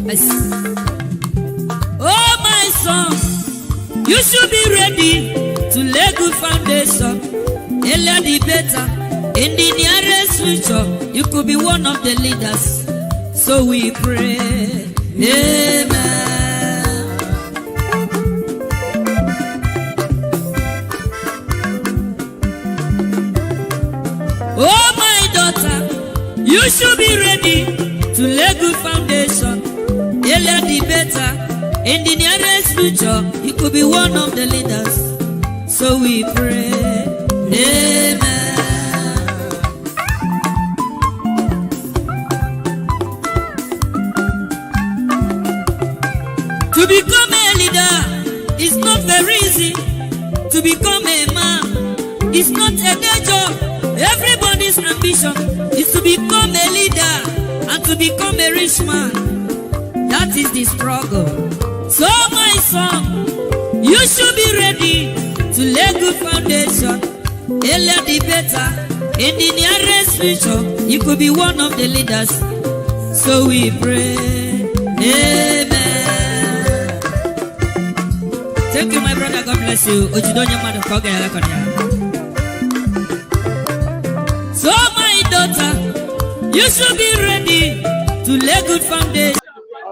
Oh, my son, you should be ready to lay good foundation. Earlier the better. In the nearest future, you could be one of the leaders. So we pray. Amen. Oh, my daughter, you should be ready to lay good foundation. Earlier the better. In the nearest future, you could be one of the leaders. So we pray. Amen. To become a leader is not very easy. To become a man is not a day job. Everybody's ambition is to become a leader and to become a rich man. That is the struggle. So my son, you should be ready to lay good foundation. Earlier the better. In the nearest future, you could be one of the leaders. So we pray. Amen. Thank you, my brother. God bless you. So, my daughter, you should be ready to lay good foundation.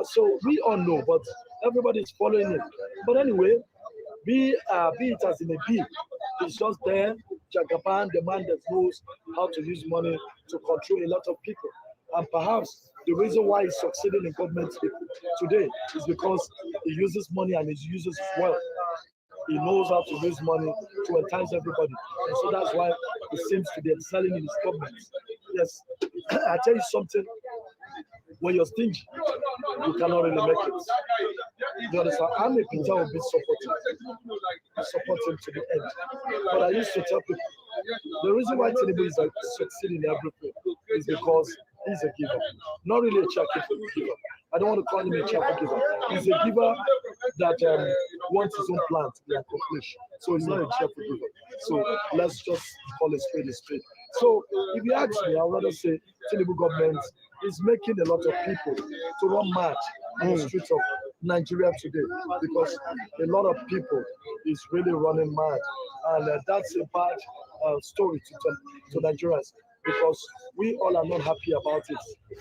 So we all know, but everybody is following it. But anyway, be it as in a B, it's just there. Jagaban, the man that knows how to use money to control a lot of people, and perhaps the reason why he's succeeding in government today is because he uses money and he uses wealth. He knows how to use money to entice everybody. And so that's why he seems to be excelling in his government. Yes, I tell you something, when you're stingy, you cannot really make it. You understand? I'm a Peter Obi supporter. I support him to the end. But I used to tell people, the reason why Tinubu is succeeding in everything is because he's a giver. Not really a charitable giver. I don't want to call him a charitable giver. He's a giver that wants his own plan to be accomplished. So he's not a charitable giver. So let's just call a spade a spade. So if you ask me, I would rather say Tinubu government is making a lot of people to run mad on the streets of Nigeria today, because a lot of people is really running mad, and that's a bad story to Nigerians, because we all are not happy about it.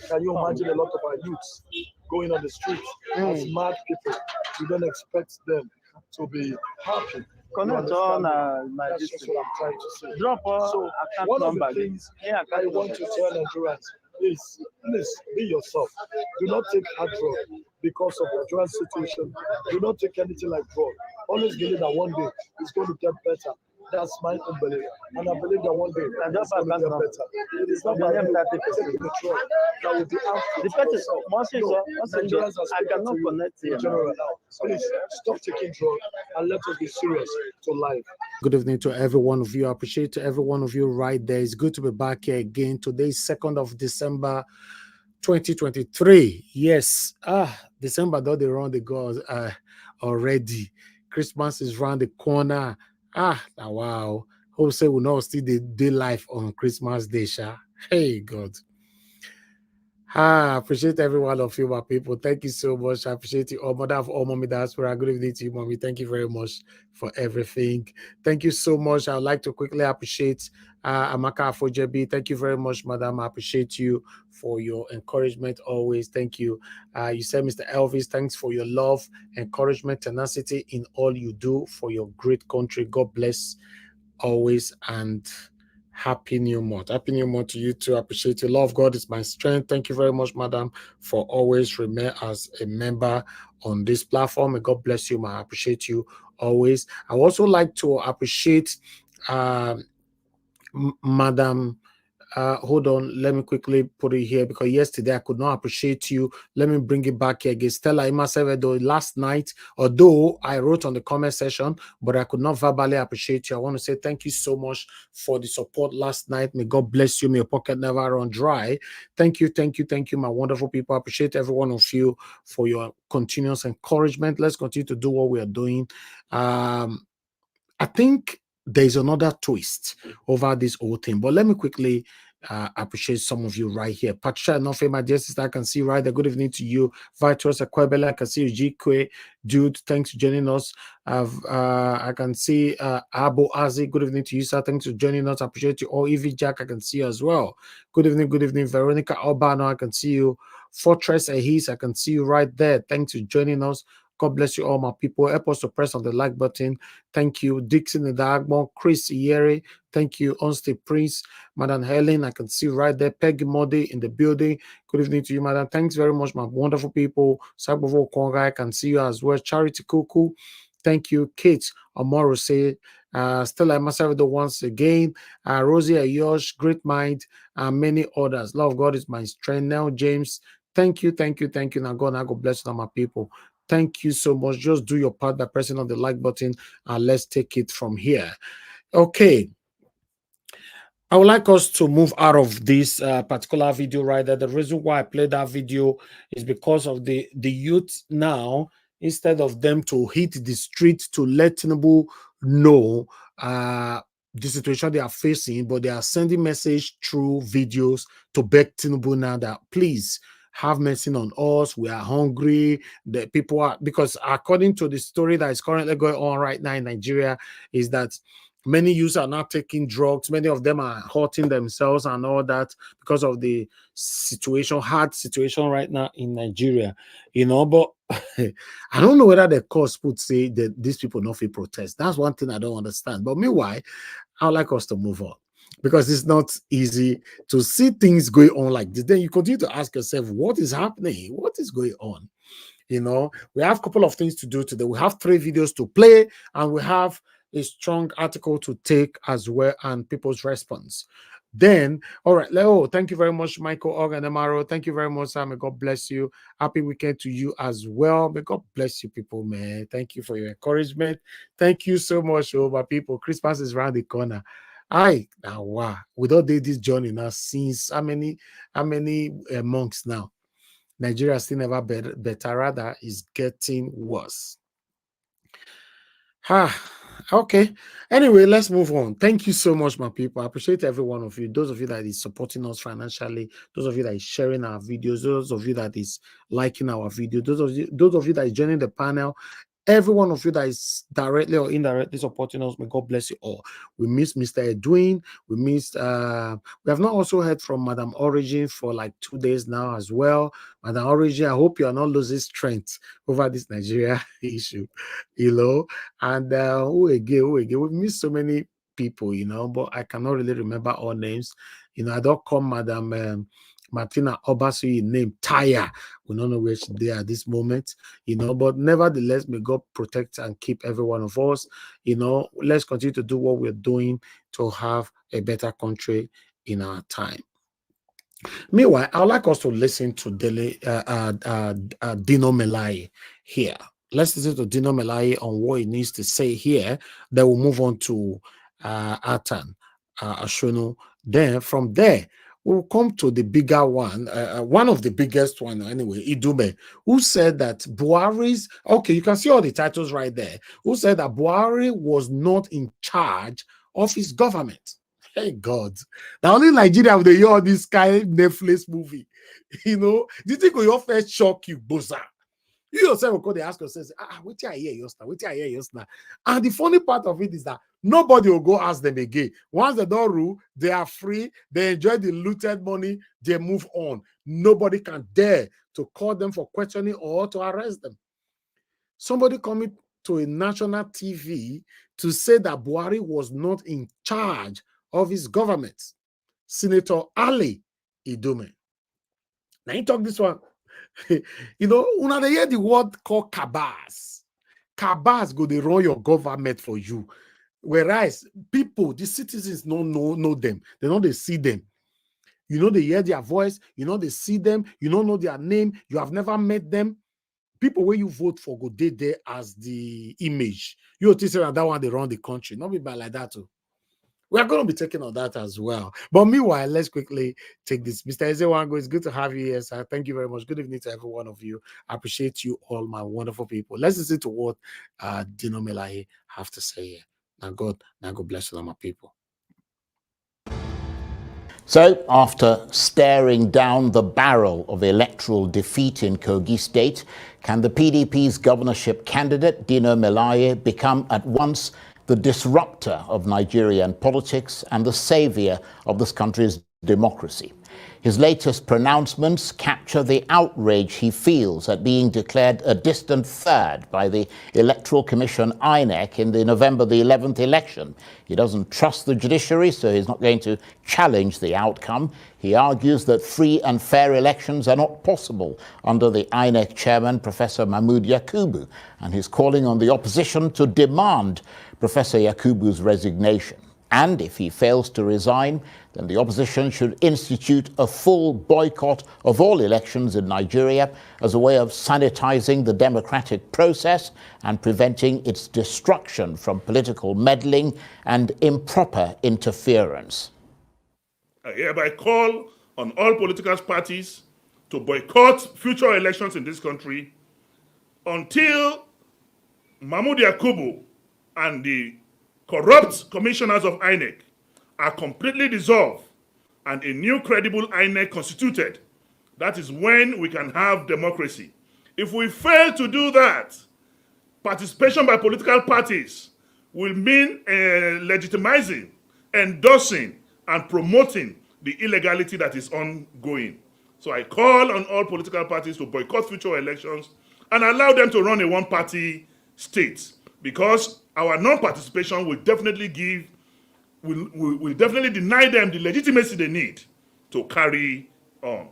Can you imagine a lot of our youths going on the streets as mad people? We don't expect them to be happy. Connect on that's just what I'm trying to say. So one of the things I want to tell Nigerians is, please be yourself. Do not take hard drug because of the drug situation. Do not take anything like drug. Always believe that one day it's going to get better. That's my own belief. And I believe that one day it's going to get better. It is not by taking the drug that will be harmful. Nigerians are I cannot connect in general now. Please stop taking drugs and let us be serious to life. Good evening to every one of you. I appreciate every one of you right there. It's good to be back here again. Today is 2nd of December 2023. Yes, December though they run the goals already. Christmas is around the corner. Wow. Hope say we'll not still day life on Christmas Day, Sha. Hey God. I appreciate every one of you, my people. Thank you so much. I appreciate you all. Mother of all, Mommy Diaspora. Good evening to you, Mommy. Thank you very much for everything. Thank you so much. I would like to quickly appreciate Amaka Afojebi. Thank you very much, Madam. I appreciate you for your encouragement always. Thank you. You said, Mr. Elvis, thanks for your love, encouragement, tenacity in all you do for your great country. God bless always, and Happy New Month. Happy New Month to you too. I appreciate you. Love God is my strength. Thank you very much, Madam, for always remain as a member on this platform. And God bless you, I appreciate you always. I would also like to appreciate Madam. Hold on, let me quickly put it here, because yesterday I could not appreciate you. Let me bring it back here again. Stella Imasevedo, last night, although I wrote on the comment section, but I could not verbally appreciate you. I want to say thank you so much for the support last night. May God bless you. May your pocket never run dry. Thank you, thank you, thank you, my wonderful people. I appreciate every one of you for your continuous encouragement. Let's continue to do what we are doing. I think there's another twist over this whole thing, but let me quickly Appreciate some of you right here. Patricia Nofe, my dear sister, I can see you right there. Good evening to you. Vitus Akwebele, I can see you. Gkwe, Jude, thanks for joining us. I can see Abo Azi, good evening to you, sir. Thanks for joining us. I appreciate you all. Evie Jack, I can see you as well. Good evening, good evening. Veronica Albano, I can see you. Fortress Ahis, I can see you right there. Thanks for joining us. God bless you all, my people. Help us to press on the like button. Thank you. Dixon in the Agmo, Chris Iyere, thank you. Onste Prince, Madam Helen, I can see you right there. Peggy Modi in the building. Good evening to you, Madam. Thanks very much, my wonderful people. Sabovo Konga, I can see you as well. Charity Kuku, thank you. Kate Amoro say, Stella Masavido once again. Rosie Ayosh, Great Mind, and many others. Love of God is my strength. Now, James, thank you, thank you, thank you. Now, God bless you, my people. Thank you so much. Just do your part by pressing on the like button, and let's take it from here. Okay. I would like us to move out of this particular video right there. The reason why I played that video is because of the youth now, instead of them to hit the street to let Tinubu know the situation they are facing, but they are sending message through videos to beg Tinubu now that please have mercy on us. We are hungry. The people are, because according to the story that is currently going on right now in Nigeria, is that many youths are not taking drugs. Many of them are hurting themselves and all that because of the situation, hard situation right now in Nigeria. You know, but I don't know whether the cause would say that these people not feel protest. That's one thing I don't understand. But meanwhile, I'd like us to move on, because it's not easy to see things going on like this. Then you continue to ask yourself, what is happening? What is going on? You know, we have a couple of things to do today. We have 3 videos to play, and we have a strong article to take as well, and people's response. Then, all right, Leo, thank you very much, Michael Organemaro. Thank you very much, Sam. May God bless you. Happy weekend to you as well. May God bless you, people, man. Thank you for your encouragement. Thank you so much, my people. Christmas is around the corner. Now, wow, we don't do this journey now since how many months now? Nigeria still never better, rather is getting worse. Okay. Anyway, let's move on. Thank you so much, my people. I appreciate every one of you. Those of you that is supporting us financially, those of you that is sharing our videos, those of you that is liking our video, those of you that is joining the panel. Every one of you that is directly or indirectly supporting us, may God bless you all. We miss Mr. Edwin. We missed, we have not also heard from Madam Origin for like 2 days now as well. Madam Origin, I hope you are not losing strength over this Nigeria issue, you know. And who again? We miss so many people, you know, but I cannot really remember all names. You know, I don't call Madam Martina Obasi name Taya. We don't know where they are at this moment, you know, but nevertheless, may God protect and keep every one of us. You know, let's continue to do what we're doing to have a better country in our time. Meanwhile, I'd like us to listen to Dino Melaye here. Let's listen to Dino Melaye on what he needs to say here. Then we'll move on to Athan Achonu. Then from there, we'll come to the bigger one, one of the biggest one anyway, Ndume, who said that Buhari's, okay, you can see all the titles right there, who said that Buhari was not in charge of his government. Hey God, now only Nigeria with the hear all this kind of Netflix movie. You know, do you think we all first shock you, Bosa? You yourself will go they ask yourself, what I hear yesterday? What I hear yesterday? And the funny part of it is that nobody will go ask them again. Once they don't rule, they are free, they enjoy the looted money, they move on. Nobody can dare to call them for questioning or to arrest them. Somebody coming to a national TV to say that Buhari was not in charge of his government. Senator Ali Ndume. Now you talk this one. You know, when they hear the word called cabals go they run your government for you. Whereas people, the citizens don't know them. They know they see them. You know, they hear their voice. You know, they see them. You don't know their name. You have never met them. People where you vote for go they there as the image. You say that one they run the country. Not be bad like that too. We are going to be taking on that as well. But meanwhile, let's quickly take this. Mr. Ezewango, it's good to have you here, sir. Thank you very much. Good evening to every one of you. I appreciate you all, my wonderful people. Let's listen to what Dino Melaye have to say here. Now God bless you, my people. So, after staring down the barrel of electoral defeat in Kogi State, can the PDP's governorship candidate, Dino Melaye, become at once the disruptor of Nigerian politics and the savior of this country's democracy? His latest pronouncements capture the outrage he feels at being declared a distant third by the Electoral Commission INEC in the November the 11th election. He doesn't trust the judiciary, so he's not going to challenge the outcome. He argues that free and fair elections are not possible under the INEC chairman, Professor Mahmood Yakubu, and he's calling on the opposition to demand Professor Yakubu's resignation. And if he fails to resign, then the opposition should institute a full boycott of all elections in Nigeria as a way of sanitizing the democratic process and preventing its destruction from political meddling and improper interference. I hereby call on all political parties to boycott future elections in this country until Mahmood Yakubu and the corrupt commissioners of INEC are completely dissolved and a new credible INEC constituted. That is when we can have democracy. If we fail to do that, participation by political parties will mean legitimizing, endorsing, and promoting the illegality that is ongoing. So I call on all political parties to boycott future elections and allow them to run a one-party state, because our non-participation will definitely will definitely deny them the legitimacy they need to carry on.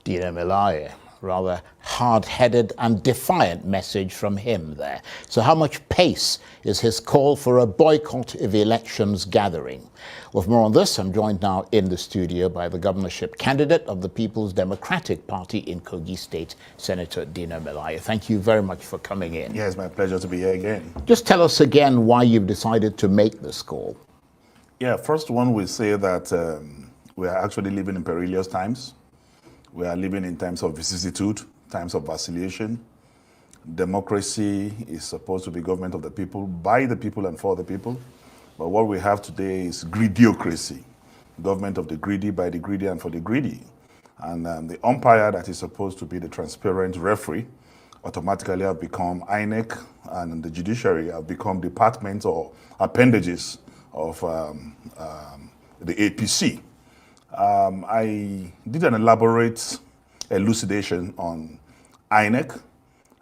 Dino Melaye, rather hard-headed and defiant message from him there. So how much pace is his call for a boycott of elections gathering? With more on this, I'm joined now in the studio by the governorship candidate of the People's Democratic Party in Kogi State, Senator Dino Melaye. Thank you very much for coming in. Yeah, it's my pleasure to be here again. Just tell us again why you've decided to make this call. Yeah, first one will say that we are actually living in perilous times. We are living in times of vicissitude, times of vacillation. Democracy is supposed to be government of the people, by the people and for the people. But what we have today is greediocracy, government of the greedy, by the greedy and for the greedy. And the umpire that is supposed to be the transparent referee automatically have become INEC, and the judiciary have become departments or appendages of the APC. I did an elaborate elucidation on INEC,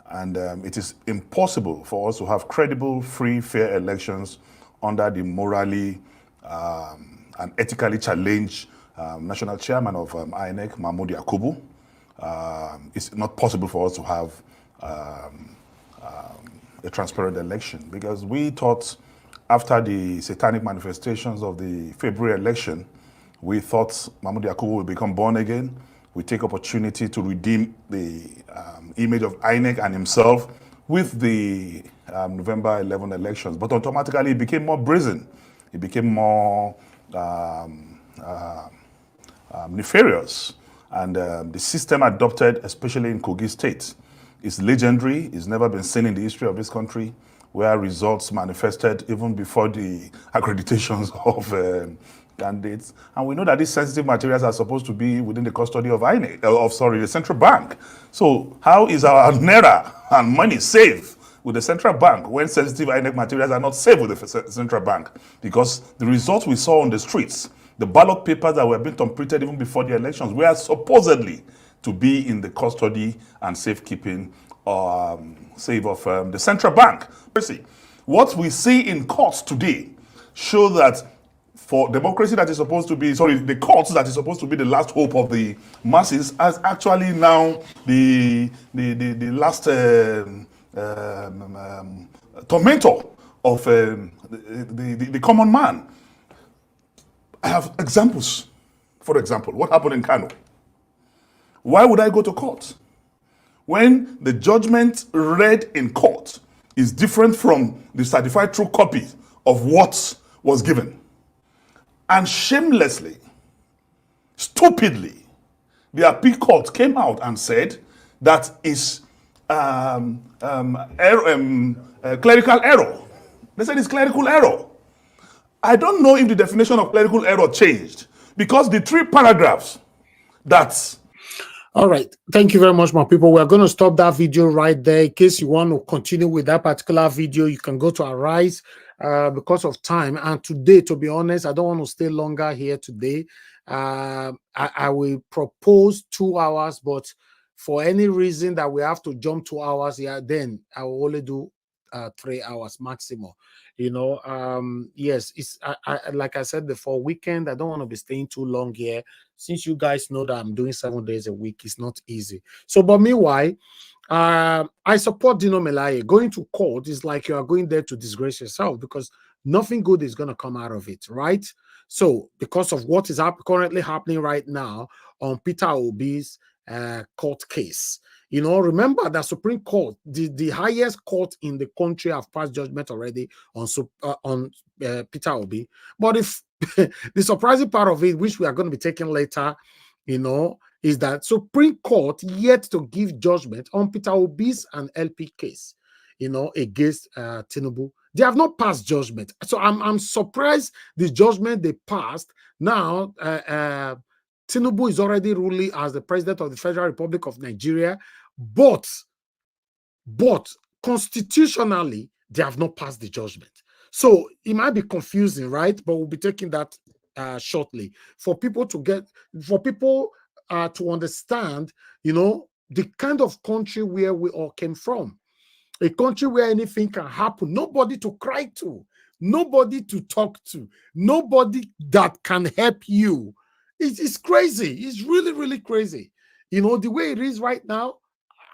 and it is impossible for us to have credible, free, fair elections under the morally and ethically challenged national chairman of INEC, Mahmood Yakubu. It's not possible for us to have a transparent election, because we thought after the satanic manifestations of the February election, we thought Mahmood Yakubu will become born again. We take opportunity to redeem the image of INEC and himself with the November 11 elections. But automatically it became more brazen. It became more nefarious. And the system adopted, especially in Kogi State, is legendary. It's never been seen in the history of this country, where results manifested even before the accreditations of candidates. And we know that these sensitive materials are supposed to be within the custody of INEC, the central bank. So how is our naira and money safe with the central bank when sensitive INEC materials are not safe with the central bank? Because the results we saw on the streets, the ballot papers that were being completed even before the elections, were supposedly to be in the custody and safekeeping save of the central bank. What we see in courts today show that for democracy that is supposed to be, the courts that is supposed to be the last hope of the masses, as actually now the last tormentor of the common man. I have examples. For example, what happened in Kano? Why would I go to court when the judgment read in court is different from the certified true copy of what was given? And shamelessly, stupidly, the appeal court came out and said that is clerical error. They said it's clerical error. I don't know if the definition of clerical error changed, Because the 3 paragraphs that... All right. Thank you very much, my people. We're going to stop that video right there. In case you want to continue with that particular video, you can go to Arise because of time. And today, to be honest, I don't want to stay longer here today. I will propose 2 hours, but for any reason that we have to jump 2 hours here, then I will only do 3 hours maximum. You know, yes, it's like I said before, weekend. I don't want to be staying too long here. Since you guys know that I'm doing 7 days a week, it's not easy. So, but meanwhile, I support Dino Melaye. Going to court is like you are going there to disgrace yourself, because nothing good is going to come out of it, right? So, because of what is currently happening right now on Peter Obi's court case, you know, remember that Supreme Court, the highest court in the country, have passed judgment already on Peter Obi. But if the surprising part of it, which we are going to be taking later, you know, is that Supreme Court yet to give judgment on Peter Obi's and LP case, you know, against Tinubu. They have not passed judgment. So I'm surprised the judgment they passed. Now, Tinubu is already ruling as the president of the Federal Republic of Nigeria, but constitutionally, they have not passed the judgment. So it might be confusing, right? But we'll be taking that shortly for people to understand, you know, the kind of country where we all came from. A country where anything can happen, nobody to cry to, nobody to talk to, nobody that can help you. It's crazy. It's really, really crazy. You know, the way it is right now,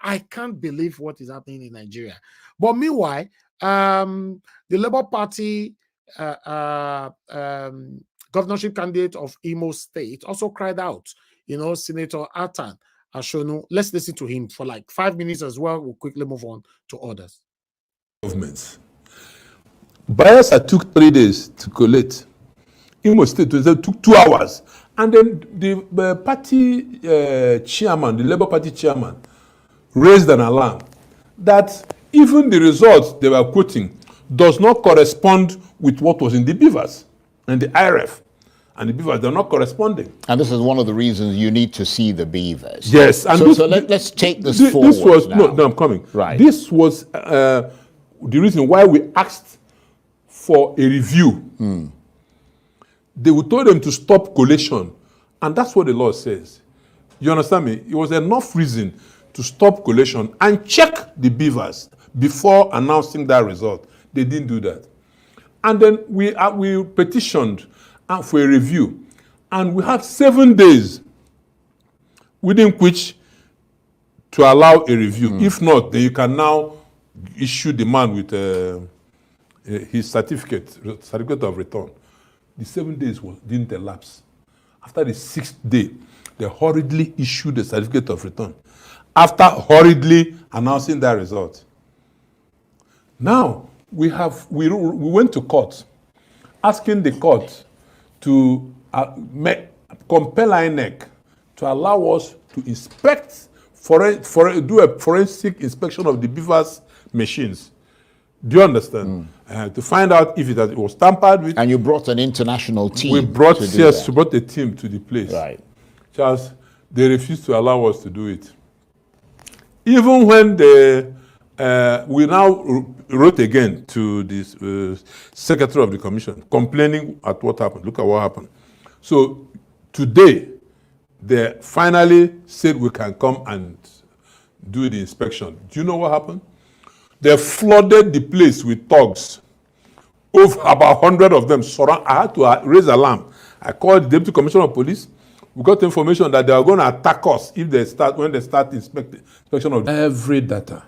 I can't believe what is happening in Nigeria. But meanwhile, the Labour Party governorship candidate of Imo State also cried out, you know, Senator Athan Achonu. Let's listen to him for like 5 minutes as well. We'll quickly move on to others. Governments. Bayelsa took 3 days to collate. Imo State took 2 hours. And then the party chairman, the Labour Party chairman, raised an alarm that even the results they were quoting does not correspond with what was in the beavers and the IRF. And the beavers, they're not corresponding. And this is one of the reasons you need to see the beavers. Yes. And let's take this forward. This was, now. No, I'm coming. Right. This was the reason why we asked for a review. They told them to stop collation. And that's what the law says. You understand me? It was enough reason to stop collation and check the beavers before announcing that result. They didn't do that. And then we petitioned for a review. And we had 7 days within which to allow a review. If not, then you can now issue the man with his certificate of return. The 7 days didn't elapse. After the 6th day, they hurriedly issued the certificate of return. After hurriedly announcing that result. Now, we went to court, asking the court to compel INEC to allow us to inspect, do a forensic inspection of the beavers' machines. Do you understand? To find out if it was tampered with. And you brought an international team. We brought a team to the place. Right. Charles, they refused to allow us to do it. Even when we now wrote again to the secretary of the commission, complaining at what happened. Look at what happened. So today, they finally said we can come and do the inspection. Do you know what happened? They flooded the place with thugs. Over about 100 of them surround. I had to raise alarm. I called the deputy commissioner of police. We got information that they are going to attack us when they start inspection of every data.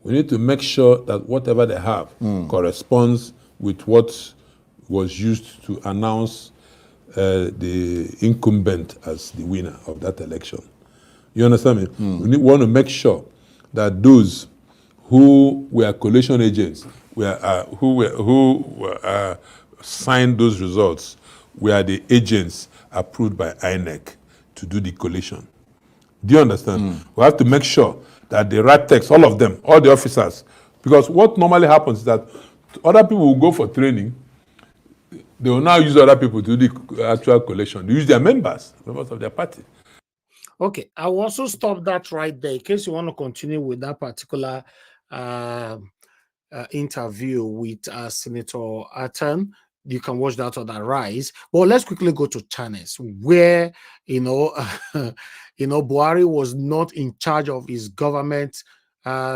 We need to make sure that whatever they have corresponds with what was used to announce the incumbent as the winner of that election. You understand me? We want to make sure that those who were collation agents, who signed those results, were the agents approved by INEC to do the collation. Do you understand? We have to make sure that the right text, all of them, all the officers, because what normally happens is that other people will go for training, They will now use other people to do the actual collection. They use their members of their party. Okay, I will also stop that right there in case you want to continue with that particular interview with Senator Athan. You can watch that on the Rise. But let's quickly go to channels where Buhari was not in charge of his government.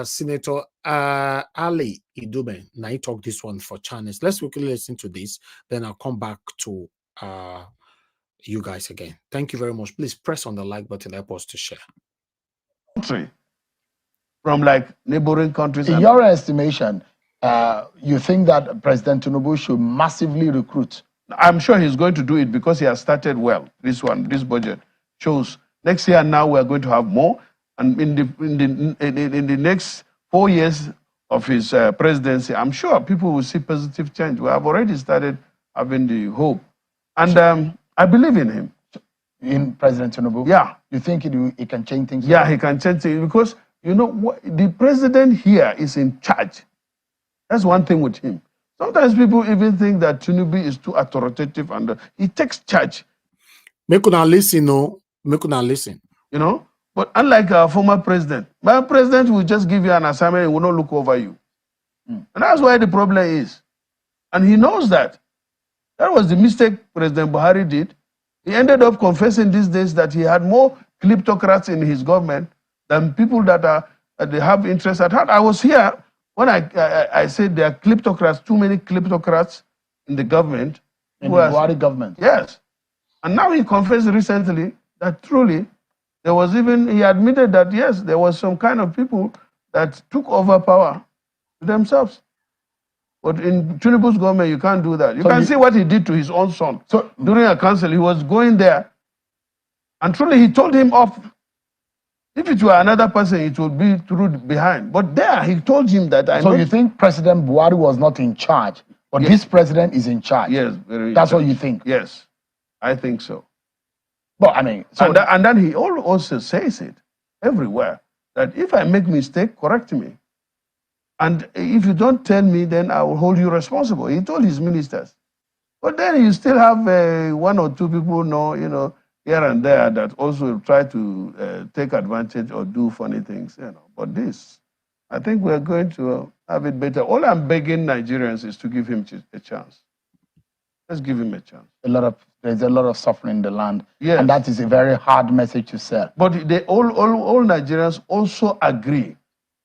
Senator Ali Ndume. Now he talk this one for channels. Let's quickly listen to this. Then I'll come back to you guys again. Thank you very much. Please press on the like button. Help us to share. Country from like neighboring countries. In your estimation, you think that President Tinubu should massively recruit? I'm sure he's going to do it because he has started well. This budget shows next year now we are going to have more, and in the next 4 years of his presidency, I'm sure people will see positive change. We have already started having the hope, and I believe in him. In President Tinubu? Yeah. You think he can change things? Yeah, he can change things because the president here is in charge. That's one thing with him. Sometimes people even think that Tinubu is too authoritative and he takes charge. Make una listen, no. Make una listen. But unlike our former president, my president will just give you an assignment and will not look over you. And that's why the problem is. And he knows that. That was the mistake President Buhari did. He ended up confessing these days that he had more kleptocrats in his government than people that they have interest at heart. I was here when I said there are kleptocrats, too many kleptocrats in the government. In the Buhari government? Yes. And now he confessed recently that truly there was he admitted that yes, there was some kind of people that took over power themselves. But in Tinubu's government, you can't do that. You can see what he did to his own son. So during a council, he was going there, and truly he told him off. If it were another person, it would be through behind. But there, he told him that. So you think President Buhari was not in charge, but this president is in charge? Yes, that's what you think? Yes, I think so. But I mean, so and then he also says it everywhere that if I make mistake, correct me. And if you don't tell me, then I will hold you responsible. He told his ministers. But then you still have one or two people here and there that also try to take advantage or do funny things. But this, I think we're going to have it better. All I'm begging Nigerians is to give him a chance. Let's give him a chance. There's a lot of suffering in the land. Yes. And that is a very hard message to sell. But all Nigerians also agree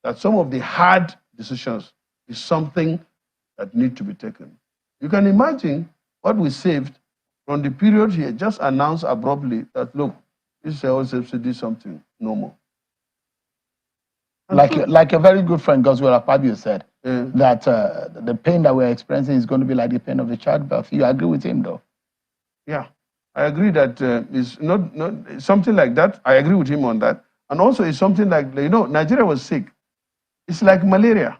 that some of the hard decisions is something that need to be taken. You can imagine what we saved from the period he had just announced abruptly that, look, this oil subsidy is something no more. Like a very good friend, Goswell Akpabio, said, that the pain that we're experiencing is going to be like the pain of the childbirth. You agree with him, though? Yeah, I agree that it's not something like that. I agree with him on that. And also it's something like, Nigeria was sick. It's like malaria.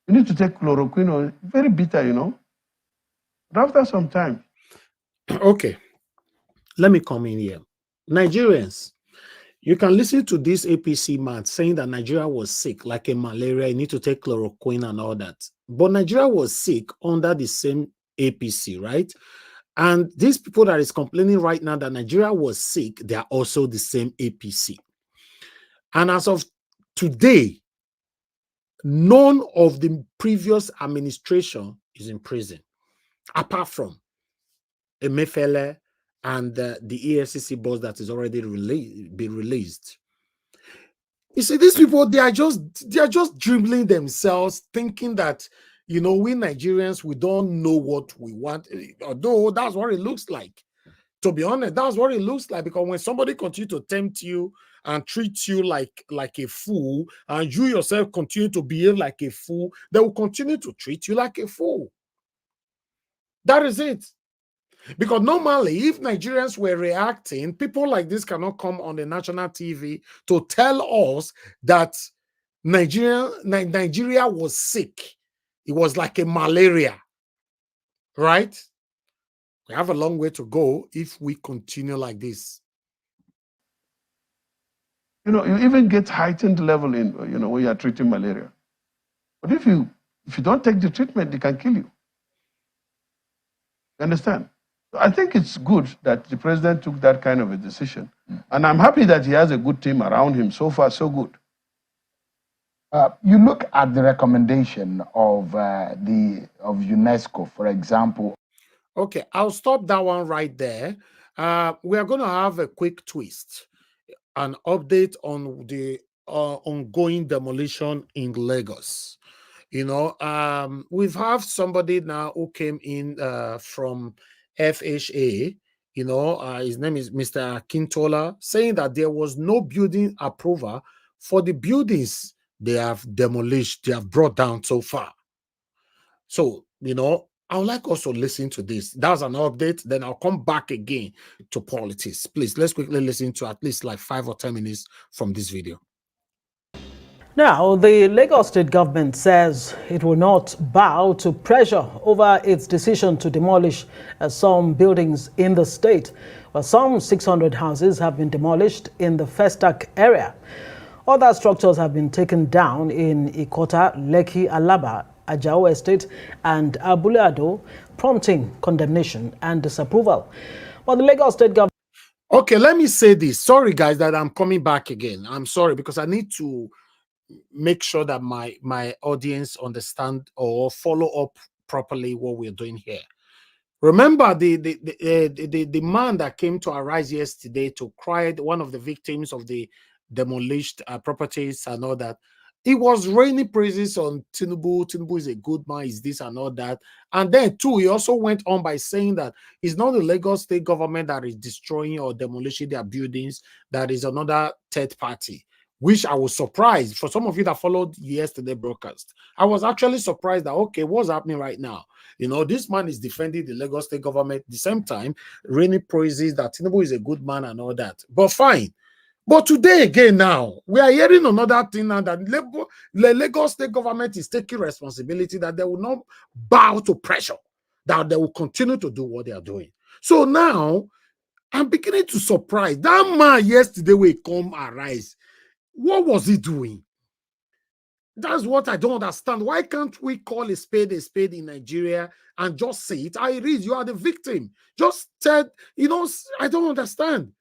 You need to take chloroquine, very bitter, But after some time. Okay, let me come in here. Nigerians, you can listen to this APC man saying that Nigeria was sick, like a malaria, you need to take chloroquine and all that. But Nigeria was sick under the same APC, right? And these people that is complaining right now that Nigeria was sick, they are also the same APC. And as of today, none of the previous administration is in prison, apart from Emefiele and the EFCC boss that is already been released. You see, these people, they are just dribbling themselves, thinking that, we Nigerians, we don't know what we want. Although that's what it looks like. To be honest, that's what it looks like, because when somebody continues to tempt you and treat you like a fool, and you yourself continue to behave like a fool, they will continue to treat you like a fool. That is it. Because normally, if Nigerians were reacting, people like this cannot come on the national TV to tell us that Nigeria was sick. It was like a malaria, right? We have a long way to go if we continue like this. You even get heightened level in, when you are treating malaria. But if you don't take the treatment, it can kill you. You understand? So I think it's good that the president took that kind of a decision. And I'm happy that he has a good team around him. So far, so good. You look at the recommendation of UNESCO, for example. Okay, I'll stop that one right there. We are going to have a quick twist, an update on the ongoing demolition in Lagos. You know, we've have somebody now who came in from FHA. You know, his name is Mr. Akintola, saying that there was no building approval for the buildings they have demolished, they have brought down so far. So, you know, I would like us to listen to this. That's an update. Then I'll come back again to politics. Please, let's quickly listen to at least like 5 or 10 minutes from this video. Now, the Lagos state government says it will not bow to pressure over its decision to demolish some buildings in the state. Well, some 600 houses have been demolished in the Festac area. Other structures have been taken down in Ikota, Lekki, Alaba, Ajao Estate and Abuleado, prompting condemnation and disapproval. But the Lagos state government... Okay, let me say this. Sorry, guys, that I'm coming back again. I'm sorry, because I need to make sure that my audience understand or follow up properly what we're doing here. Remember the man that came to Arise yesterday to cry, one of the victims of the demolished properties and all that. He was raining praises on Tinubu. Tinubu is a good man, is this and all that. And then too, he also went on by saying that it's not the Lagos state government that is destroying or demolishing their buildings, that is another third party, which I was surprised. For some of you that followed yesterday broadcast, I was actually surprised that, okay, what's happening right now? You know, this man is defending the Lagos state government at the same time, raining praises that Tinubu is a good man and all that. But fine. But today again now, we are hearing another thing now that the Lagos state government is taking responsibility, that they will not bow to pressure, that they will continue to do what they are doing. So now, I'm beginning to surprise. That man yesterday will come Arise. What was he doing? That's what I don't understand. Why can't we call a spade in Nigeria and just say it? I read, you are the victim. Just tell, you know, I don't understand.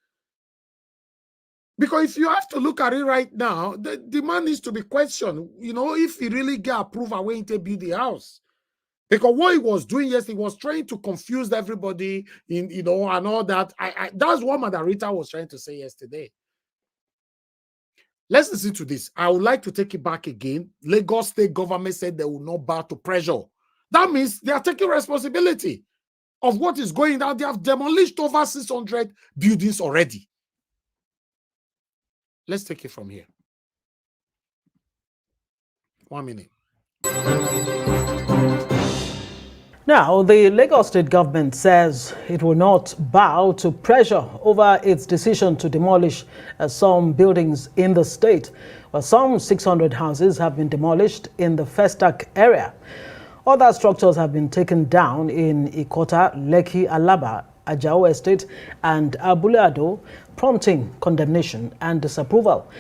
Because if you have to look at it right now, the man needs to be questioned, you know, if he really get approval when he build the house. Because what he was doing yesterday, he was trying to confuse everybody, in, you know, and all that. That's what Madam Rita was trying to say yesterday. Let's listen to this. I would like to take it back again. Lagos state government said they will not bow to pressure. That means they are taking responsibility of what is going on. They have demolished over 600 buildings already. Let's take it from here. 1 minute. Now, the Lagos state government says it will not bow to pressure over its decision to demolish some buildings in the state. Well, some 600 houses have been demolished in the Festac area. Other structures have been taken down in Ikota, Lekki, Alaba, Ajao Estate and Abuleado, prompting condemnation and disapproval.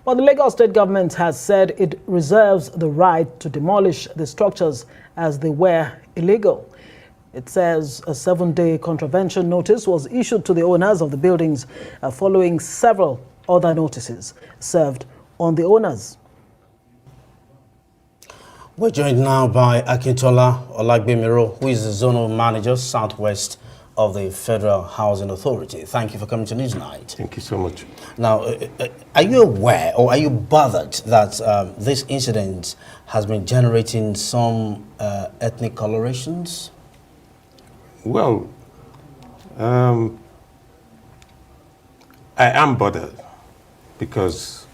But the Lagos state government has said it reserves the right to demolish the structures as they were illegal. It says a 7-day contravention notice was issued to the owners of the buildings following several other notices served on the owners. We're joined now by Akintola Olagbemiro, who is the zonal manager, Southwest of the Federal Housing Authority. Thank you for coming to Newsnight. Thank you so much. Now, are you aware or are you bothered that this incident has been generating some ethnic colorations? Well, I am bothered because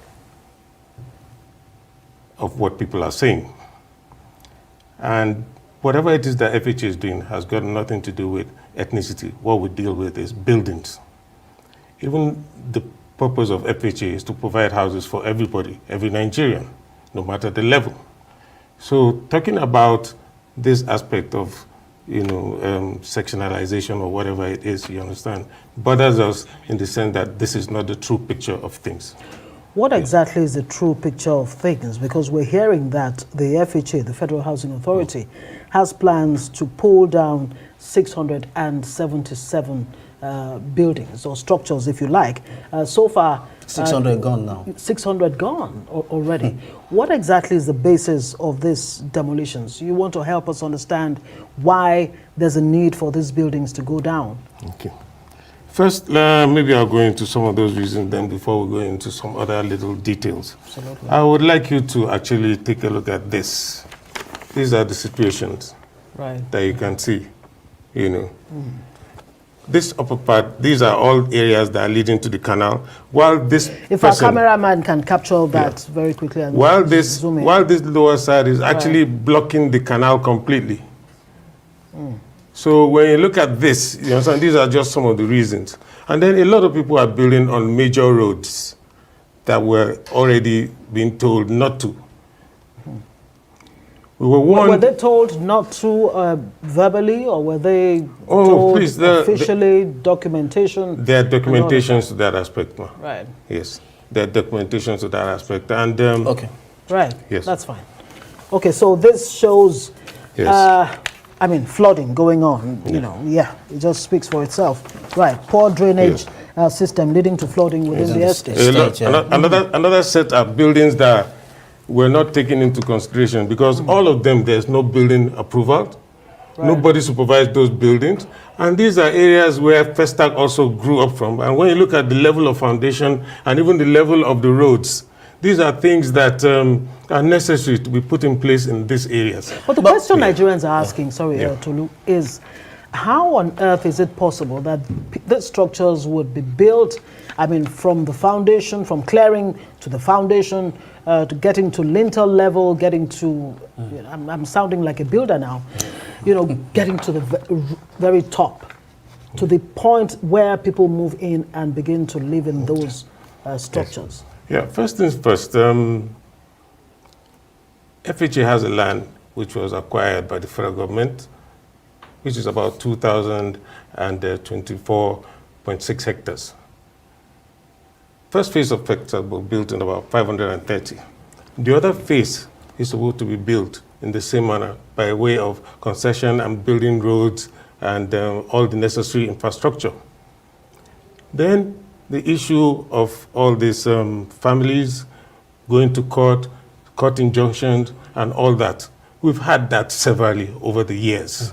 of what people are saying. And whatever it is that FHA is doing has got nothing to do with ethnicity. What we deal with is buildings. Even the purpose of FHA is to provide houses for everybody, every Nigerian, no matter the level. So talking about this aspect of, you know, sectionalization or whatever it is, you understand, bothers us in the sense that this is not the true picture of things. What exactly is the true picture of things? Because we're hearing that the FHA, the Federal Housing Authority, has plans to pull down 677 buildings or structures, if you like. So far, 600 gone now. 600 gone already. What exactly is the basis of these demolitions? You want to help us understand why there's a need for these buildings to go down? Okay. First, maybe I'll go into some of those reasons then before we go into some other little details. Absolutely. I would like you to actually take a look at this. These are the situations that you can see, you know. This upper part, these are all areas that are leading to the canal. While this If our cameraman can capture that very quickly. And while this lower side is actually blocking the canal completely. So when you look at this, you understand, these are just some of the reasons. And then a lot of people are building on major roads that were already being told not to. We were warned. Were they told not to verbally, or were they told officially, documentation? There are documentations to that aspect, ma. Right. Yes, there are documentations to that aspect. And okay. Right. Yes. That's fine. Okay, so this shows, I mean, flooding going on. You know, it just speaks for itself. Right. Poor drainage system leading to flooding within the estate. Another set of buildings that were not taken into consideration because all of them, there's no building approval. Nobody supervised those buildings. And these are areas where Festac also grew up from. And when you look at the level of foundation and even the level of the roads, these are things that are necessary to be put in place in these areas. But the question Nigerians are asking, Tolu, is how on earth is it possible that the structures would be built, I mean, from the foundation, from clearing to the foundation, to getting to lintel level, getting to, you know, I'm sounding like a builder now, you know, getting to the very top, to the point where people move in and begin to live in those structures? Yeah, first things first, FHA has a land which was acquired by the federal government, which is about 2,024.6 hectares. First phase of hectares was built in about 530. The other phase is supposed to be built in the same manner by way of concession and building roads and all the necessary infrastructure. Then the issue of all these families going to court injunctions and all that. We've had that severally over the years.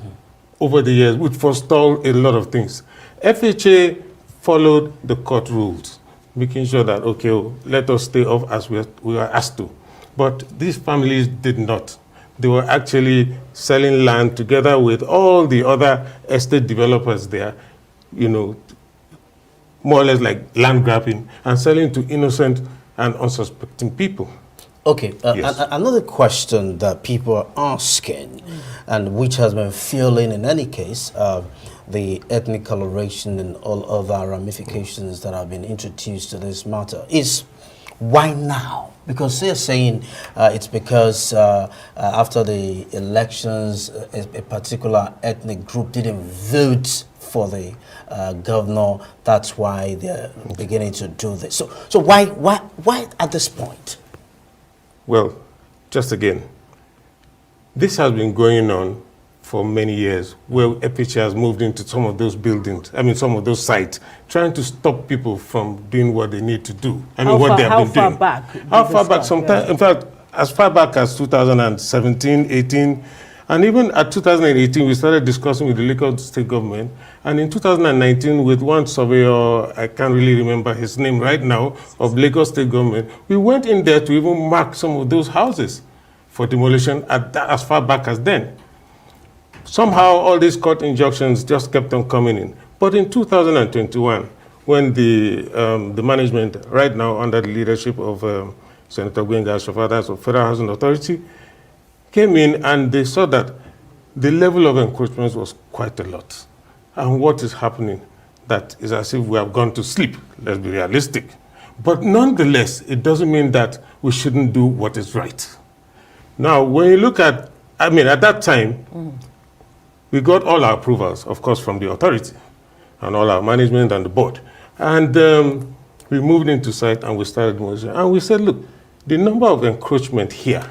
Over the years, which forestalled a lot of things. FHA followed the court rules, making sure that, okay, let us stay off as we are asked to. But these families did not. They were actually selling land together with all the other estate developers there, you know, more or less like land grabbing and selling to innocent and unsuspecting people. Okay, another question that people are asking, and which has been fueling in any case, the ethnic coloration and all other ramifications that have been introduced to this matter is, why now? Because they're saying it's because after the elections, a particular ethnic group didn't vote for the governor. That's why they're beginning to do this. So why at this point? Well, just again, this has been going on for many years, where FHA has moved into some of those buildings, I mean, some of those sites, trying to stop people from doing what they need to do. I mean, what they have been doing. How far back? Sometimes, in fact, as far back as 2017, 18, and even at 2018, we started discussing with the Lagos state government. And in 2019, with one surveyor, I can't really remember his name right now, of Lagos state government, we went in there to even mark some of those houses for demolition as far back as then. Somehow, all these court injunctions just kept on coming in. But in 2021, when the management, right now under the leadership of Senator Gbenga Ashofa of Federal Housing Authority, came in and they saw that the level of encroachments was quite a lot. And what is happening, that is as if we have gone to sleep. Let's be realistic. But nonetheless, it doesn't mean that we shouldn't do what is right. Now, when you look at, I mean, at that time, we got all our approvals, of course, from the authority and all our management and the board. And We moved into site and we started demolition. And we said, look, the number of encroachment here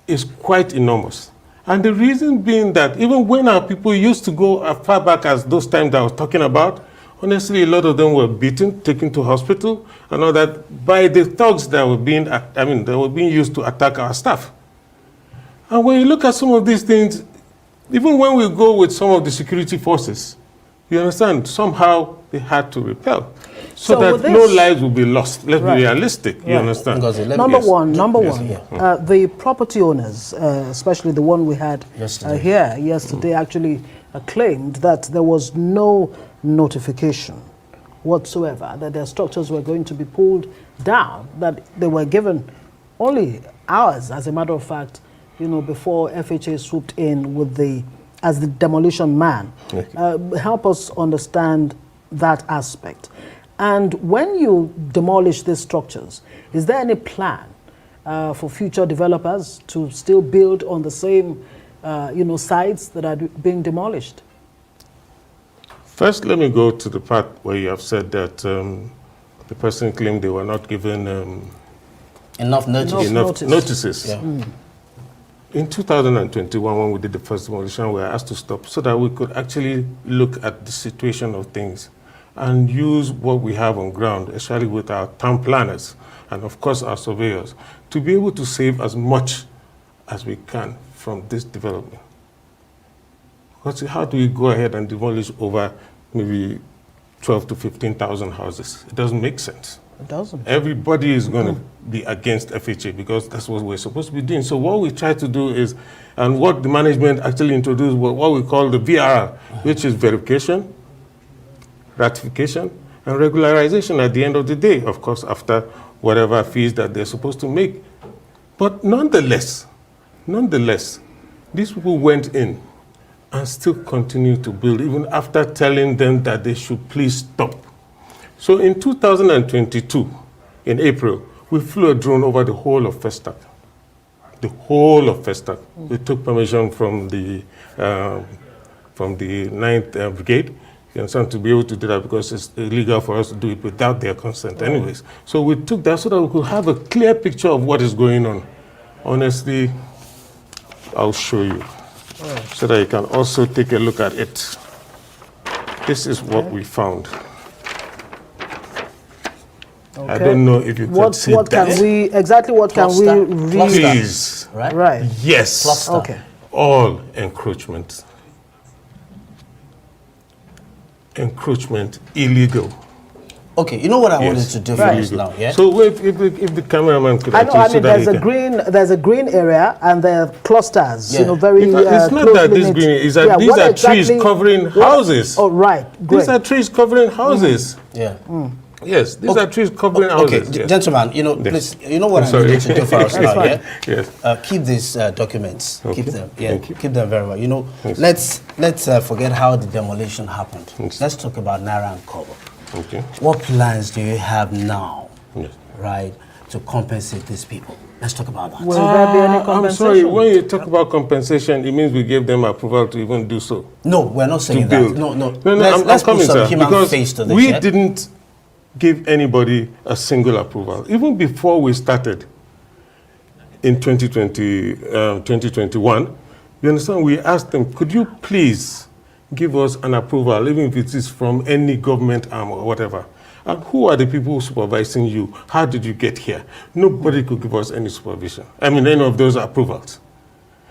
is quite enormous. And the reason being that even when our people used to go as far back as those times that I was talking about, honestly, a lot of them were beaten, taken to hospital, and all that by the thugs that were being used to attack our staff. And when you look at some of these things, even when we go with some of the security forces, you understand, somehow they had to repel. So that no lives will be lost. Let's be realistic, you understand? Number one, the property owners, especially the one we had here yesterday, actually claimed that there was no notification whatsoever, that their structures were going to be pulled down, that they were given only hours, as a matter of fact, before FHA swooped in as the demolition man. Help us understand that aspect. And when you demolish these structures, is there any plan for future developers to still build on the same, sites that are being demolished? First, let me go to the part where you have said that the person claimed they were not given enough notices. Yeah. In 2021, when we did the first demolition, we were asked to stop so that we could actually look at the situation of things and use what we have on ground, especially with our town planners and, of course, our surveyors, to be able to save as much as we can from this development. Because how do we go ahead and demolish over maybe 12 to 15,000 houses? It doesn't make sense. It doesn't. Everybody is going to be against FHA because that's what we're supposed to be doing. So what we try to do is, and what the management actually introduced, what we call the VRR, which is verification, ratification, and regularization at the end of the day, of course, after whatever fees that they're supposed to make. But nonetheless, these people went in and still continue to build, even after telling them that they should please stop. So in 2022, in April, we flew a drone over the whole of Festac. The whole of Festac. We took permission from the 9th Brigade, you understand, to be able to do that because it's illegal for us to do it without their consent anyways. So we took that so that we could have a clear picture of what is going on. Honestly, I'll show you so that you can also take a look at it. This is what we found. Okay. I don't know if you can see what that. Can we read? Please. Right. Yes. Cluster. Okay. All encroachment. Encroachment illegal. Okay, you know what I wanted to do first now, yeah? So if the cameraman could there's a green area and there are clusters, very it's not that this green is that these are trees covering houses. Oh, right. Great. These are trees covering houses. Yeah. Yes, these are trees covering houses. Okay, gentlemen, please, you know what I need to do for us now, yeah? Yes. Keep these documents. Okay. Keep them. Yeah, keep them very well. Let's forget how the demolition happened. Yes. Let's talk about Naira and Kobo. Okay. What plans do you have now, Yes. right, to compensate these people? Let's talk about that. Will there be any compensation? I'm sorry, when you talk about compensation, it means we gave them approval to even do so. No, we're not saying that. No. Let's put some human face to this. We didn't give anybody a single approval. Even before we started in 2021, you understand, we asked them, could you please give us an approval, even if it is from any government arm or whatever. And who are the people supervising you? How did you get here? Nobody could give us any supervision. I mean, any of those approvals.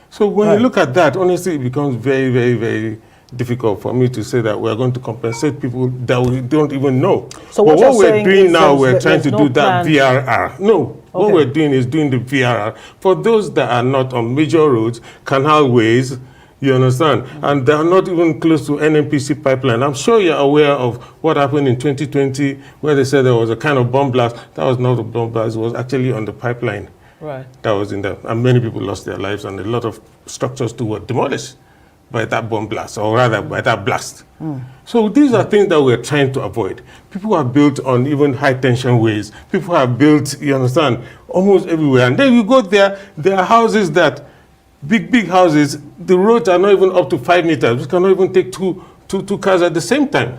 So when you look at that, honestly, it becomes very, very, very difficult for me to say that we're going to compensate people that we don't even know. So but what we're doing now, we're trying to do that VRR. No, what we're doing is doing the VRR for those that are not on major roads, canal ways, you understand? And they're not even close to NNPC pipeline. I'm sure you're aware of what happened in 2020 where they said there was a kind of bomb blast. That was not a bomb blast, it was actually on the pipeline. Right. That was in there. And many people lost their lives and a lot of structures too were demolished by that bomb blast, or rather by that blast. So these are things that we're trying to avoid. People are built on even high tension ways. People are built, you understand, almost everywhere. And then you go there are houses that, big houses, the roads are not even up to 5 meters. We cannot even take two cars at the same time.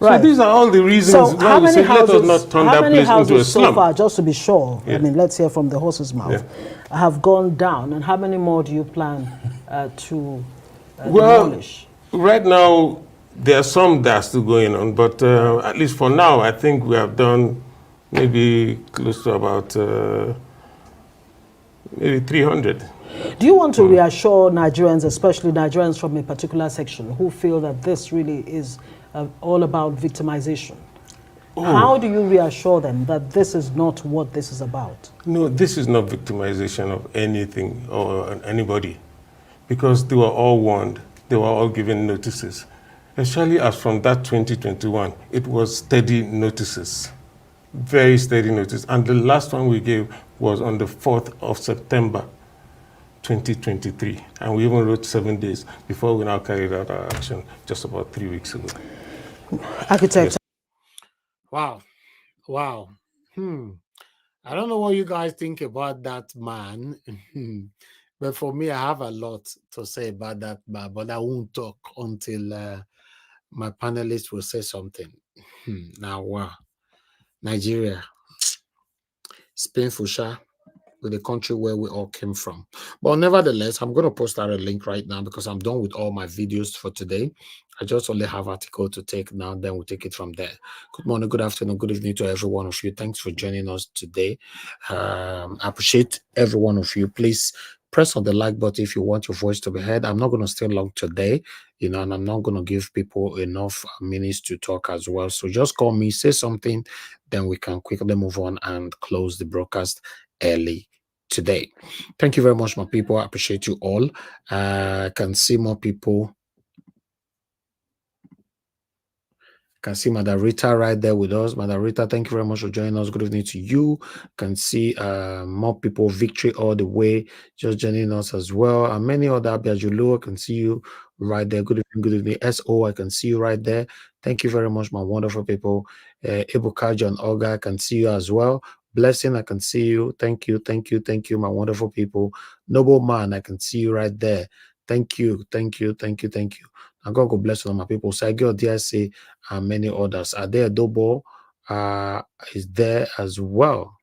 So these are all the reasons So why we say let us not turn that place into a slum. So far, just to be sure, I mean, let's hear from the horse's mouth, have gone down, and how many more do you plan to demolish? Right now, there are some that are still going on, but at least for now, I think we have done maybe close to about maybe 300. Do you want to reassure Nigerians, especially Nigerians from a particular section, who feel that this really is all about victimization? How do you reassure them that this is not what this is about? No, this is not victimization of anything or anybody, because they were all warned. They were all given notices. Especially as from that 2021, it was steady notices, very steady notice. And the last one we gave was on the 4th of September, 2023. And we even wrote 7 days before we now carried out our action just about 3 weeks ago. Architect. Yes. Wow. Wow. I don't know what you guys think about that man. But for me, I have a lot to say about that man, but I won't talk until my panelists will say something. Now, wow. Nigeria. It's painful, sha, with the country where we all came from. But nevertheless, I'm going to post out a link right now because I'm done with all my videos for today. I just only have article to take now, then we'll take it from there. Good morning, good afternoon, good evening to every one of you. Thanks for joining us today. I appreciate every one of you. Please press on the like button if you want your voice to be heard. I'm not going to stay long today, and I'm not going to give people enough minutes to talk as well. So just call me, say something, then we can quickly move on and close the broadcast early today. Thank you very much, my people. I appreciate you all. I can see more people. Can see Madam Rita right there with us. Madam Rita, thank you very much for joining us. Good evening to you. Can see more people, Victory all the way, just joining us as well. And many other, Abiajulu, I can see you right there. Good evening, good evening. SO, I can see you right there. Thank you very much, my wonderful people. Ebuka and Olga, I can see you as well. Blessing, I can see you. Thank you, thank you, thank you, my wonderful people. Noble Man, I can see you right there. Thank you, thank you, thank you, thank you. And God bless all my people. Sagio, DSA, and many others. Are there Dobo is there as well.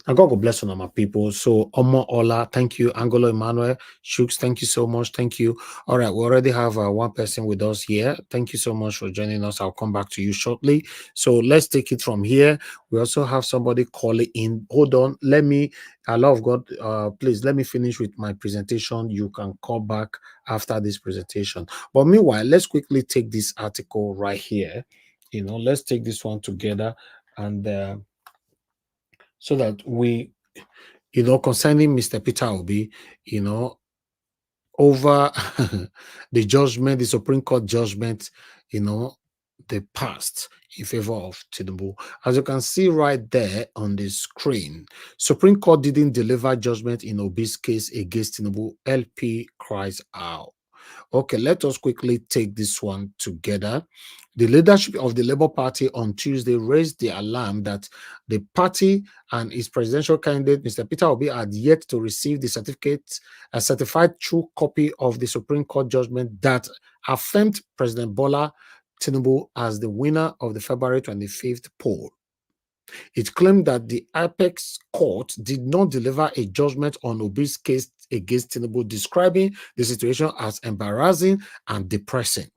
And God will bless all my people. So Omo Ola, thank you. Angelo Emmanuel, Shooks, thank you so much. Thank you. All right, we already have one person with us here. Thank you so much for joining us. I'll come back to you shortly. So let's take it from here. We also have somebody calling in. Hold on. Let me, I love God, please let me finish with my presentation. You can call back after this presentation. But meanwhile, let's quickly take this article right here. Let's take this one together and so that we, concerning Mr. Peter Obi, over the judgment, the Supreme Court judgment, the past in favor of Tinubu. As you can see right there on the screen, Supreme Court didn't deliver judgment in Obi's case against Tinubu. LP cries out. Okay, let us quickly take this one together. The leadership of the Labour Party on Tuesday raised the alarm that the party and its presidential candidate, Mr. Peter Obi, had yet to receive the a certified true copy of the Supreme Court judgment that affirmed President Bola Tinubu as the winner of the February 25th poll. It claimed that the Apex Court did not deliver a judgment on Obi's case against Tinubu, describing the situation as embarrassing and depressing.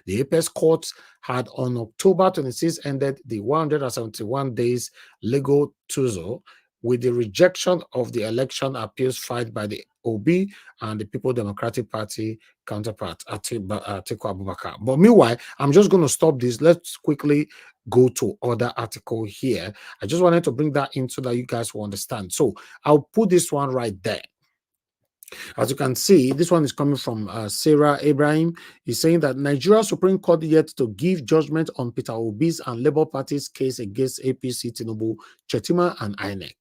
The Apex Court had on October 26 ended the 171 days legal tussle with the rejection of the election appeals filed by the Obi and the People Democratic Party counterpart, Atiku Abubakar. But meanwhile, I'm just going to stop this. Let's quickly go to other article here. I just wanted to bring that in so that you guys will understand. So I'll put this one right there. As you can see, this one is coming from Sarah Abraham. He's saying that Nigeria Supreme Court yet to give judgment on Peter Obi's and Labour Party's case against APC, Tinubu, Chetima, and INEC.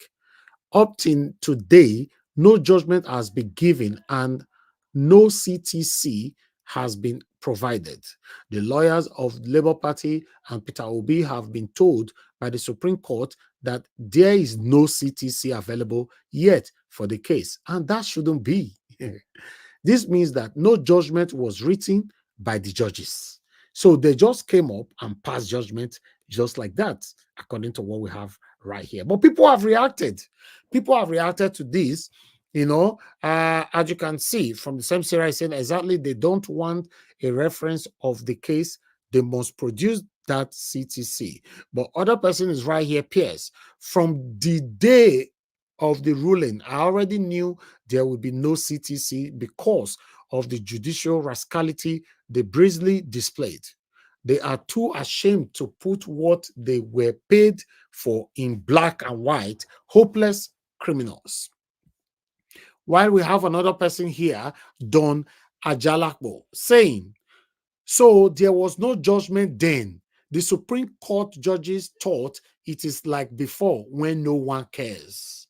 Up till today, no judgment has been given and no CTC has been provided. The lawyers of Labour Party and Peter Obi have been told by the Supreme Court that there is no CTC available yet for the case, and that shouldn't be. This means that no judgment was written by the judges. So they just came up and passed judgment just like that, according to what we have right here. But people have reacted. People have reacted to this. As you can see from the same series, saying exactly they don't want a reference of the case. They must produce that CTC. But other person is right here, Pierce. From the day of the ruling, I already knew there would be no CTC because of the judicial rascality they brazenly displayed. They are too ashamed to put what they were paid for in black and white, hopeless criminals. While we have another person here, Don Ajalakbo, saying, so there was no judgment then. The Supreme Court judges thought it is like before when no one cares.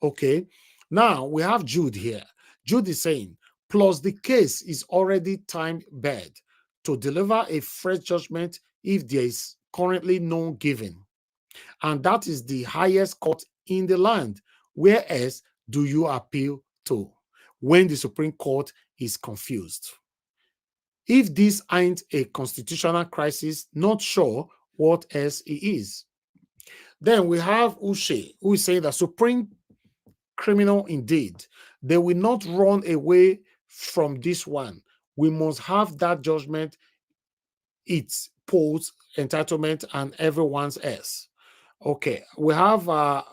Okay, now we have Jude here. Jude is saying, plus the case is already time-barred to deliver a fresh judgment if there is currently none given. And that is the highest court in the land. Whereas do you appeal to when the Supreme Court is confused? If this ain't a constitutional crisis, not sure what else it is. Then we have Uche, who is saying that Supreme criminal indeed. They will not run away from this one. We must have that judgment, its post entitlement, and everyone's else. Okay, we have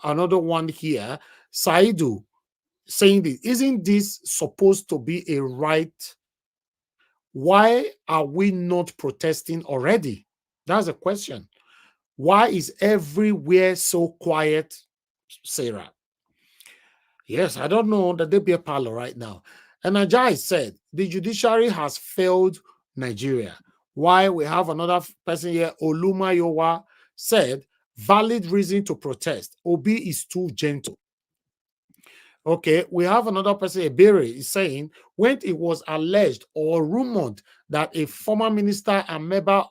another one here, Saidu, saying this. Isn't this supposed to be a right? Why are we not protesting already? That's a question. Why is everywhere so quiet, Sarah? Yes, I don't know that they be a parlor right now. And Ajay said the judiciary has failed Nigeria. Why we have another person here, Olumayowa, said valid reason to protest. Obi is too gentle. Okay, we have another person, Ebere, is saying when it was alleged or rumored that a former minister and member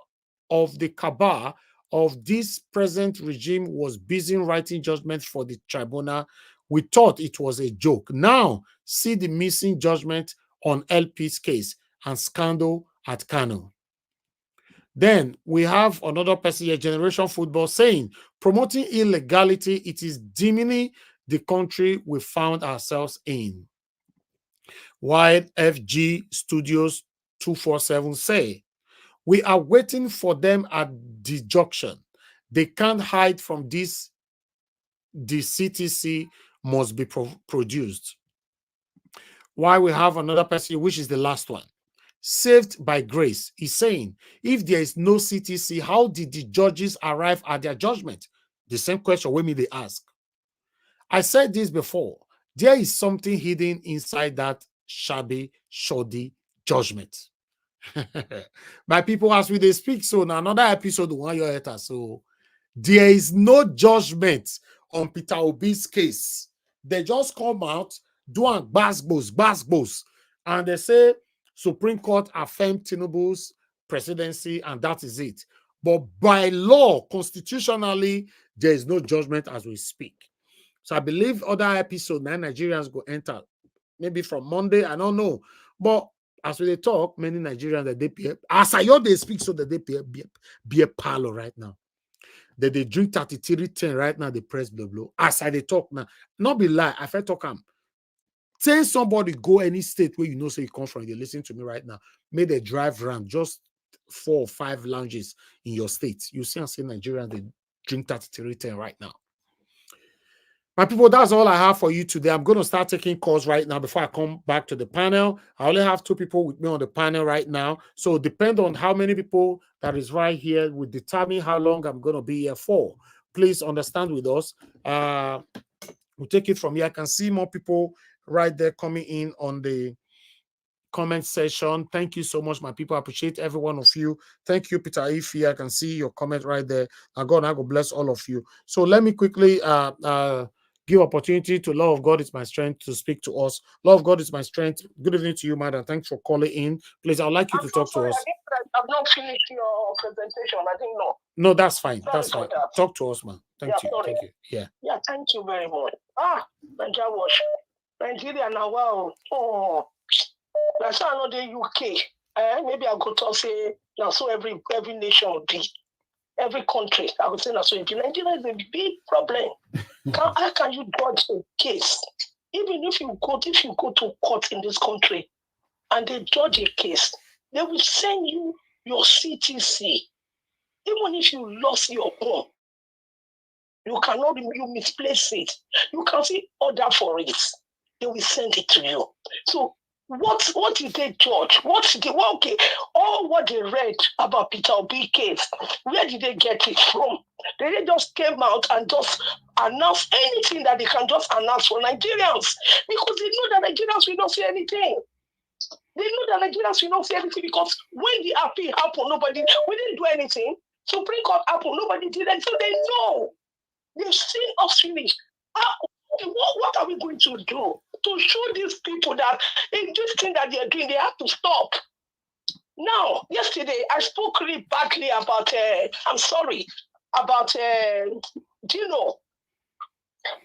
of the cabal of this present regime was busy writing judgments for the tribunal, we thought it was a joke. Now, see the missing judgment on LP's case and scandal at Kano. Then we have another person here, Generation Football, saying promoting illegality, it is demeaning the country we found ourselves in. While FG Studios 247 say, we are waiting for them at the junction. They can't hide from this. The CTC must be produced. While we have another person, which is the last one, saved by grace, is saying, if there is no CTC, how did the judges arrive at their judgment? The same question when they ask. I said this before. There is something hidden inside that shabby, shoddy judgment. My people, as we they speak, so now another episode one year later. So there is no judgment on Peter Obi's case. They just come out, doing basbos, and they say Supreme Court affirmed Tinubu's presidency, and that is it. But by law, constitutionally, there is no judgment as we speak. So I believe other episode, 9 Nigerians go enter. Maybe from Monday, I don't know. But as we talk, many Nigerians that they pay, as I hear they speak, so that they pay be a parlor right now. That they drink 3310 right now, they press blah. As I they talk now, not be lie. I talk them. Say somebody go any state where you know say you come from, they listen to me right now. May they drive around just 4 or 5 lounges in your state. You see, I say Nigerians they drink 3310 right now. My people, that's all I have for you today. I'm going to start taking calls right now before I come back to the panel. I only have 2 people with me on the panel right now. So depend on how many people that is right here will determine how long I'm going to be here for. Please understand with us. We'll take it from here. I can see more people right there coming in on the comment section. Thank you so much, my people. I appreciate every one of you. Thank you, Peter Ife. I can see your comment right there. God bless all of you. So let me quickly give opportunity to Love of God is my strength to speak to us. Love of God is my strength. Good evening to you, madam. Thanks for calling in. Please, I'd like you to talk to us. I think I've not finished your presentation. I think no. No, that's fine. That's fine. Talk to us, man. Thank you. Sorry. Thank you. Yeah. Yeah, thank you very much. Nigeria wash. Nigeria now, wow. Oh, that's not the UK. maybe I go to say, now so every nation will be, every country, I would say now so Nigeria is a big problem. How can you dodge a case? Even if you go to court in this country and they judge a case, they will send you your CTC. Even if you lost your own, you cannot, you misplace it. You can see order for it. They will send it to you. So what did they judge? Okay, all what they read about Peter Obi case, where did they get it from? They just came out and just announced anything that they can just announce for Nigerians, because they know that Nigerians will not see anything. They know that Nigerians will not see anything, because when the appeal happened, we didn't do anything. Supreme Court happened, nobody did it. So they know. They've seen us finish. What are we going to do to show these people that in this thing that they're doing, they have to stop? Now, yesterday, I spoke really badly about, about Dino.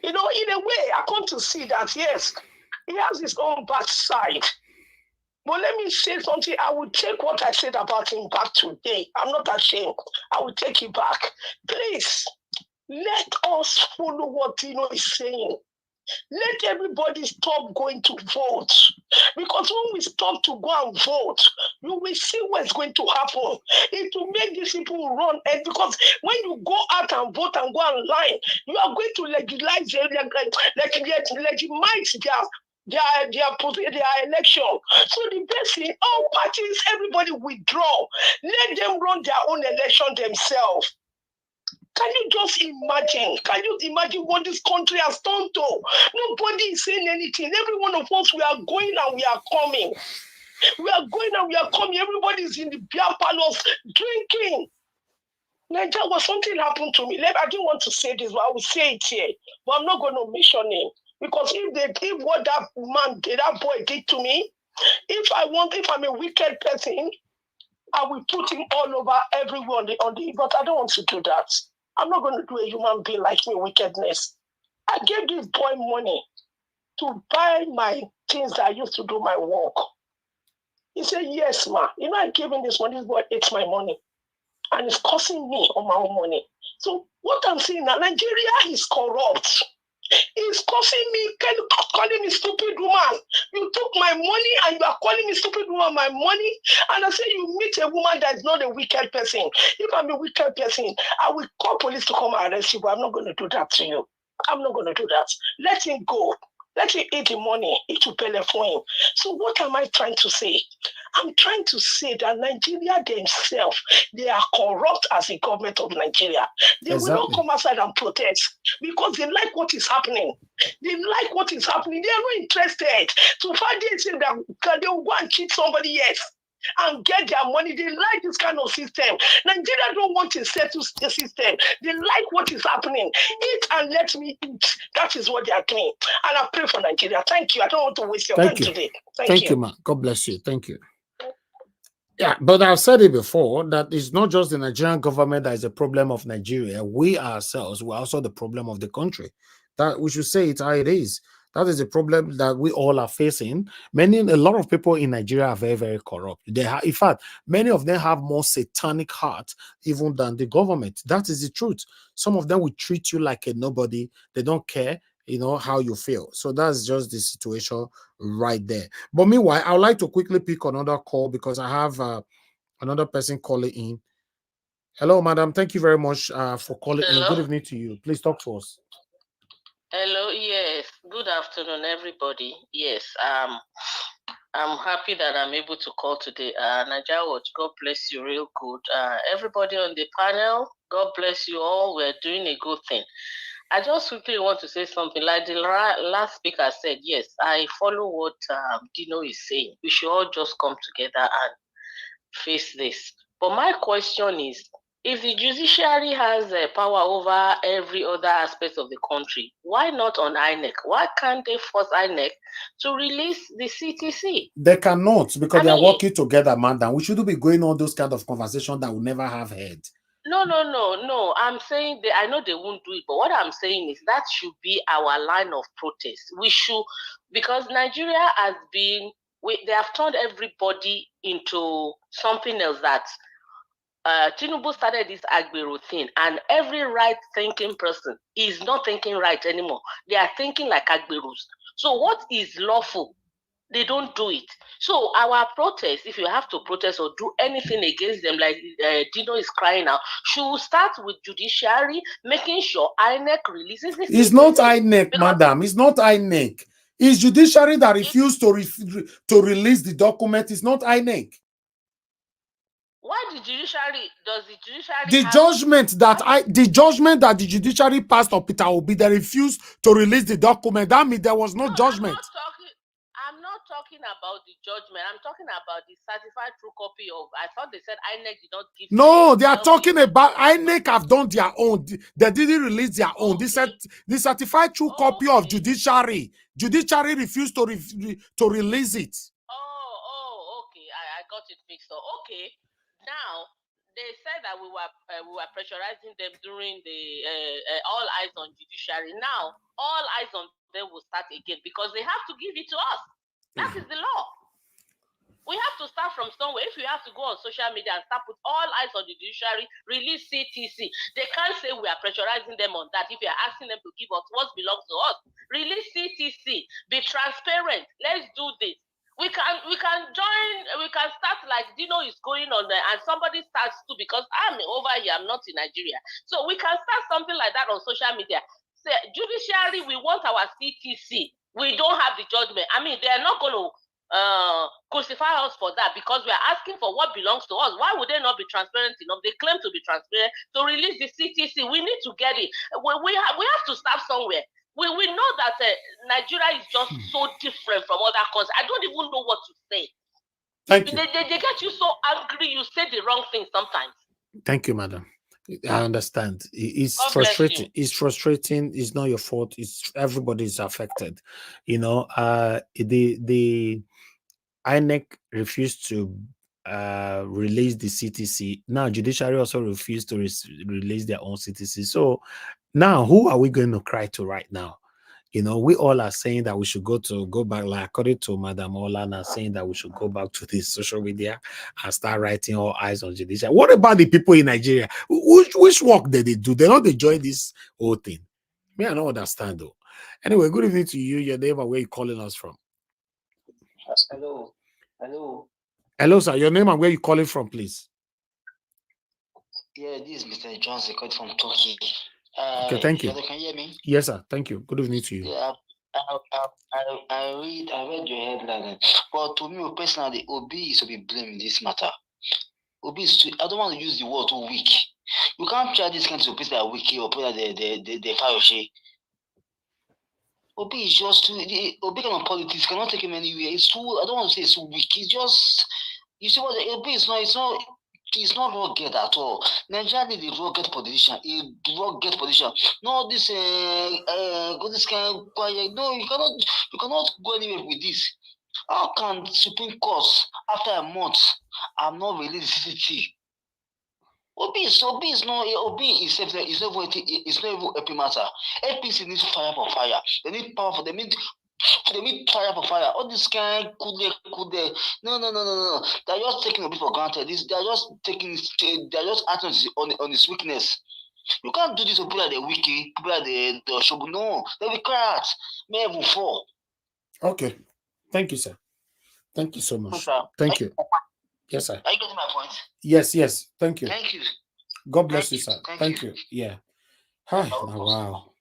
You know, in a way, I come to see that, yes, he has his own bad side. But let me say something. I will take what I said about him back today. I'm not ashamed. I will take it back. Please, let us follow what Dino is saying. Let everybody stop going to vote. Because when we stop to go and vote, you will see what's going to happen. It will make these people run. And because when you go out and vote and go online, you are going to legitimize their election. So the best thing, all parties, everybody withdraw. Let them run their own election themselves. Can you just imagine? Can you imagine what this country has turned to? Nobody is saying anything. Every one of us, we are going and we are coming. We are going and we are coming. Everybody is in the beer parlors drinking. Nigeria, was something happened to me. I didn't want to say this, but I will say it here. But I'm not going to mention him. Because if what that man did, that boy did to me, if I'm a wicked person, I will put him all over everyone but I don't want to do that. I'm not going to do a human being like me wickedness. I gave this boy money to buy my things that I used to do my work. He said, yes, ma. You know, I gave him this money. This boy ate my money. And it's costing me on my own money. So what I'm saying now, Nigeria is corrupt. It's causing me, calling me stupid woman. You took my money and you are calling me stupid woman my money. And I say you meet a woman that is not a wicked person. If I'm a wicked person, I will call police to come and arrest you, but I'm not going to do that to you. I'm not going to do that. Let him go. Let him eat the money. It will pay for him. So what am I trying to say? I'm trying to say that Nigeria themselves, they are corrupt as the government of Nigeria. They will not come outside and protest because they like what is happening. They like what is happening. They are not interested. So far they say that they will go and cheat somebody else and get their money. They like this kind of system. Nigeria don't want to settle the system. They like what is happening. Eat and let me eat. That is what they are doing. And I pray for Nigeria. Thank you. I don't want to waste your time today. Thank you, man. God bless you. Thank you. Yeah, but I've said it before that it's not just the Nigerian government that is a problem of Nigeria. We ourselves, we're also the problem of the country. That we should say it how it is. That is a problem that we all are facing. A lot of people in Nigeria are very, very corrupt. In fact, many of them have more satanic heart even than the government. That is the truth. Some of them will treat you like a nobody. They don't care, you know, how you feel. So that's just the situation right there. But meanwhile, I would like to quickly pick another call because I have another person calling in. Hello, madam. Thank you very much for calling in. Good evening to you. Please talk to us. Hello, yes. Good afternoon, everybody. Yes, I'm happy that I'm able to call today. Nigeria Watch, God bless you real good. Everybody on the panel, God bless you all. We're doing a good thing. I just quickly want to say something. Like the last speaker said, yes, I follow what Dino is saying. We should all just come together and face this. But my question is, if the judiciary has power over every other aspect of the country, why not on INEC? Why can't they force INEC to release the CTC? They cannot because they are working together, madam. We shouldn't be going on those kind of conversations that will never have head. No. I'm saying I know they won't do it, but what I'm saying is that should be our line of protest. We should, because Nigeria has been They have turned everybody into something else. That Tinubu started this Agbero thing, and every right-thinking person is not thinking right anymore. They are thinking like Agberos. So what is lawful? They don't do it. So our protest, if you have to protest or do anything against them, like Dino is crying out, should start with judiciary, making sure INEC releases this. It's not INEC, madam. It's not INEC. It's judiciary that refused to release the document. It's not INEC. Why does the judiciary the judgment that the judiciary passed on Peter Obi, they refused to release the document. That means there was no judgment. I'm not talking about the judgment. I'm talking about the certified true copy of. I thought they said INEC did not give. No, they are talking about INEC have done their own. They didn't release their own. They said the certified true copy of judiciary. Judiciary refused to release it. Okay. I got it fixed up. Okay. Now they said that we were pressurizing them during the all eyes on judiciary. Now all eyes on them will start again because they have to give it to us. That is the law. We have to start from somewhere. If you have to go on social media and start with all eyes on the judiciary, release CTC. They can't say we are pressurizing them on that. If you are asking them to give us what belongs to us, release CTC. Be transparent. Let's do this. We can join. We can start like Dino is going on there, and somebody starts too because I'm over here. I'm not in Nigeria, so we can start something like that on social media. Say, judiciary, we want our CTC. We don't have the judgment. I mean, they are not going to crucify us for that because we are asking for what belongs to us. Why would they not be transparent enough? They claim to be transparent to release the CTC. We need to get it. We have to start somewhere. We know that Nigeria is just so different from other countries. I don't even know what to say. Thank you. They get you so angry. You say the wrong thing sometimes. Thank you, madam. I understand. It's frustrating. It's frustrating. It's not your fault. It's everybody is affected. You know, the INEC refused to release the CTC. Now judiciary also refused to release their own CTC. So now who are we going to cry to right now? You know, we all are saying that we should go back, like according to Madam Olana, saying that we should go back to this social media and start writing all eyes on judiciary. What about the people in Nigeria? Which work did they do? They don't enjoy this whole thing. Me, I don't understand though. Anyway, good evening to you, your name and where you calling us from. Hello, sir. Your name and where you calling from, please. Yeah, this is Mr. Johnson calling from Turkey. Okay, thank you. Can you hear me? Yes, sir. Thank you. Good evening to you. Yeah, I read your headline, but to me personally, Obi is to be blamed in this matter. Obi is I don't want to use the word too weak. You can't try this kind of people that are weak or people that they fire shit. Obi is just too. Obi kind of politics cannot take him anywhere. It's too. I don't want to say it's too weak. It's just. You see what Obi is not. It's not rugged at all. Nigeria need a rugged politician. No, this this kind of quiet. No, you cannot go anywhere with this. How can Supreme Court after a month I'm not released CCT? Obi is not even a matter. APC needs fire for fire. They need power for they need fire for fire. All this kind could they. No. They're just taking a bit for granted. They're just acting on his weakness. You can't do this to people like the wiki, people like the shogun. No, they'll be cracked. May even fall. Okay. Thank you, sir. Thank you so much. Thank you. Yes, sir. Are you getting my point? Yes. Thank you. Thank you. God bless you, sir. Thank you. Yeah. Hi. Wow.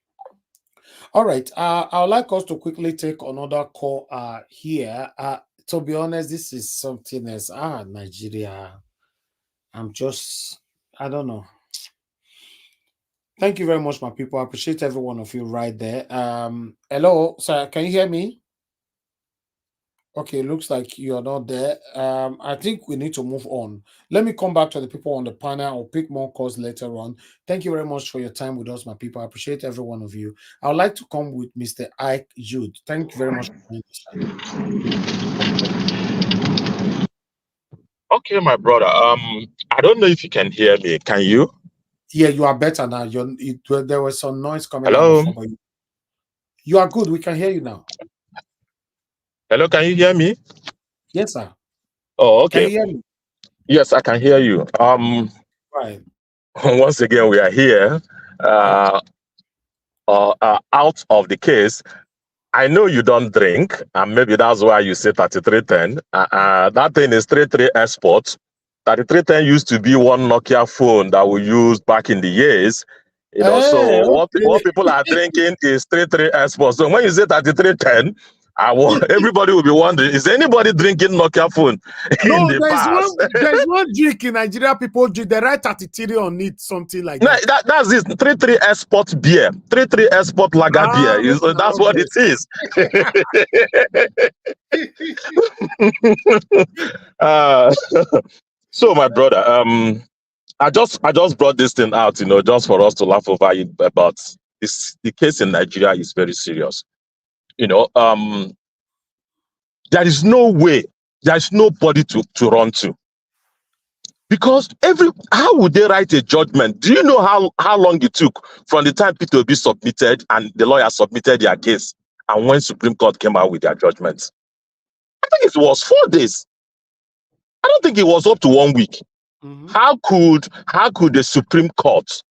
All right. I would like us to quickly take another call here. To be honest, this is something else. Nigeria. I don't know. Thank you very much, my people. I appreciate every one of you right there. Hello, sir. Can you hear me? Okay, looks like you're not there. I think we need to move on. Let me come back to the people on the panel. I'll pick more calls later on. Thank you very much for your time with us, my people. I appreciate every one of you. I would like to come with Mr. Ike Jude. Thank you very much for being here. Okay, my brother. I don't know if you can hear me. Can you? Yeah, you are better now. There was some noise coming Hello? out before, but you are good. We can hear you now. Hello, can you hear me? Yes, sir. Oh, Can you okay. hear me? Yes, I can hear you. Right. Once again, we are here, out of the case. I know you don't drink, and maybe that's why you say 3310. That thing is 33 export. 3310 used to be one Nokia phone that we used back in the years. You know, Hey, so okay. what people are drinking is 33 export. So when you say 3310, everybody will be wondering, is anybody drinking Nokia phone in No, the past? there's one drink in Nigeria people drink. They write 33 on it, something like No, that. that's it. 33 export beer. 33 export lager beer. Make una That's no what it is. uh, so my brother, I just brought this thing out, just for us to laugh over it. But the case in Nigeria is very serious. There is no way, there is nobody to run to. Because how would they write a judgment? Do you know how long it took from the time P2B submitted and the lawyer submitted their case and when Supreme Court came out with their judgment? I think it was 4 days. I don't think it was up to 1 week. How could the Supreme Court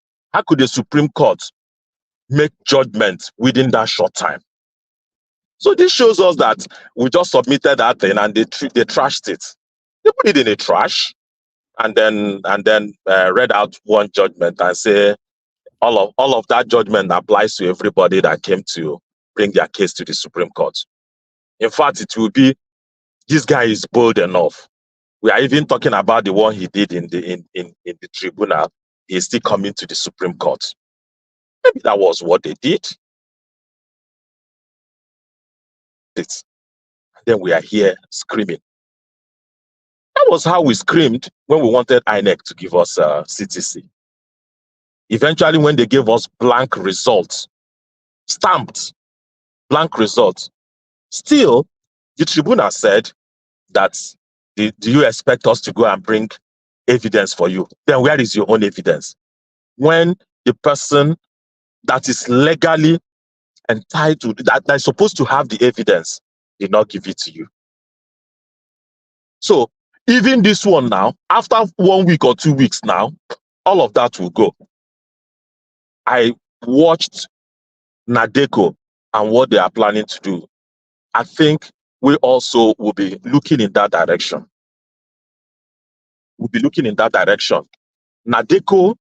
make judgment within that short time? So this shows us that we just submitted that thing and they trashed it. They put it in a trash and then read out one judgment and say all of that judgment applies to everybody that came to bring their case to the Supreme Court. In fact, it will be, this guy is bold enough. We are even talking about the one he did in the tribunal. He is still coming to the Supreme Court. Maybe that was what they did. Then we are here screaming. That was how we screamed when we wanted INEC to give us CTC. Eventually, when they gave us blank results, stamped blank results, still, the tribunal said that, do you expect us to go and bring evidence for you? Then where is your own evidence? When the person that is legally entitled, that is supposed to have the evidence, did not give it to you. So even this one now, after 1 week or 2 weeks now, all of that will go. I watched NADECO and what they are planning to do. I think we also will be looking in that direction. We'll be looking in that direction. NADECO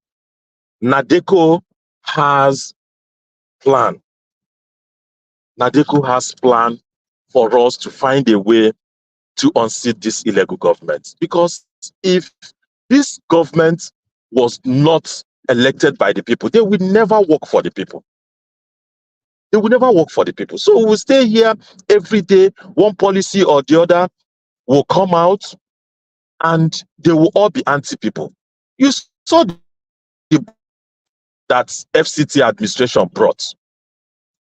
has plan. NADECO has plan for us to find a way to unseat this illegal government. Because if this government was not elected by the people, they will never work for the people. They will never work for the people. So we'll stay here every day, one policy or the other will come out and they will all be anti-people. You saw that FCT administration brought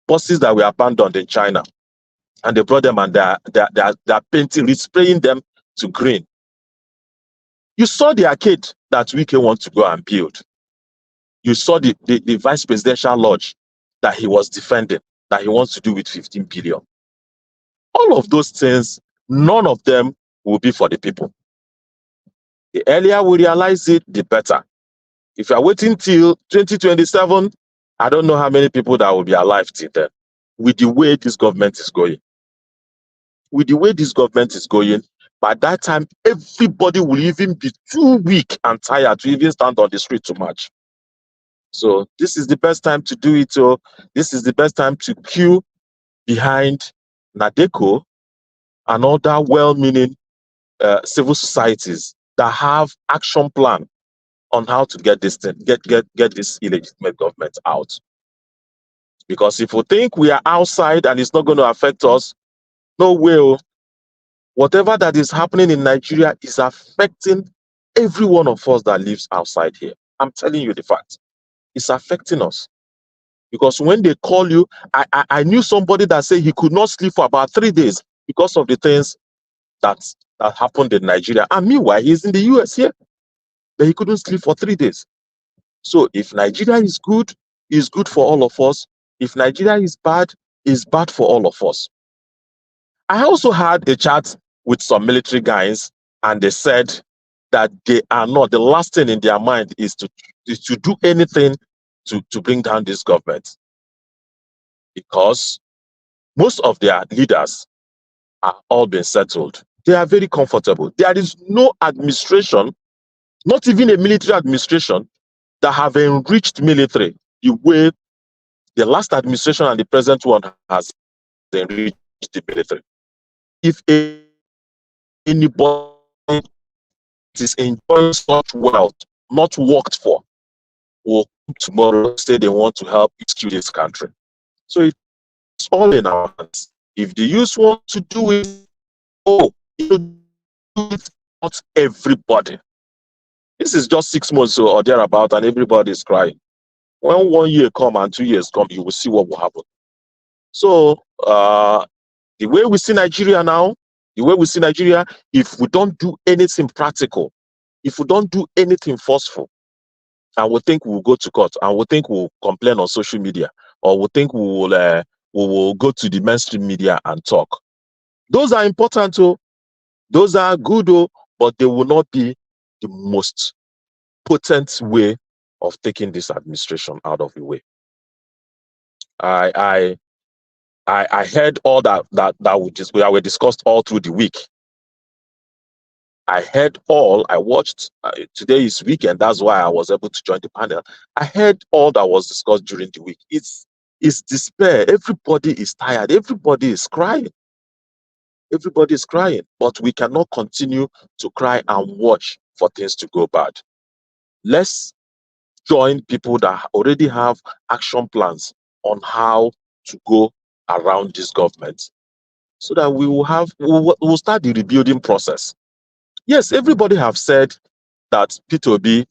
buses that were abandoned in China, and they brought them and they're painting, spraying them to green. You saw the arcade that Wike wants to go and build. You saw the vice presidential lodge that he was defending, that he wants to do with 15 billion. All of those things, none of them will be for the people. The earlier we realize it, the better. If you are waiting till 2027, I don't know how many people that will be alive till then. With the way this government is going. With the way this government is going, by that time, everybody will even be too weak and tired to even stand on the street to march. So this is the best time to do it. So this is the best time to queue behind NADECO and other well-meaning civil societies that have action plan on how to get this thing, get this illegitimate government out. Because if we think we are outside and it's not going to affect us, no way. Whatever that is happening in Nigeria is affecting every one of us that lives outside here. I'm telling you the fact. It's affecting us. Because when they call you, I knew somebody that said he could not sleep for about 3 days because of the things that happened in Nigeria. And meanwhile, he's in the US here. But he couldn't sleep for 3 days. So if Nigeria is good, it's good for all of us. If Nigeria is bad, it's bad for all of us. I also had a chat with some military guys, and they said that they are not, the last thing in their mind is to do anything to bring down this government, because most of their leaders are all been settled. They are very comfortable. There is no administration, not even a military administration, that have enriched military the way the last administration and the present one has enriched the military. If anybody is enjoying such wealth not worked for will tomorrow say they want to help rescue this country. So it's all in our hands. If the youth want to do it, you do it, not everybody. This is just 6 months or thereabout, and everybody is crying. When 1 year come and 2 years come, you will see what will happen. So the way we see Nigeria now, if we don't do anything practical, if we don't do anything forceful, and we think we'll go to court, and we think we'll complain on social media, or we think we will go to the mainstream media and talk. Those are important, those are good, but they will not be the most potent way of taking this administration out of the way. I heard all that were discussed all through the week. I watched, today is weekend, that's why I was able to join the panel. I heard all that was discussed during the week. It's despair. Everybody is tired. Everybody is crying. Everybody is crying. But we cannot continue to cry and watch for things to go bad. Let's join people that already have action plans on how to go around this government, so that we'll start the rebuilding process. Yes, everybody have said that Peter Obi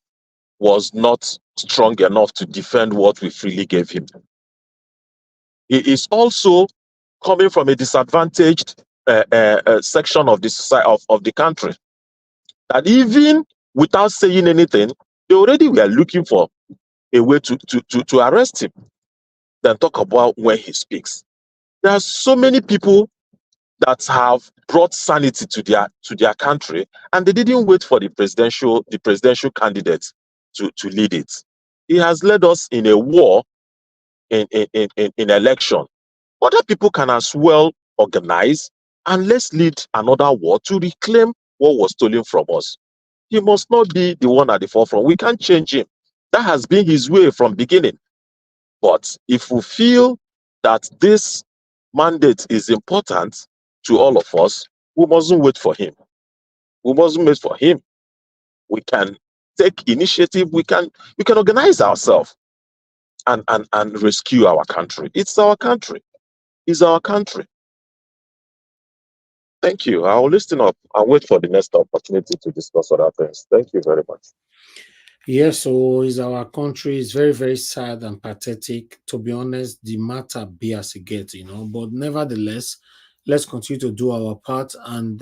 was not strong enough to defend what we freely gave him. He is also coming from a disadvantaged section of the society, of the country, that even without saying anything, they already were looking for a way to arrest him. Then talk about when he speaks. There are so many people that have brought sanity to their country, and they didn't wait for the presidential candidate to lead it. He has led us in a war, in election. Other people can as well organize, and let's lead another war to reclaim what was stolen from us. He must not be the one at the forefront. We can't change him. That has been his way from beginning. But if we feel that this mandate is important to all of us, we mustn't wait for him. We mustn't wait for him. We can take initiative. We can organize ourselves and rescue our country. It's our country. It's our country. Thank you. I will listen up and wait for the next opportunity to discuss other things. Thank you very much. Yes, so is our country is very, very sad and pathetic. To be honest, the matter be as it gets, but nevertheless, let's continue to do our part and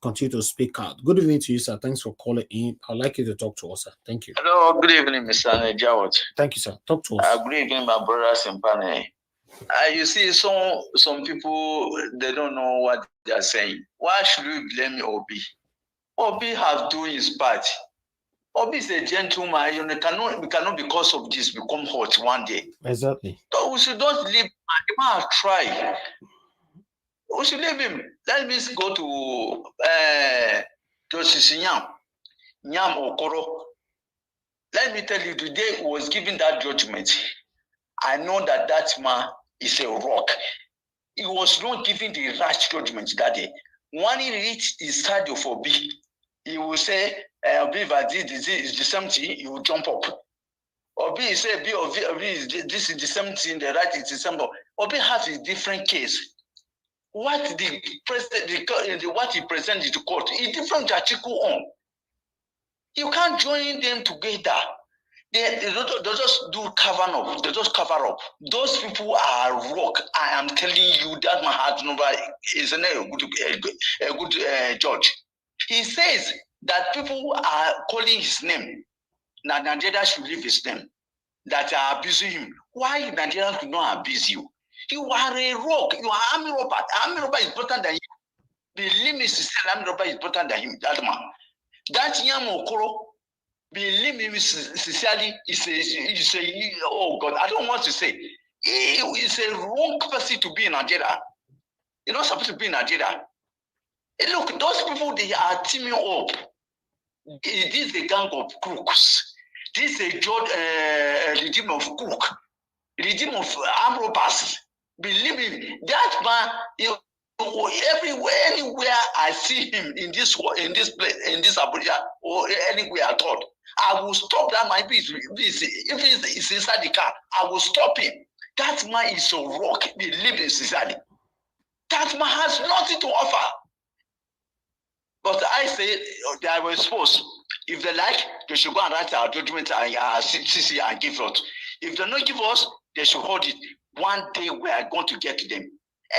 continue to speak out. Good evening to you, sir. Thanks for calling in. I'd like you to talk to us, sir. Thank you. Hello, good evening, Mr. Jawad. Thank you, sir. Talk to us. Good evening, my brothers and panel. You see, some people, they don't know what they are saying. Why should we blame Obi? Obi has done his part. Obi is a gentleman. We cannot because of this become hot one day. Exactly. So we should not leave him. He might try. We should leave him. Let me go to Justice Nyam Okoro. Let me tell you, today he was given that judgment. I know that man is a rock. He was not given the rash judgment that day. When he reached his side of Obi, he will say, Obi, this is the same thing, he will jump up. Obi say, Obi, this is the same thing, the right is the same. Obi has a different case. What the president, what he presented to court is different article on. You can't join them together. They just do cover up. They just cover up. Those people are rock. I am telling you that my heart number is a good judge. He says that people are calling his name. Now Nigeria should leave his name. That are abusing him. Why Nigeria could not abuse you? You are a rock. You are army robber. Army robber is better than you. Believe me, Sister Land Robber is better than him, that man. That Yam Okoro, believe me, sincerely, is a, oh God, I don't want to say. He is a wrong person to be in Nigeria. You're not supposed to be in Nigeria. Hey, look, those people, they are teaming up. This is a gang of crooks. This is a regime of crook, regime of armed robbers. Believe me, that man, everywhere, anywhere I see him in this place, in this Abuja, or anywhere at all, I will stop that man. If it's inside the car, I will stop him. That man is a rock. Believe in sincerely. That man has nothing to offer. But I say they were supposed. If they like, they should go and write our judgment and CC and give us. If they not give us, they should hold it. One day we are going to get to them.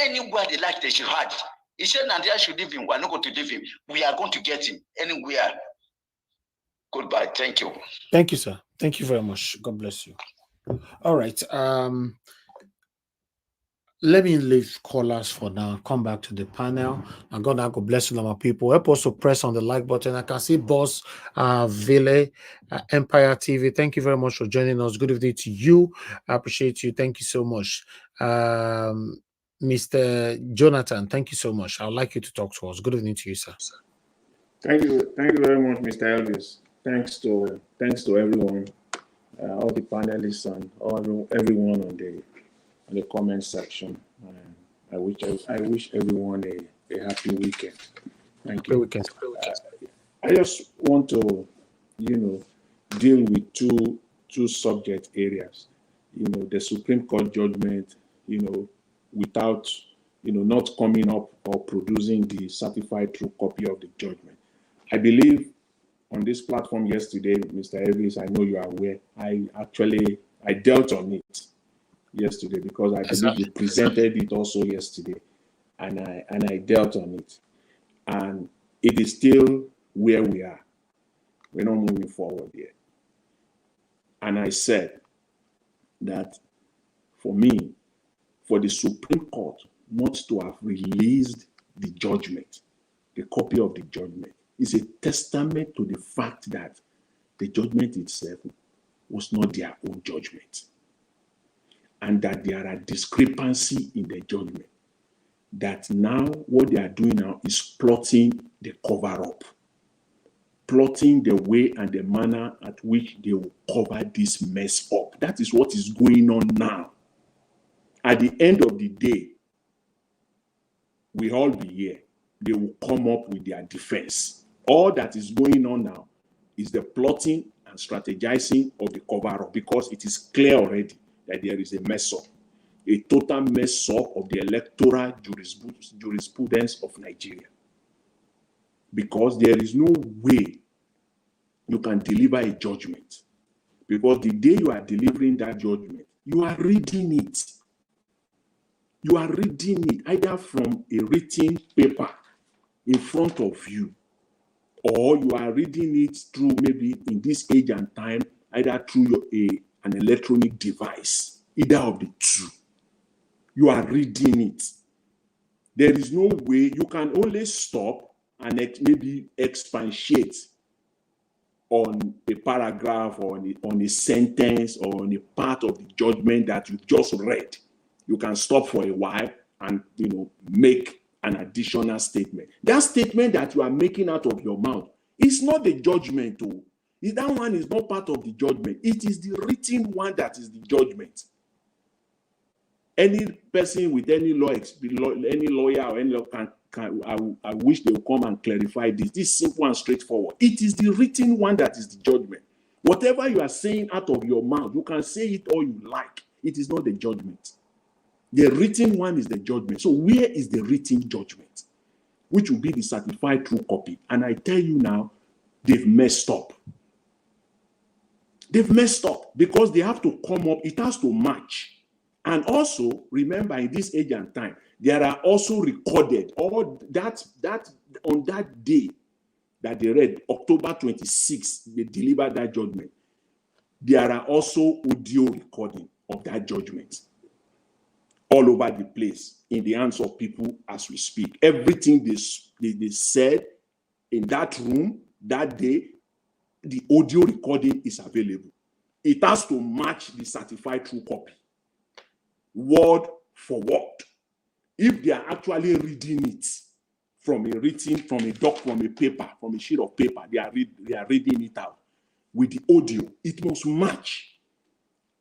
Anywhere they like, they should have it. He said Nigeria should leave him. We are not going to leave him. We are going to get him anywhere. Goodbye. Thank you. Thank you, sir. Thank you very much. God bless you. All right. Let me leave callers for now. Come back to the panel. And God bless you, my people. Help us to press on the like button. I can see Boss Ville, Empire TV. Thank you very much for joining us. Good evening to you. I appreciate you. Thank you so much. Mr. Jonathan, thank you so much. I'd like you to talk to us. Good evening to you, sir. Thank you very much, Mr. Elvis. Thanks to everyone, all the panelists and everyone on the comment section. I wish everyone a happy weekend. Thank you. I just want to, deal with two subject areas. The Supreme Court judgment, without, not coming up or producing the certified true copy of the judgment. I believe on this platform yesterday, Mr. Elvis, I know you are aware, I dealt on it yesterday because I believe you presented it also yesterday, and I dealt on it, and it is still where we are. We're not moving forward yet. And I said that for me, for the Supreme Court not to have released the judgment, the copy of the judgment, is a testament to the fact that the judgment itself was not their own judgment, and that there are discrepancies in the judgment, that now what they are doing now is plotting the cover-up, plotting the way and the manner at which they will cover this mess up. That is what is going on now. At the end of the day, we all be here. They will come up with their defense. All that is going on now is the plotting and strategizing of the cover-up, because it is clear already that there is a mess up, a total mess up of the electoral jurisprudence of Nigeria. Because there is no way you can deliver a judgment. Because the day you are delivering that judgment, you are reading it. You are reading it either from a written paper in front of you, or you are reading it through, maybe in this age and time, either through an electronic device, either of the two. You are reading it. There is no way you can only stop and maybe expatiate on a paragraph or on a sentence or on a part of the judgment that you just read. You can stop for a while and make an additional statement. That statement that you are making out of your mouth is not the judgment. That one is not part of the judgment. It is the written one that is the judgment. Any person with any law, any lawyer or any lawyer I wish they would come and clarify this. This is simple and straightforward. It is the written one that is the judgment. Whatever you are saying out of your mouth, you can say it all you like. It is not the judgment. The written one is the judgment. So where is the written judgment, which will be the certified true copy? And I tell you now, they've messed up. They've messed up because they have to come up. It has to match. And also, remember, in this age and time, there are also recorded, all that on that day that they read, October 26th, they delivered that judgment. There are also audio recording of that judgment. all over the place in the hands of people as we speak. Everything they said in that room that day, the audio recording is available. It has to match the certified true copy, word for word. If they are actually reading it from a paper, from a sheet of paper, they are reading it out with the audio. It must match.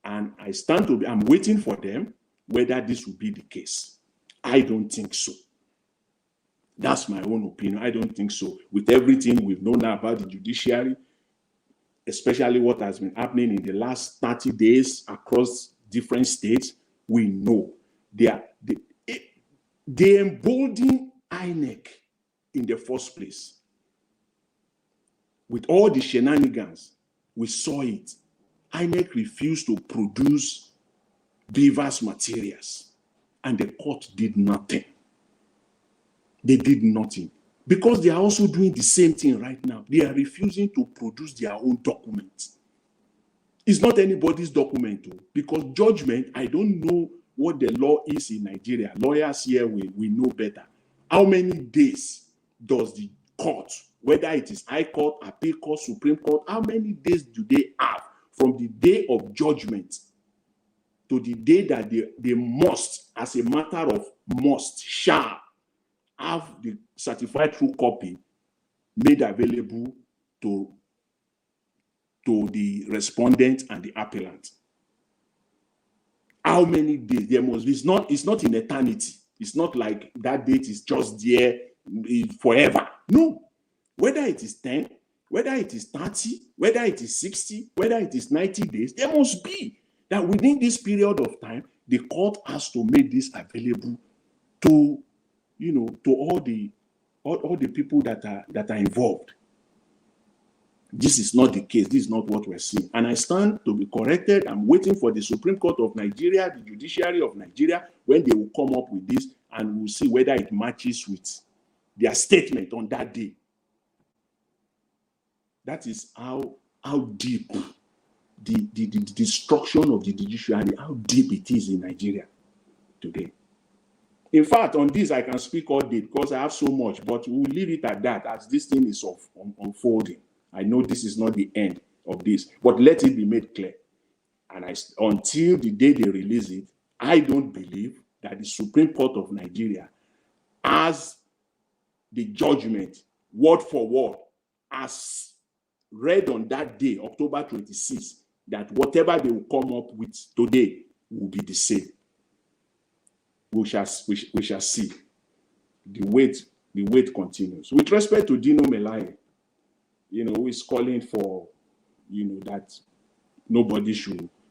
And I'm waiting for them whether this will be the case. I don't think so. That's my own opinion. I don't think so. With everything we've known now about the judiciary, especially what has been happening in the last 30 days across different states, we know they embolden INEC in the first place. With all the shenanigans, we saw it. INEC refused to produce Beaver's materials, and the court did nothing. They did nothing. Because they are also doing the same thing right now. They are refusing to produce their own documents. It's not anybody's document, though, because judgment, I don't know what the law is in Nigeria. Lawyers here, we know better. How many days does the court, whether it is High Court, Appeal Court, Supreme Court, how many days do they have from the day of judgment to the day that they must, as a matter of must, shall have the certified true copy made available to the respondent and the appellant? How many days there must be? It's not in eternity. It's not like that date is just there forever. No. Whether it is 10, whether it is 30, whether it is 60, whether it is 90 days, there must be that within this period of time, the court has to make this available to, to all the people that are involved. This is not the case. This is not what we're seeing. And I stand to be corrected. I'm waiting for the Supreme Court of Nigeria, the Judiciary of Nigeria, when they will come up with this, and we'll see whether it matches with their statement on that day. That is how deep the destruction of the judiciary, how deep it is in Nigeria today. In fact, on this, I can speak all day because I have so much, but we'll leave it at that as this thing is unfolding. I know this is not the end of this, but let it be made clear. And until the day they release it, I don't believe that the Supreme Court of Nigeria has the judgment, word for word, as read on that day, October 26th, that whatever they will come up with today will be the same. We shall see. The wait continues. With respect to Dino Melaye, who is calling for, that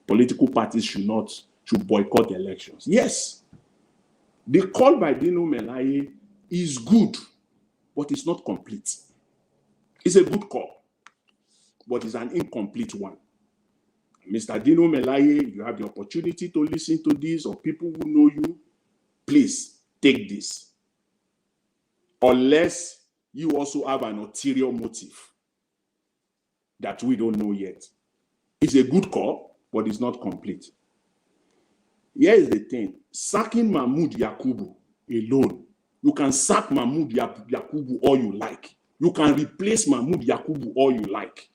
political parties should boycott elections. Yes, the call by Dino Melaye is good, but it's not complete. It's a good call, but it's an incomplete one. Mr. Dino Melaye, you have the opportunity to listen to this, or people who know you, please take this. Unless you also have an ulterior motive that we don't know yet. It's a good call, but it's not complete. Here is the thing. Sacking Mahmoud Yakubu alone, you can sack Mahmoud Yakubu all you like. You can replace Mahmoud Yakubu all you like.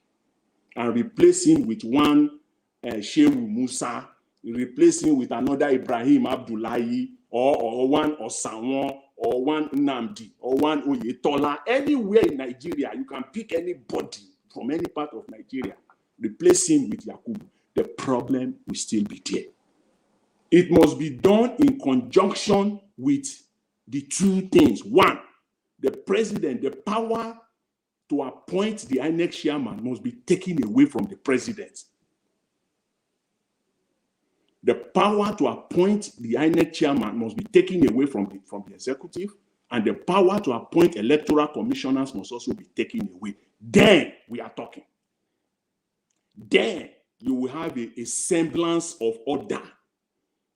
And replace him with one Shehu Musa, replace him with another Ibrahim Abdullahi, or one Osanwo, or one Nnamdi, or one Oyetola. Anywhere in Nigeria, you can pick anybody from any part of Nigeria, replace him with Yakubu. The problem will still be there. It must be done in conjunction with the two things. One, the president, the power to appoint the INEC chairman must be taken away from the president. The power to appoint the INEC chairman must be taken away from the executive, and the power to appoint electoral commissioners must also be taken away. Then we are talking. Then you will have a semblance of order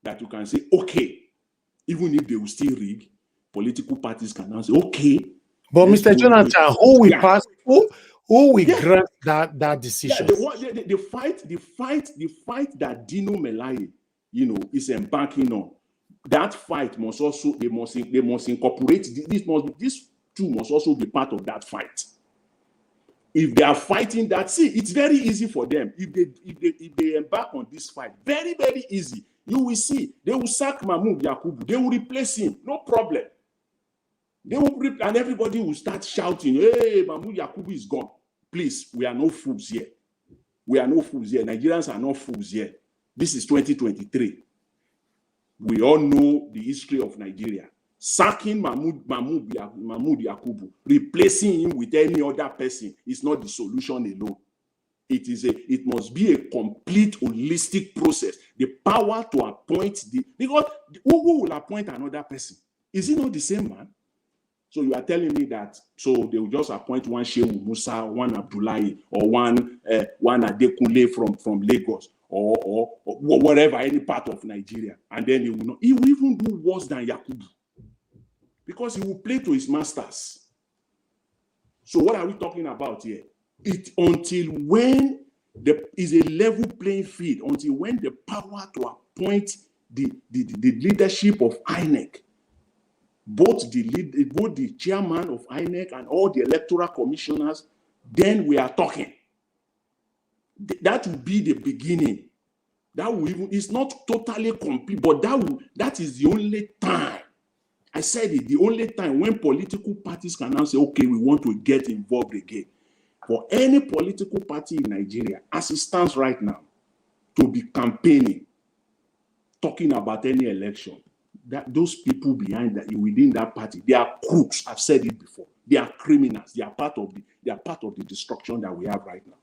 that you can say, okay, even if they will still rig, political parties can now say, okay. But Mr. Jonathan, who will pass? Who will grant that decision? The fight that Dino Melaye, is embarking on, that fight must also, they must incorporate, these two must also be part of that fight. If they are fighting that, see, it's very easy for them. If they embark on this fight, very, very easy. You will see, they will sack Mahmoud Yakubu, they will replace him, no problem. They will, and everybody will start shouting, hey, Mahmoud Yakubu is gone. Please, we are no fools here. We are no fools here. Nigerians are not fools here. This is 2023. We all know the history of Nigeria. Sacking Mahmoud Yakubu, replacing him with any other person is not the solution alone. It must be a complete holistic process. The power to appoint because who will appoint another person? Is it not the same man? So you are telling me that so they will just appoint one Shehu Musa, one Abdullahi, or one Adekunle from Lagos, or whatever, any part of Nigeria, and then he will even do worse than Yakubu, because he will play to his masters. So what are we talking about here? Until when there is a level playing field, until when the power to appoint the leadership of INEC, both the chairman of INEC and all the electoral commissioners, then we are talking. That will be the beginning. That will even, it's not totally complete, but that is the only time. I said it, the only time when political parties can now say, okay, we want to get involved again. For any political party in Nigeria, as it stands right now, to be campaigning, talking about any election, that those people behind that, within that party, they are crooks. I've said it before. They are criminals. They are part of the destruction that we have right now.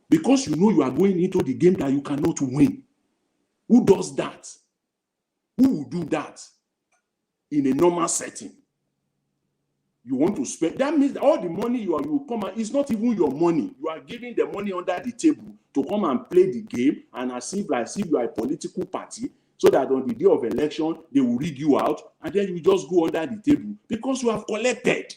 Because you know you are going into the game that you cannot win. Who does that? Who will do that in a normal setting? You want to spend, that means all the money you come and it's not even your money. You are giving the money under the table to come and play the game, and as if you are a political party, so that on the day of election, they will rig you out, and then you just go under the table because you have collected.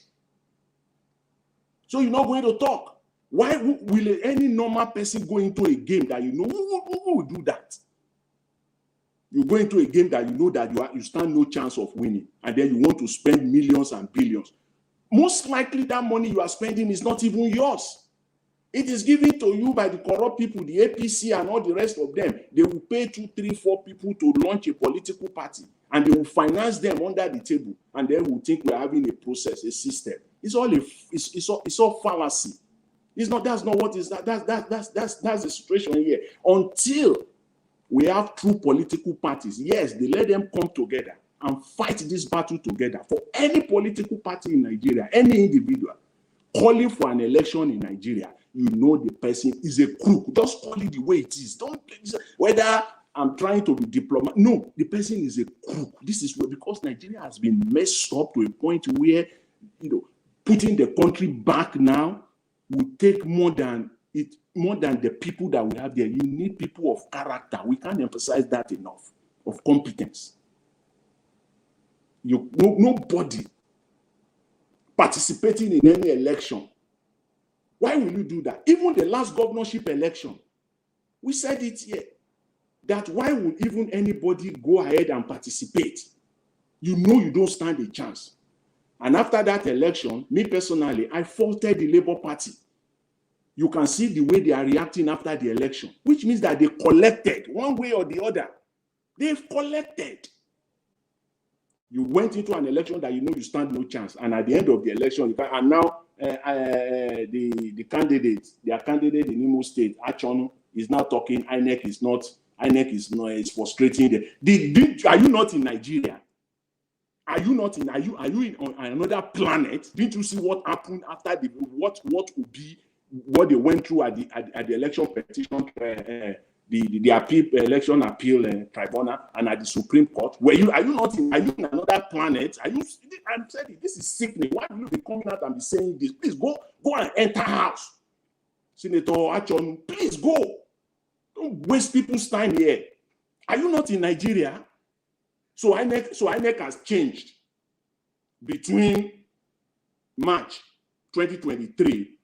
So you're not going to talk. Why will any normal person go into a game that you know who will do that? You go into a game that you know that you stand no chance of winning, and then you want to spend millions and billions. Most likely that money you are spending is not even yours. It is given to you by the corrupt people, the APC and all the rest of them. They will pay 2, 3, 4 people to launch a political party, and they will finance them under the table, and then we'll think we're having a process, a system. It's all fallacy. It's not. That's not what is that. That's the situation here. Until we have true political parties, yes, they let them come together and fight this battle together. For any political party in Nigeria, any individual calling for an election in Nigeria, you know the person is a crook. Just call it the way it is. Don't whether I'm trying to be diplomatic. No, the person is a crook. This is where, because Nigeria has been messed up to a point where, putting the country back now will take more than the people that we have there. You need people of character. We can't emphasize that enough. Of competence. Nobody participating in any election. Why will you do that? Even the last governorship election, we said it here, that why would even anybody go ahead and participate? You know you don't stand a chance. And after that election, me personally, I faulted the Labour Party. You can see the way they are reacting after the election, which means that they collected one way or the other. They've collected. You went into an election that you know you stand no chance, and at the end of the election, and now the candidate, their candidate in Imo State, Achonu, is now talking. INEC is frustrating them. Are you not in Nigeria? Are you on another planet? Didn't you see what happened after what would be what they went through at the election petition, the election appeal tribunal, and at the Supreme Court? Are you in another planet? I'm saying this is sickening. Why will you be coming out and be saying this? Please go and enter house. Senator Achonu, please go. Don't waste people's time here. Are you not in Nigeria? So INEC has changed between March 2023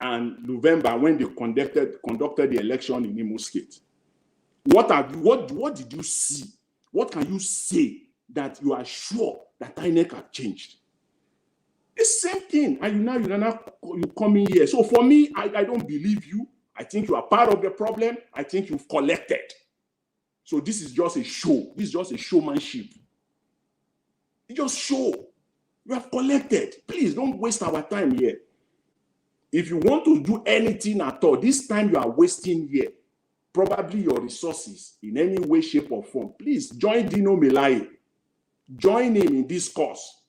and November, when they conducted the election in Imo State. What did you see? What can you say that you are sure that INEC have changed. The same thing, and you come in here. So for me, I don't believe you. I think you are part of the problem. I think you've collected. So this is just a show. This is just a showmanship. You just show. You have collected. Please don't waste our time here. If you want to do anything at all, this time you are wasting here, probably your resources in any way, shape, or form. Please join Dino Melaye. Join him in this cause.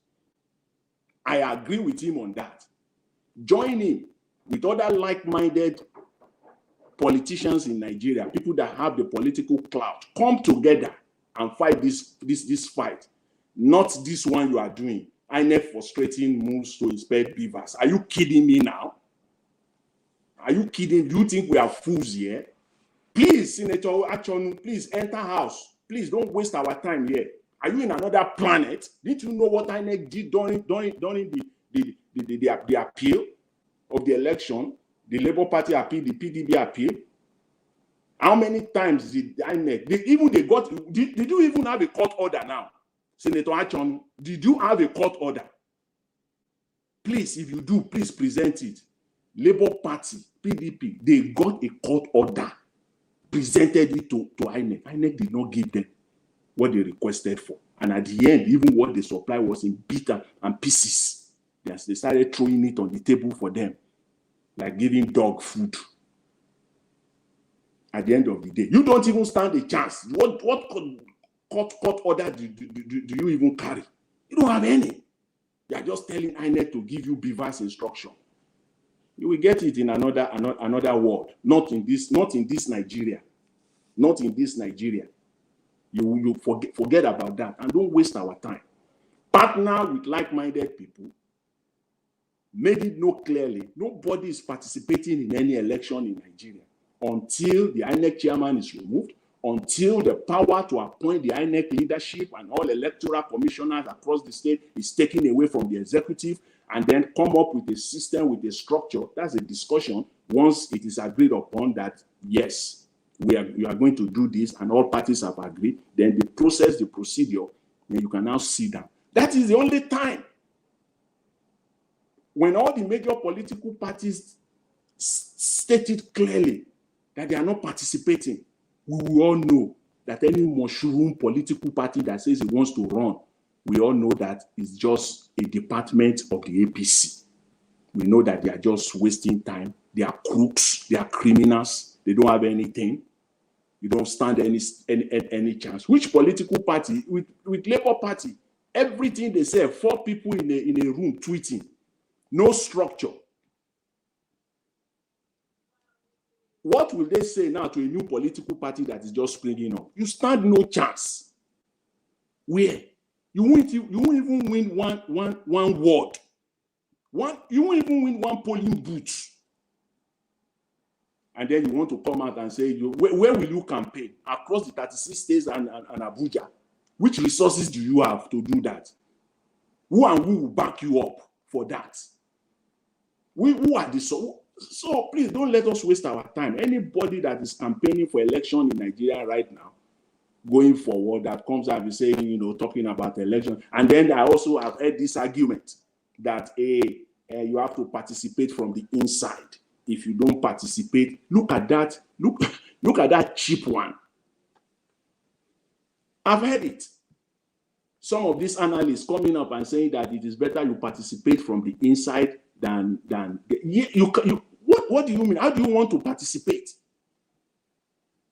I agree with him on that. Join him with other like-minded politicians in Nigeria, people that have the political clout. Come together and fight this fight. Not this one you are doing. INEC frustrating moves to inspect beavers. Are you kidding me now? Are you kidding? Do you think we are fools here? Please, Senator Achonu, please enter house. Please don't waste our time here. Are you in another planet? Didn't you know what INEC did during the appeal of the election? The Labour Party appeal, the PDP appeal. How many times did INEC? Did you even have a court order now? Senator Achonu, did you have a court order? Please, if you do, please present it. Labour Party, PDP, they got a court order, presented it to INEC. INEC did not give them what they requested for. And at the end, even what they supplied was in bitter and pieces. They started throwing it on the table for them, like giving dog food. At the end of the day, you don't even stand a chance. What court order do you even carry? You don't have any. You are just telling INEC to give you beavers instruction. You will get it in another world, not in this Nigeria. Not in this Nigeria. You forget about that and don't waste our time. Partner with like-minded people. Made it know clearly, nobody is participating in any election in Nigeria until the INEC chairman is removed, until the power to appoint the INEC leadership and all electoral commissioners across the state is taken away from the executive, and then come up with a system, with a structure. That's a discussion. Once it is agreed upon that, yes, we are going to do this, and all parties have agreed, then the process, the procedure, then you can now sit down. That is the only time when all the major political parties stated clearly that they are not participating. We will all know that any mushroom political party that says it wants to run, we all know that it's just a department of the APC. We know that they are just wasting time. They are crooks. They are criminals. They don't have anything. You don't stand any chance. Which political party? With Labour Party, everything they say, 4 people in a room tweeting. No structure. What will they say now to a new political party that is just springing up? You stand no chance. Where? You won't even win one ward. You won't even win one polling booth. And then you want to come out and say, where will you campaign? Across the 36 states and Abuja. Which resources do you have to do that? Who and who will back you up for that? Who are the so please don't let us waste our time. Anybody that is campaigning for election in Nigeria right now, going forward, that comes out and saying, talking about election. And then I also have heard this argument that you have to participate from the inside. If you don't participate, look at that. Look at that cheap one. I've heard it. Some of these analysts coming up and saying that it is better you participate from the inside than what do you mean? How do you want to participate?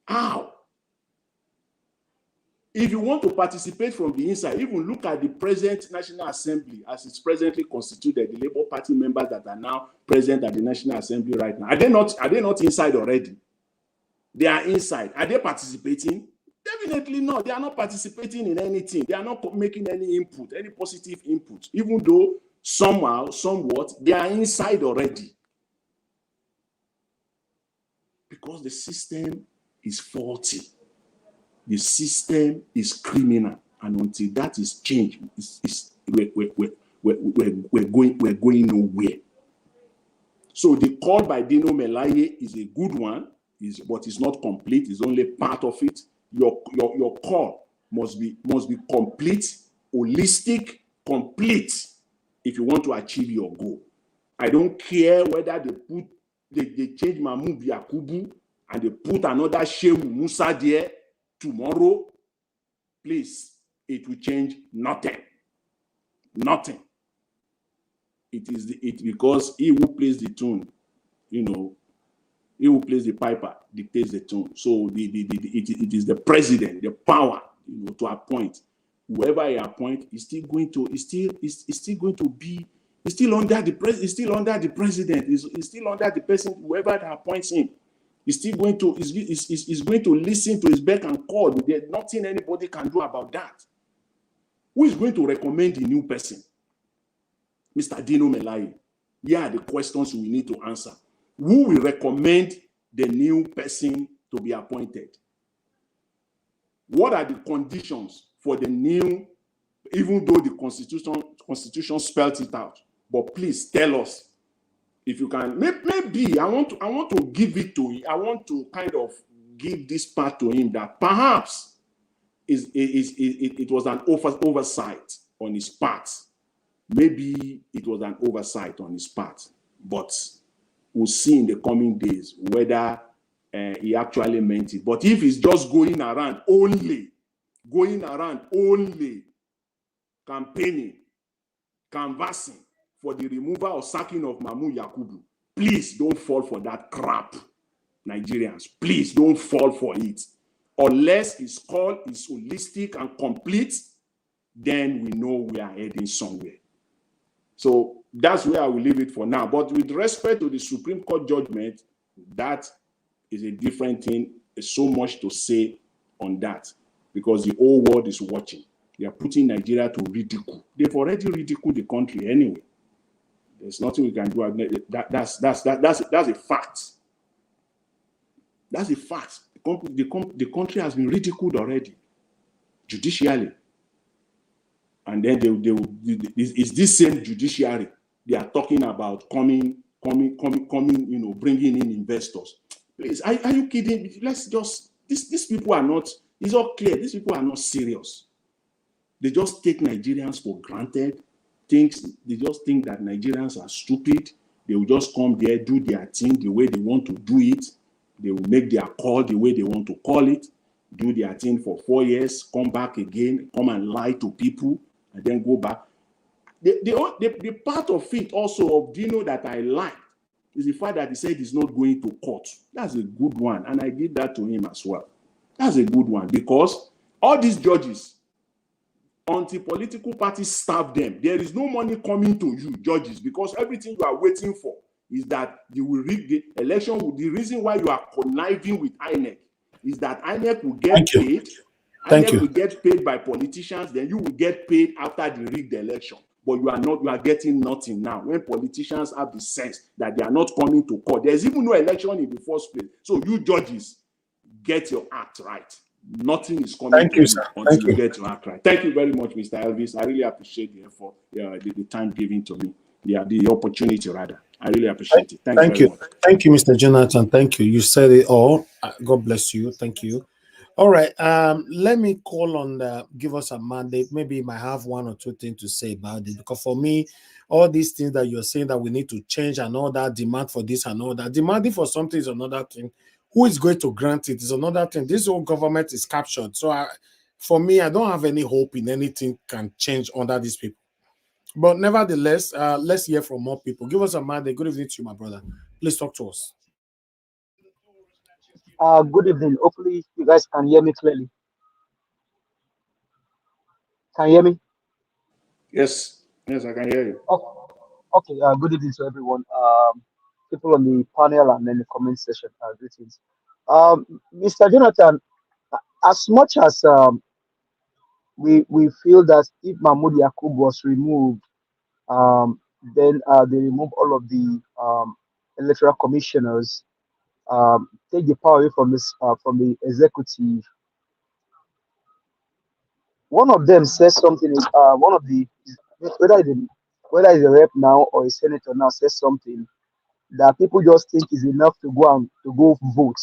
How? If you want to participate from the inside, even look at the present National Assembly as it's presently constituted, the Labour Party members that are now present at the National Assembly right now. Are they not inside already? They are inside. Are they participating? Definitely not. They are not participating in anything. They are not making any input, any positive input, even though somewhat, they are inside already. Because the system is faulty. The system is criminal. And until that is changed, we're going nowhere. So the call by Dino Melaye is a good one, but it's not complete. It's only part of it. Your call must be complete holistic, complete, if you want to achieve your goal. I don't care whether they change Mahmoud Yakubu and they put another Shehu Musa there tomorrow. Please, it will change nothing. Nothing. It because he who plays the tune, he who plays the piper dictates the tune. So it is the president, the power, to appoint. Whoever he appoint is still going to be under the president. Is still under the person, whoever that appoints him. Is still going to is going to listen to his beck and call. There's nothing anybody can do about that. Who is going to recommend the new person? Mr. Dino Melaye. Here are the questions we need to answer. Who will recommend the new person to be appointed? What are the conditions for the new, even though the constitution spells it out? But please tell us if you can. Maybe I want to give it to him. I want to kind of give this part to him that perhaps it was an oversight on his part. Maybe it was an oversight on his part, but we'll see in the coming days whether he actually meant it. But if he's just going around only campaigning, canvassing for the removal or sacking of Mahmoud Yakubu, please don't fall for that crap, Nigerians. Please don't fall for it. Unless his call is holistic and complete, then we know we are heading somewhere. So that's where I will leave it for now. But with respect to the Supreme Court judgment, that is a different thing. There's so much to say on that because the whole world is watching. They are putting Nigeria to ridicule. They've already ridiculed the country anyway. There's nothing we can do. That's a fact. That's a fact. The country has been ridiculed already, judicially. And then it's this same judiciary they are talking about coming, bringing in investors. Please, are you kidding? Let's just, these people are not, it's all clear, these people are not serious. They just take Nigerians for granted. They just think that Nigerians are stupid. They will just come there, do their thing the way they want to do it. They will make their call the way they want to call it, do their thing for 4 years, come back again, come and lie to people, and then go back. The part of it also of Dino that I like is the fact that he said he's not going to court. That's a good one, and I give that to him as well. That's a good one because all these judges, until political parties starve them, there is no money coming to you, judges, because everything you are waiting for is that you will rig the election. The reason why you are conniving with INEC is that INEC will get paid. INEC will get paid by politicians, then you will get paid after the rigged election. But you are getting nothing now. When politicians have the sense that they are not coming to court, there's even no election in the first place. So you judges, get your act right. Nothing is coming to you until you get your act right. Thank you very much, Mr. Elvis. I really appreciate the effort, the time given to me, the opportunity rather. I really appreciate it. Thank you very much. Thank you, Mr. Jonathan. Thank you. You said it all. God bless you. Thank you. All right. Let me call on give us a mandate. Maybe you might have one or two things to say about it. Because for me, all these things that you're saying that we need to change and all that, demand for this and all that, demanding for something is another thing. Who is going to grant it is another thing. This whole government is captured. So for me, I don't have any hope in anything can change under these people. But nevertheless, let's hear from more people. Give us a mandate. Good evening to you, my brother. Please talk to us. Good evening. Hopefully, you guys can hear me clearly. Can you hear me? Yes, I can hear you. Okay. Good evening to everyone. People on the panel and then the comment section. Greetings. Mr. Jonathan, as much as we feel that if Mahmoud Yakub was removed, then they remove all of the electoral commissioners. Take the power away from the executive. One of them says something. One of the whether it's a rep now or a senator now says something that people just think is enough to go vote,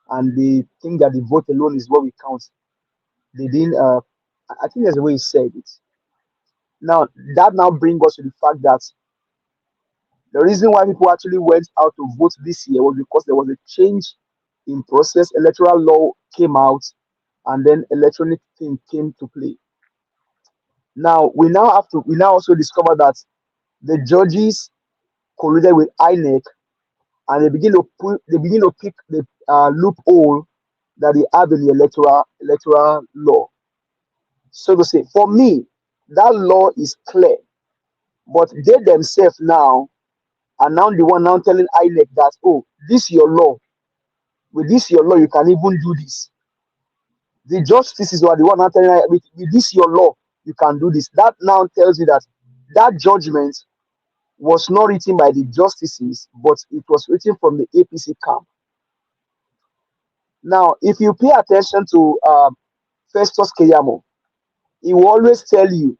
and they think that the vote alone is what we count. They didn't I think there's a way he said it. Now that now brings us to the fact that the reason why people actually went out to vote this year was because there was a change in process. Electoral law came out, and then electronic thing came to play. Now we now also discover that the judges colluded with INEC, and they begin to pick the loophole that they have in the electoral law. So to say, for me, that law is clear, but they themselves now are now the one now telling INEC that, oh, this your law. With this your law, you can even do this. The justices were the one now telling INEC, with this your law, you can do this. That now tells you that that judgment was not written by the justices, but it was written from the APC camp. Now, if you pay attention to Festus Keyamo, he will always tell you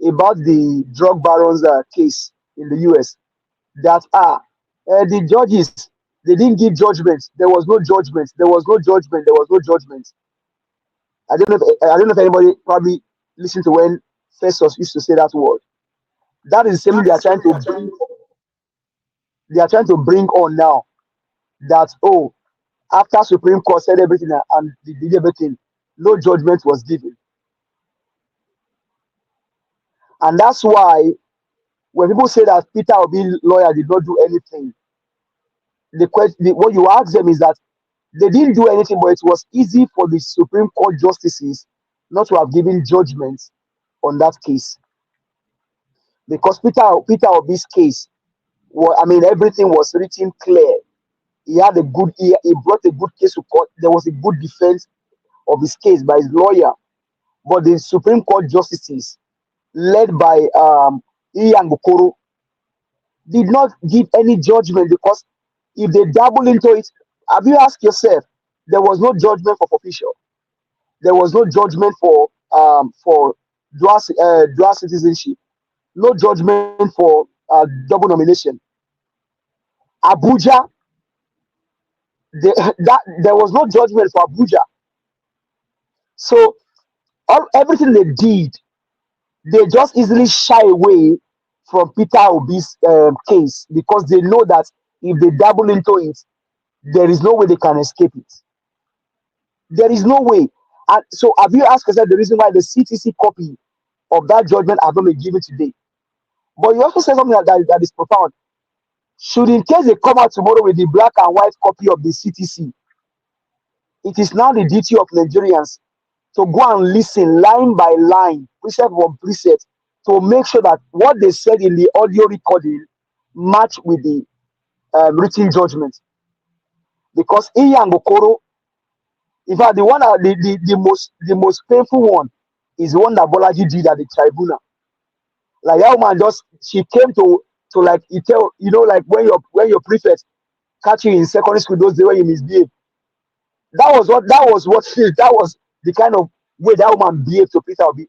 about the drug barons case in the US that the judges, they didn't give judgment. There was no judgment. There was no judgment. There was no judgment. I don't know if anybody probably listened to when Festus used to say that word. That is the same thing they are trying to bring. They are trying to bring on now. That, oh, after Supreme Court said everything and they did everything, no judgment was given. And that's why when people say that Peter Obi's lawyer did not do anything, what you ask them is that they didn't do anything, but it was easy for the Supreme Court justices not to have given judgment on that case. Because Peter Obi's case, everything was written clear. He had he brought a good case to court. There was a good defense of his case by his lawyer. But the Supreme Court justices, led by Ian Bukoro, did not give any judgment, because if they dabble into it, have you asked yourself, there was no judgment for official. There was no judgment for dual citizenship. No judgment for double nomination. Abuja, there was no judgment for Abuja. So everything they did, they just easily shy away from Peter Obi's case, because they know that if they dabble into it, there is no way they can escape it. There is no way. And so have you asked yourself the reason why the CTC copy of that judgment has not been given today? But you also said something that is profound. Should, in case they come out tomorrow with the black and white copy of the CTC, it is now the duty of Nigerians to go and listen line by line, precept for precept, to make sure that what they said in the audio recording match with the written judgment. Because Iyan Bokoro, in fact, the most painful one is the one that Bolaji did at the tribunal. Like that woman she came to like like when your prefect catch you in secondary school those days when you misbehave. That was the kind of way that woman behaved to Peter Obi.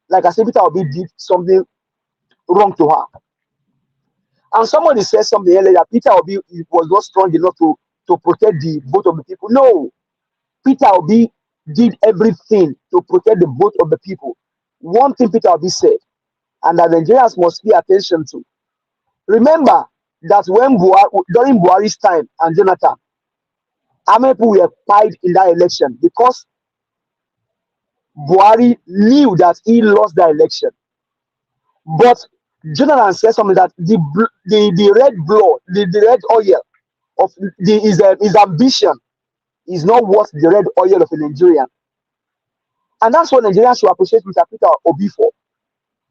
Like I said, Peter Obi did something wrong to her. And somebody said something earlier that Peter Obi was not strong enough to protect the vote of the people. No, Peter Obi did everything to protect the vote of the people. One thing Peter Obi said, and that Nigerians must pay attention to. Remember that during Buhari's time and Jonathan, how many people were pied in that election because Buhari knew that he lost the election. But Jonathan said something that the red blood, the red oil of his ambition is not worth the red oil of a Nigerian. And that's what Nigerians should appreciate Mr. Peter Obi for.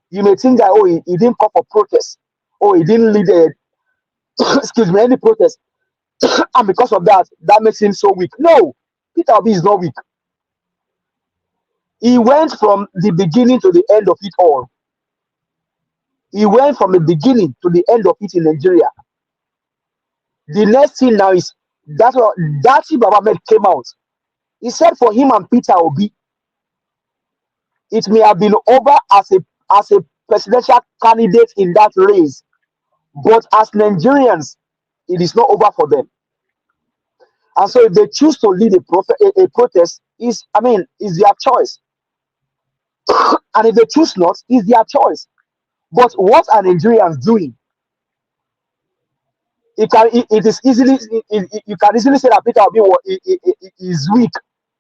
You may think that, he didn't call for protest. He didn't lead any protest. And because of that makes him so weak. No, Peter Obi is not weak. He went from the beginning to the end of it all. He went from the beginning to the end of it in Nigeria. The next thing now is that Baba came out. He said for him and Peter Obi, it may have been over as a presidential candidate in that race, but as Nigerians, it is not over for them. And so if they choose to lead a protest, is their choice. And if they choose not, it's their choice. But what are Nigerians doing? It is easily you can easily say that Peter Obi is weak.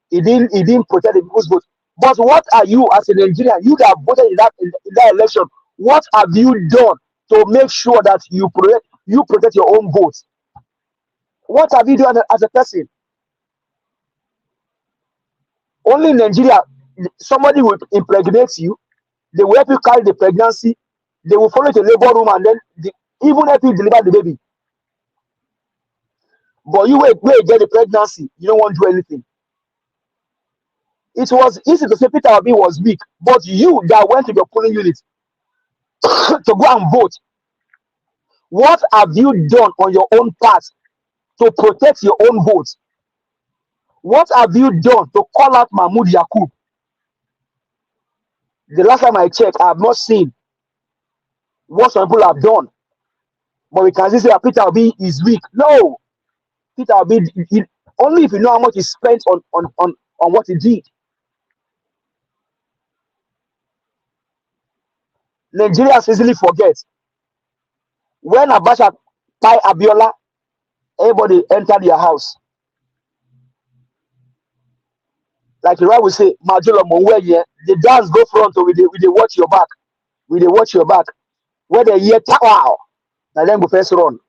He didn't protect the people's vote. But what are you as a Nigerian? You that voted in that election. What have you done to make sure that you protect your own vote? What have you done as a person? Only in Nigeria, somebody will impregnate you. They will help you carry the pregnancy. They will follow you to labor room and then even help you deliver the baby. But you wait get the pregnancy. You don't want to do anything. It was easy to say Peter Obi was weak, but you that went to your polling unit to go and vote, what have you done on your own part to protect your own vote? What have you done to call out Mahmoud Yakub? The last time I checked, I have not seen what some people have done. But we can say that Peter Obi is weak. No, Peter Obi, only if you know how much he spent on what he did. Nigerians easily forget. When Abacha tie Abiola, everybody entered their house. Like the right will say, Majolo Monweye, the dance go front, so we they watch your back. We they watch your back. Where they hear wow, now then go first run.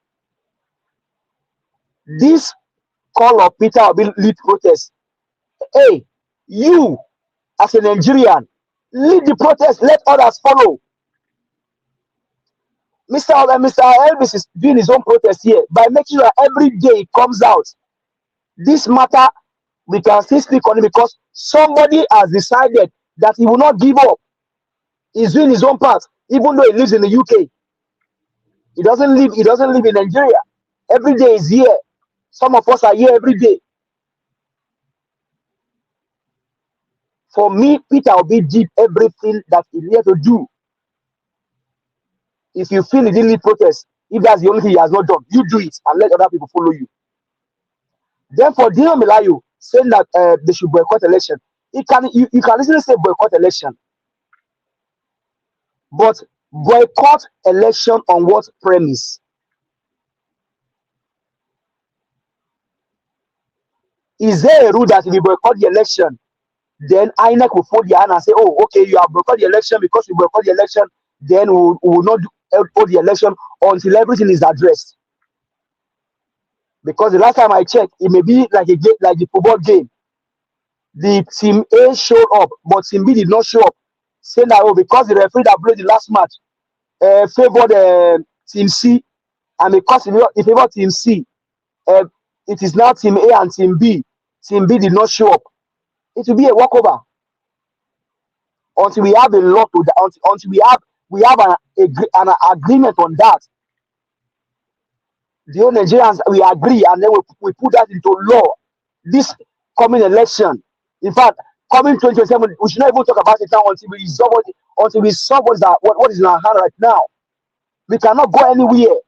This call of Peter Obi lead protest. Hey, you as a Nigerian, lead the protest, let others follow. Mr. Elvis is doing his own protest here by making sure every day it comes out. This matter, we can still speak on it because somebody has decided that he will not give up. He's doing his own part, even though he lives in the UK. He doesn't live in Nigeria. Every day is here. Some of us are here every day. For me, Peter Obi did everything that he needed to do. If you feel he didn't lead protest, if that's the only thing he has not done, you do it and let other people follow you. Then for Dino Melaye saying that they should boycott election, you can easily say boycott election. But boycott election on what premise? Is there a rule that if you boycott the election, then INEC will fold their hand and say, oh, okay, you have boycotted the election because you boycott the election, then we will not hold the election until everything is addressed. Because the last time I checked, it may be like the football game. The team A showed up, but team B did not show up. Saying that, oh, because the referee that played the last match favored team C, and because he favored team C, it is now team A and team B. Team B did not show up. It will be a walkover until we have a law to that. Until we have an agreement on that. The whole Nigerians, we agree, and then we put that into law. This coming election, in fact, coming 2027, we should not even talk about it now until we solve what is in our hand right now. We cannot go anywhere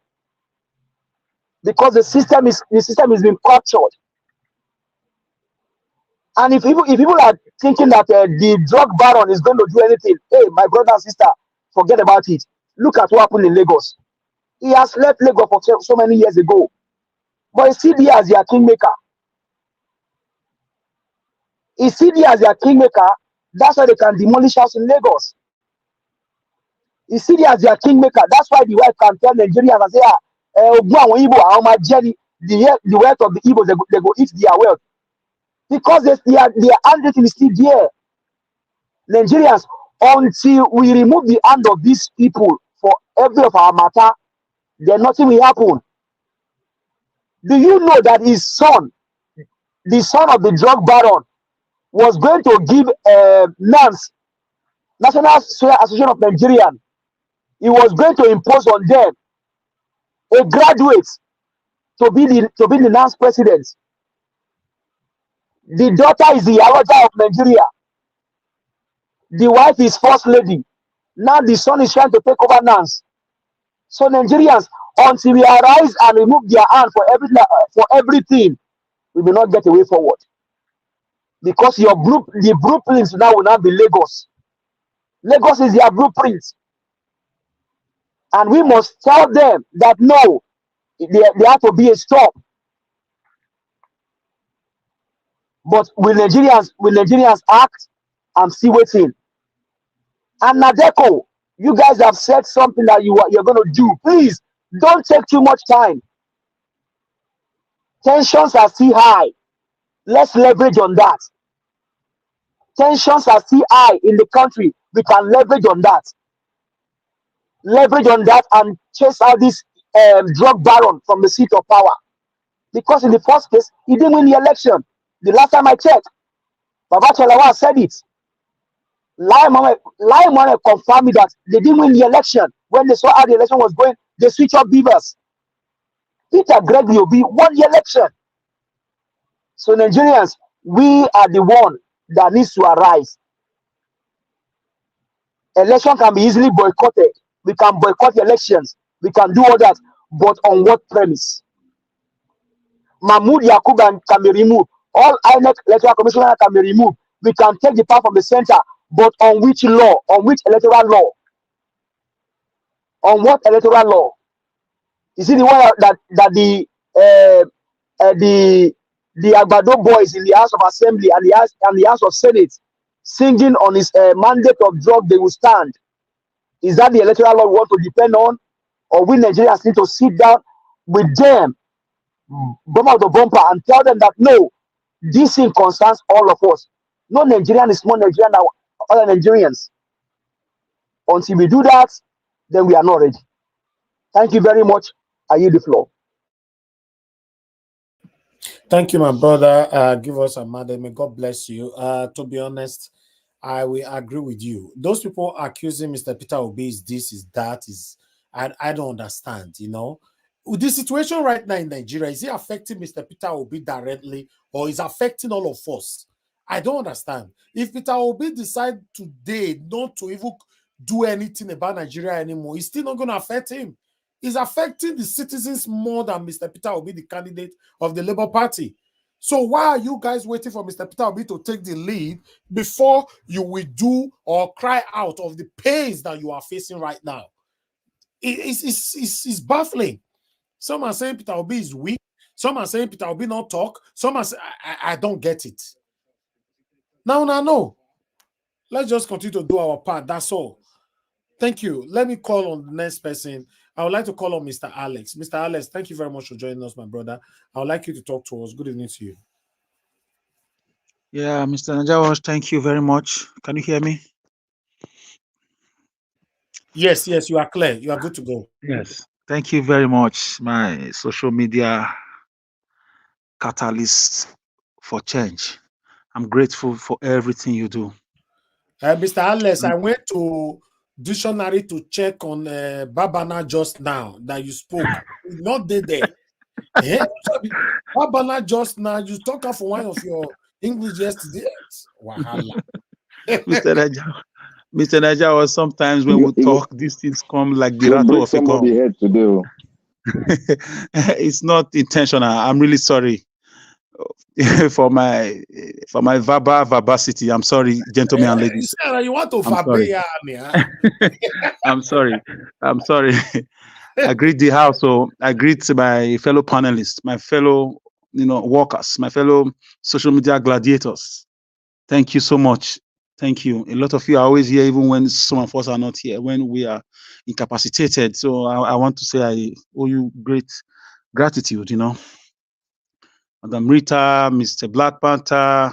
because the system is being captured. And if people are thinking that the drug baron is going to do anything, hey, my brother and sister, forget about it. Look at what happened in Lagos. He has left Lagos for so many years ago, but he's still there as their kingmaker. He's still there as their kingmaker. That's why they can demolish us in Lagos. He's still there as their kingmaker. That's why the wife can tell Nigerians and say, the wealth of the Igbos, they go eat their wealth. Because their handwriting is still there. Nigerians, until we remove the hand of these people for every of our matter, then nothing will happen. Do you know that his son, the son of the drug baron, was going to give NANS, National Association of Nigerians, he was going to impose on them a graduate to be the NANS president. The daughter is the Alaja of Nigeria. The wife is first lady. Now the son is trying to take over NANS. So Nigerians, until we arise and remove their hand for everything, we will not get away forward. Because the blueprints now will not be Lagos. Lagos is their blueprint. And we must tell them that no, there has to be a stop. But will Nigerians act? I'm still waiting. And NADECO, you guys have said something that you're going to do. Please don't take too much time. Tensions are still high. Let's leverage on that. Tensions are still high in the country. We can leverage on that. Leverage on that and chase out this drug baron from the seat of power. Because in the first case, he didn't win the election. The last time I checked, Baba Chalawa said it. Lai Mohammed confirmed me that they didn't win the election. When they saw how the election was going, they switched up beavers. Peter Gregory Obi won the election. So Nigerians, we are the one that needs to arise. Election can be easily boycotted. We can boycott elections. We can do all that. But on what premise? Mahmoud Yakubu can be removed. All INEC electoral commissioners can be removed. We can take the power from the center. But on which law? On which electoral law? On what electoral law? Is it the one that the Agbado boys in the House of Assembly and the House of Senate singing on his mandate of drug they will stand? Is that the electoral law we want to depend on? Or we Nigerians need to sit down with them, bomb out the bumper, and tell them that no, this thing concerns all of us. No Nigerian is more Nigerian than other Nigerians. Until we do that, then we are not ready. Thank you very much. I yield the floor. Thank you, my brother. Give us a mother. May God bless you. To be honest, I will agree with you. Those people accusing Mr. Peter Obi is this, is that, is I don't understand, you know. The situation right now in Nigeria, is it affecting Mr. Peter Obi directly or is affecting all of us? I don't understand. If Peter Obi decide today not to even do anything about Nigeria anymore, it's still not going to affect him. It's affecting the citizens more than Mr. Peter Obi, the candidate of the Labour Party. So why are you guys waiting for Mr. Peter Obi to take the lead before you will do or cry out of the pains that you are facing right now? It's baffling. Some are saying Peter Obi is weak. Some are saying Peter Obi not talk. Some are saying, I don't get it. No. Let's just continue to do our part. That's all. Thank you. Let me call on the next person. I would like to call on Mr. Alex. Mr. Alex, thank you very much for joining us, my brother. I would like you to talk to us. Good evening to you. Yeah, Mr. Najawash, thank you very much. Can you hear me? Yes, you are clear. You are good to go. Yes. Thank you very much, my social media catalyst for change. I'm grateful for everything you do. Mr. Alex, I went to dictionary to check on Babana just now that you spoke. Not there. Babana just now, you talk for one of your English yesterday. Wahala. Mr. Najawash, sometimes when we talk, these things come like the rattle of a gun. Head today. It's not intentional. I'm really sorry for my verbosity. I'm sorry, gentlemen and ladies. You want to I'm sorry. I greet the house, so I greet my fellow panelists, my fellow workers, my fellow social media gladiators. Thank you so much. Thank you. A lot of you are always here, even when some of us are not here, when we are incapacitated. So I want to say I owe you great gratitude, Madam Rita, Mr. Black Panther,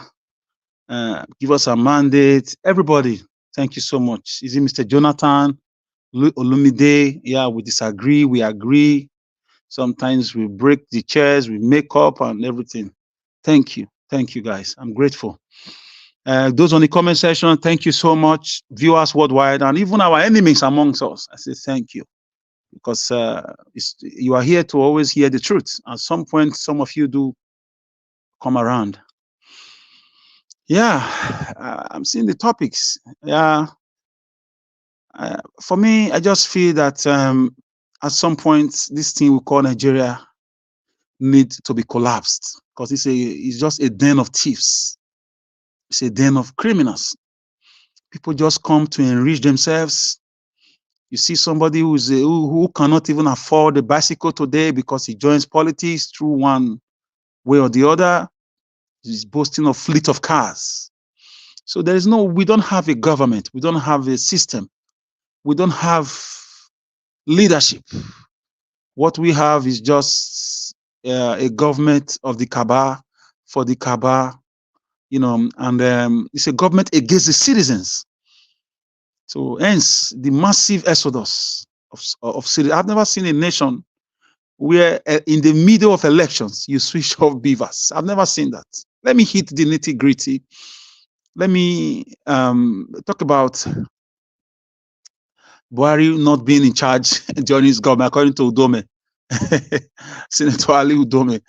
give us a mandate. Everybody, thank you so much. Is it Mr. Jonathan, Olumide? Yeah, we disagree, we agree. Sometimes we break the chairs, we make up and everything. Thank you. Thank you, guys. I'm grateful. Those on the comment section, thank you so much. Viewers worldwide and even our enemies amongst us, I say thank you. Because you are here to always hear the truth. At some point, some of you do come around. Yeah, I'm seeing the topics. Yeah, for me, I just feel that at some point, this thing we call Nigeria needs to be collapsed because it's just a den of thieves. It's a den of criminals. People just come to enrich themselves. You see somebody who cannot even afford a bicycle today because he joins politics through one way or the other. He's boasting of fleet of cars. So we don't have a government. We don't have a system. We don't have leadership. What we have is just a government of the cabal, for the cabal, and it's a government against the citizens. So hence the massive exodus of citizens. I've never seen a nation where in the middle of elections you switch off beavers. I've never seen that. Let me hit the nitty gritty. Let me talk about Buhari not being in charge during his government, according to Ndume, Senator Ali Ndume.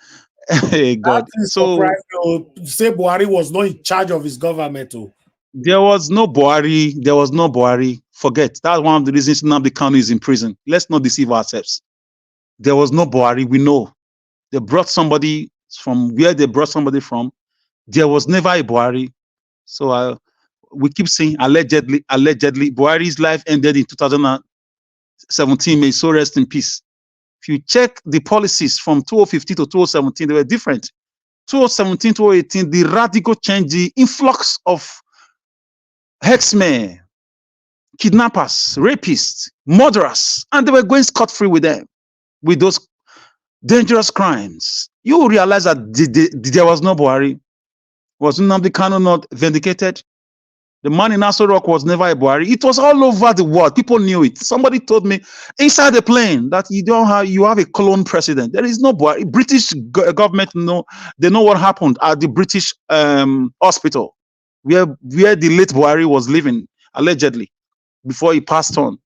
Hey God. That is So surprising. Say Buhari was not in charge of his government. there was no Buhari. There was no Buhari. Forget. That's one of the reasons Nnamdi Kanu is in prison. Let's not deceive ourselves. There was no Buhari. We know. They brought somebody from where they brought somebody from. There was never a Buhari. So we keep saying allegedly. Buhari's life ended in 2017. May so rest in peace. If you check the policies from 2015 to 2017, they were different. 2017 to 2018, the radical change, the influx of herdsmen, kidnappers, rapists, murderers, and they were going scot-free with them, with those dangerous crimes. You realize that there was no Buhari. Was Nnamdi Kanu not vindicated? The man in Aso Rock was never a Buhari. It was all over the world. People knew it. Somebody told me inside the plane that you have a clone president. There is no Buhari. British government they know what happened at the British hospital where the late Buhari was living, allegedly, before he passed on.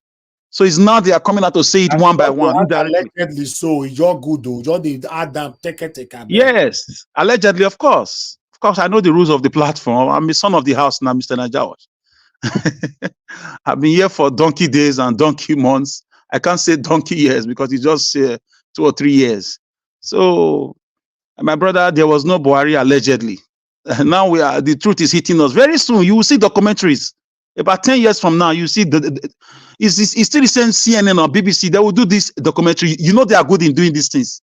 So it's now they are coming out to say it one by one. Allegedly, so you're good though. You're the Adam take. Yes, allegedly, of course. Of course, I know the rules of the platform. I'm the son of the house now, Mr. Najawa. I've been here for donkey days and donkey months. I can't say donkey years because it's just 2 or 3 years. So, my brother, there was no Buhari allegedly. Now the truth is hitting us. Very soon, you will see documentaries. About 10 years from now, you see it's still the same CNN or BBC. They will do this documentary. You know they are good in doing these things.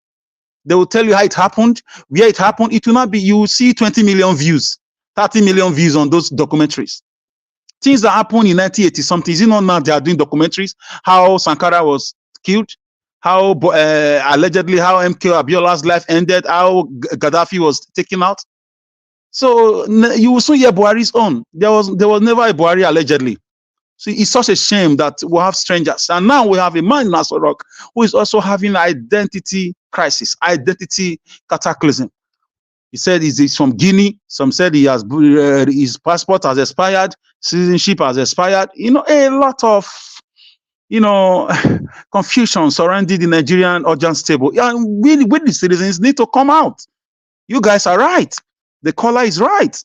They will tell you how it happened, where it happened. It will not be, you will see 20 million views, 30 million views on those documentaries. Things that happened in 1980 something. Is it not now they are doing documentaries? How Sankara was killed, how allegedly how MK Abiola's life ended, how Gaddafi was taken out. So you will soon hear Buhari's own. There was never a Buhari allegedly. So it's such a shame that we have strangers. And now we have a man in Aso Rock who is also having identity crisis, identity cataclysm. He said he's from Guinea. Some said he has his passport has expired, citizenship has expired. A lot of confusion surrounding the Nigerian urgent table. And we the citizens need to come out. You guys are right. The caller is right.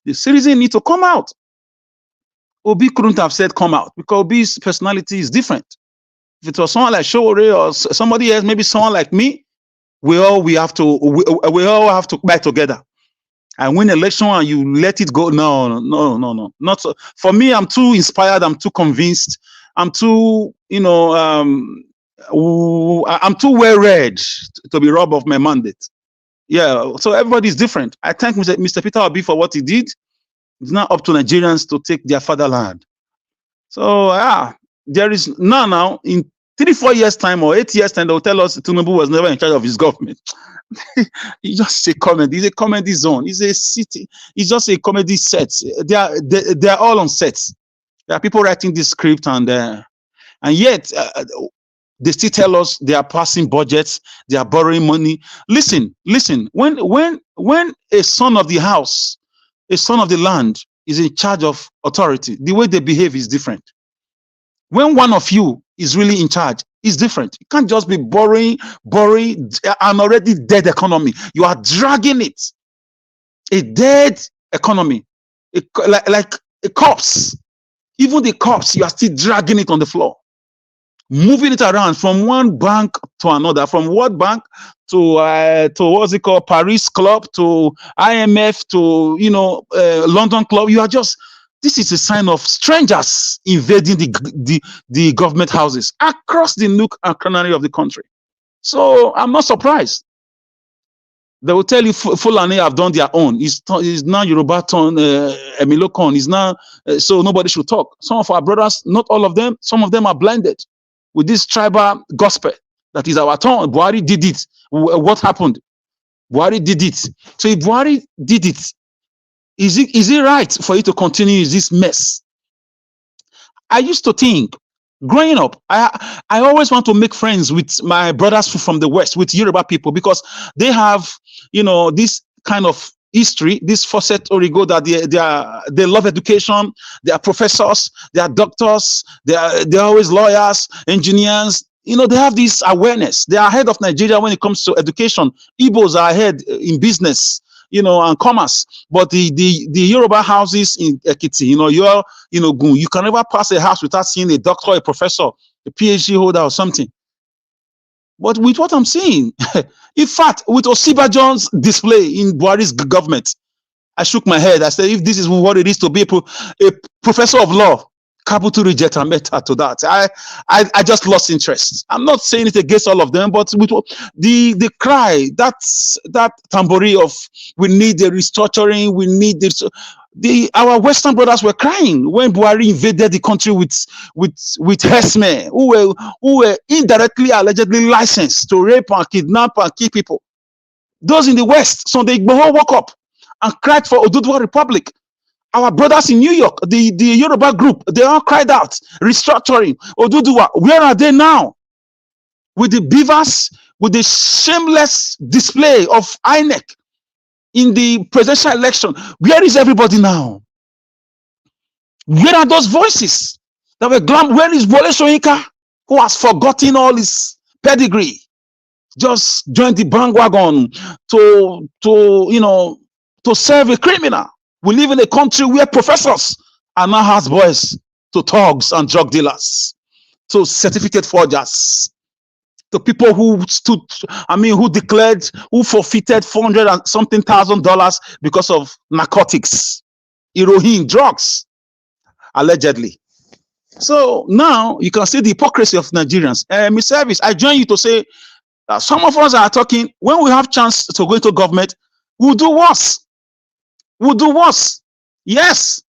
The citizens need to come out. Obi couldn't have said come out because Obi's personality is different. If it was someone like Showore or somebody else, maybe someone like me, we all have to back together and win election and you let it go. No. Not so. For me, I'm too inspired, I'm too convinced, I'm too, I'm too well read to be robbed of my mandate. Yeah, so everybody's different. I thank Mr. Peter Obi for what he did. It's not up to Nigerians to take their fatherland. So there is now in 3-4 years time or 8 years time, they'll tell us Tinubu was never in charge of his government. It's just a comedy. It's a comedy zone. It's a city. It's just a comedy set. They are all on sets. There are people writing this script and yet they still tell us they are passing budgets. They are borrowing money. Listen. When a son of the house, a son of the land is in charge of authority, the way they behave is different. When one of you is really in charge, it's different. You can't just be borrowing an already dead economy. You are dragging it. A dead economy, like a corpse. Even the corpse, you are still dragging it on the floor. Moving it around from one bank to another, from World Bank to what's it called, Paris Club, to IMF, to London Club. You are just, this is a sign of strangers invading the government houses across the nook and cranny of the country. So I'm not surprised. They will tell you Fulani have done their own. It's now Yoruba turn, Emilokon. It's now, so nobody should talk. Some of our brothers, not all of them, some of them are blinded with this tribal gospel. That is our turn. Buhari did it. What happened? Buhari did it. So if Buhari did it, is it right for you to continue this mess? I used to think, growing up, I always want to make friends with my brothers from the West, with Yoruba people, because they have, this kind of history, this facet origo that they love education, they are professors, they are doctors, they're always lawyers, engineers. They have this awareness. They are ahead of Nigeria when it comes to education. Igbos are ahead in business, and commerce. But the Yoruba houses in Ekiti, you can never pass a house without seeing a doctor, a professor, a PhD holder or something. But with what I'm seeing, in fact, with Osibajon's display in Buhari's government, I shook my head. I said, if this is what it is to be a professor of law, capital reject and meta to that. I just lost interest. I'm not saying it against all of them, but with the cry, that tambourine of we need the restructuring, we need this. Our Western brothers were crying when Buhari invaded the country with herdsmen who were indirectly, allegedly licensed to rape and kidnap and kill people. Those in the West, so they woke up and cried for Oduduwa Republic. Our brothers in New York, the Yoruba group, they all cried out, restructuring, Oduduwa. Where are they now? With the beavers, with the shameless display of INEC in the presidential election. Where is everybody now? Where are those voices that were Where is Wole Soyinka, who has forgotten all his pedigree? Just joined the bandwagon to serve a criminal. We live in a country where professors are now house boys to thugs and drug dealers, to certificate forgers, to people who forfeited $400 and something thousand because of narcotics, heroin, drugs, allegedly. So now you can see the hypocrisy of Nigerians. Ms. Service, I join you to say that some of us are talking, when we have chance to go into government, we'll do worse. We'll do worse. Yes.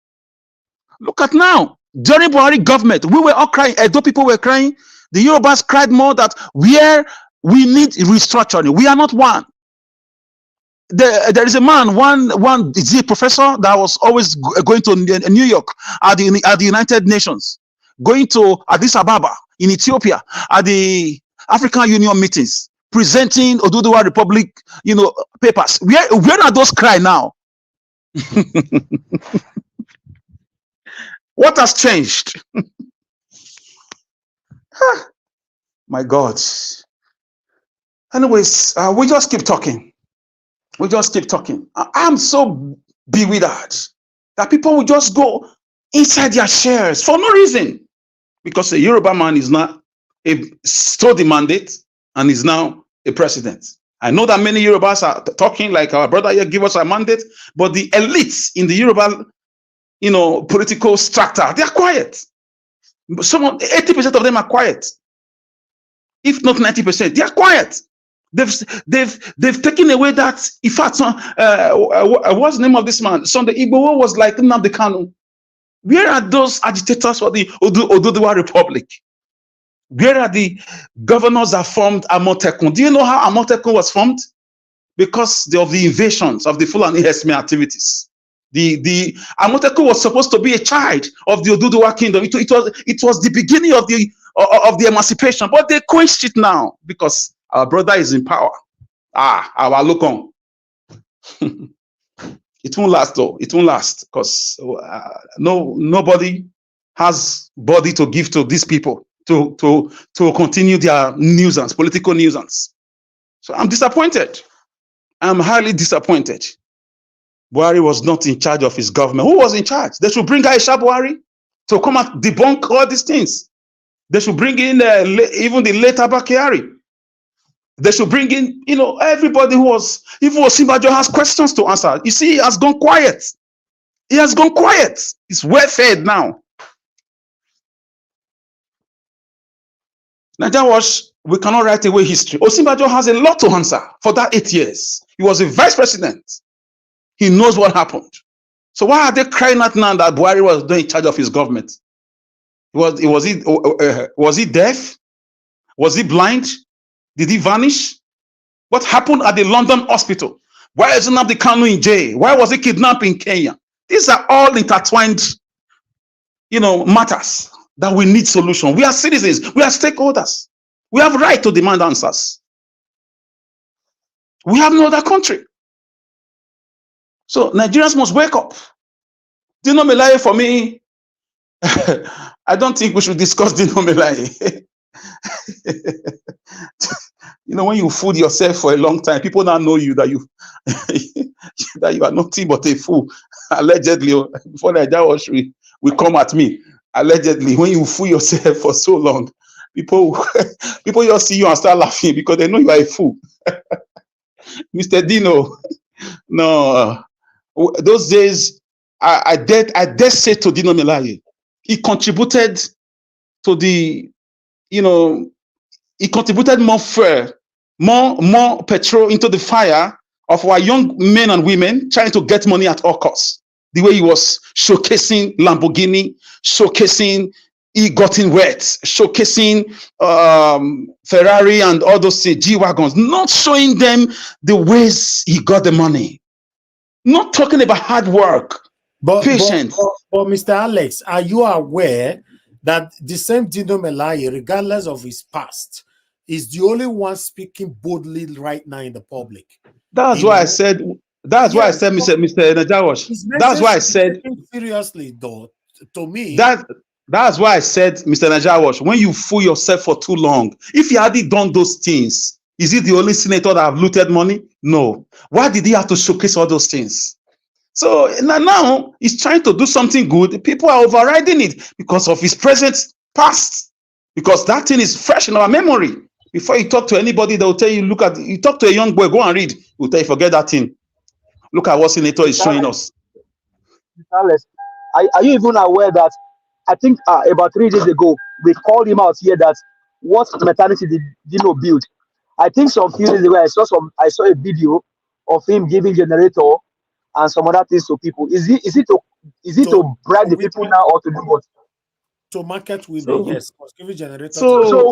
Look at now. During Buhari government, we were all crying. Edo people were crying. The Yorubas cried more that where we need restructuring. We are not one. There is a man, one is a professor that was always going to New York at the United Nations, going to Addis Ababa in Ethiopia at the African Union meetings, presenting Oduduwa Republic, papers. Where are those cry now? What has changed? My God. Anyways, we just keep talking. We just keep talking. I'm so bewildered that people will just go inside their shares for no reason, because a Yoruba man is not stole the mandate and is now a president. I know that many Yorubas are talking like our brother here, give us a mandate, but the elites in the Yoruba, political structure, they are quiet. 80% of them are quiet. If not 90%, they are quiet. They've taken away that. In fact, what's the name of this man? Sunday Igboho was like Nnamdi Kanu. Where are those agitators for the Oduduwa Republic? Where are the governors that formed Amotekun? Do you know how Amotekun was formed? Because of the invasions of the Fulani herdsmen activities. The Amotekun was supposed to be a child of the Oduduwa kingdom. It was the beginning of the emancipation, but they quenched it now because our brother is in power. Our Lokon. It won't last though. It won't last because nobody has body to give to these people to continue their nuisance, political nuisance. So I'm disappointed. I'm highly disappointed. Buhari was not in charge of his government. Who was in charge? They should bring Aisha Buhari to come and debunk all these things. They should bring in even the late Abakari. They should bring in, everybody who was, even Osinbajo has questions to answer. You see, he has gone quiet. He has gone quiet. He's well fed now. Nigeria was, we cannot write away history. Osinbajo has a lot to answer for that 8 years. He was a vice president. He knows what happened. So why are they crying out now that Buhari was not in charge of his government? Was he deaf? Was he blind? Did he vanish? What happened at the London hospital? Why is Nnamdi Kanu in jail? Why was he kidnapped in Kenya? These are all intertwined, matters that we need solution. We are citizens. We are stakeholders. We have right to demand answers. We have no other country. So Nigerians must wake up. Dino Melaye, for me, I don't think we should discuss Dino Melaye. When you fool yourself for a long time, people now know you that you that you are nothing but a fool. Allegedly, before Nigeria will come at me. Allegedly, when you fool yourself for so long, people just see you and start laughing because they know you are a fool. Mr. Dino, no, those days I dare say to Dino Melaye, he contributed to the, he contributed more fire, more petrol into the fire of our young men and women trying to get money at all costs. The way he was showcasing Lamborghini, showcasing he got in wet, showcasing Ferrari and all those G-Wagons, not showing them the ways he got the money. Not talking about hard work, patience. But Mr. Alex, are you aware that the same Dino Melaye, regardless of his past, is the only one speaking boldly right now in the public? That's why I said, Mr. Najawash. That's why I said, seriously though, to me, that's why I said, Mr. Najawash, when you fool yourself for too long, if he hadn't done those things, is he the only senator that have looted money? No. Why did he have to showcase all those things? So now he's trying to do something good. People are overriding it because of his present past. Because that thing is fresh in our memory. Before you talk to anybody, they'll tell you, you talk to a young boy, go and read. He'll tell you, forget that thing. Look at what senator is showing us. Alex, are you even aware that I think about 3 days ago, we called him out here that what maternity did Dino build? I think some few days ago, I saw a video of him giving generator and some other things to people. Is it to bribe the people now or to do what? To market women, yes. Giving generator. So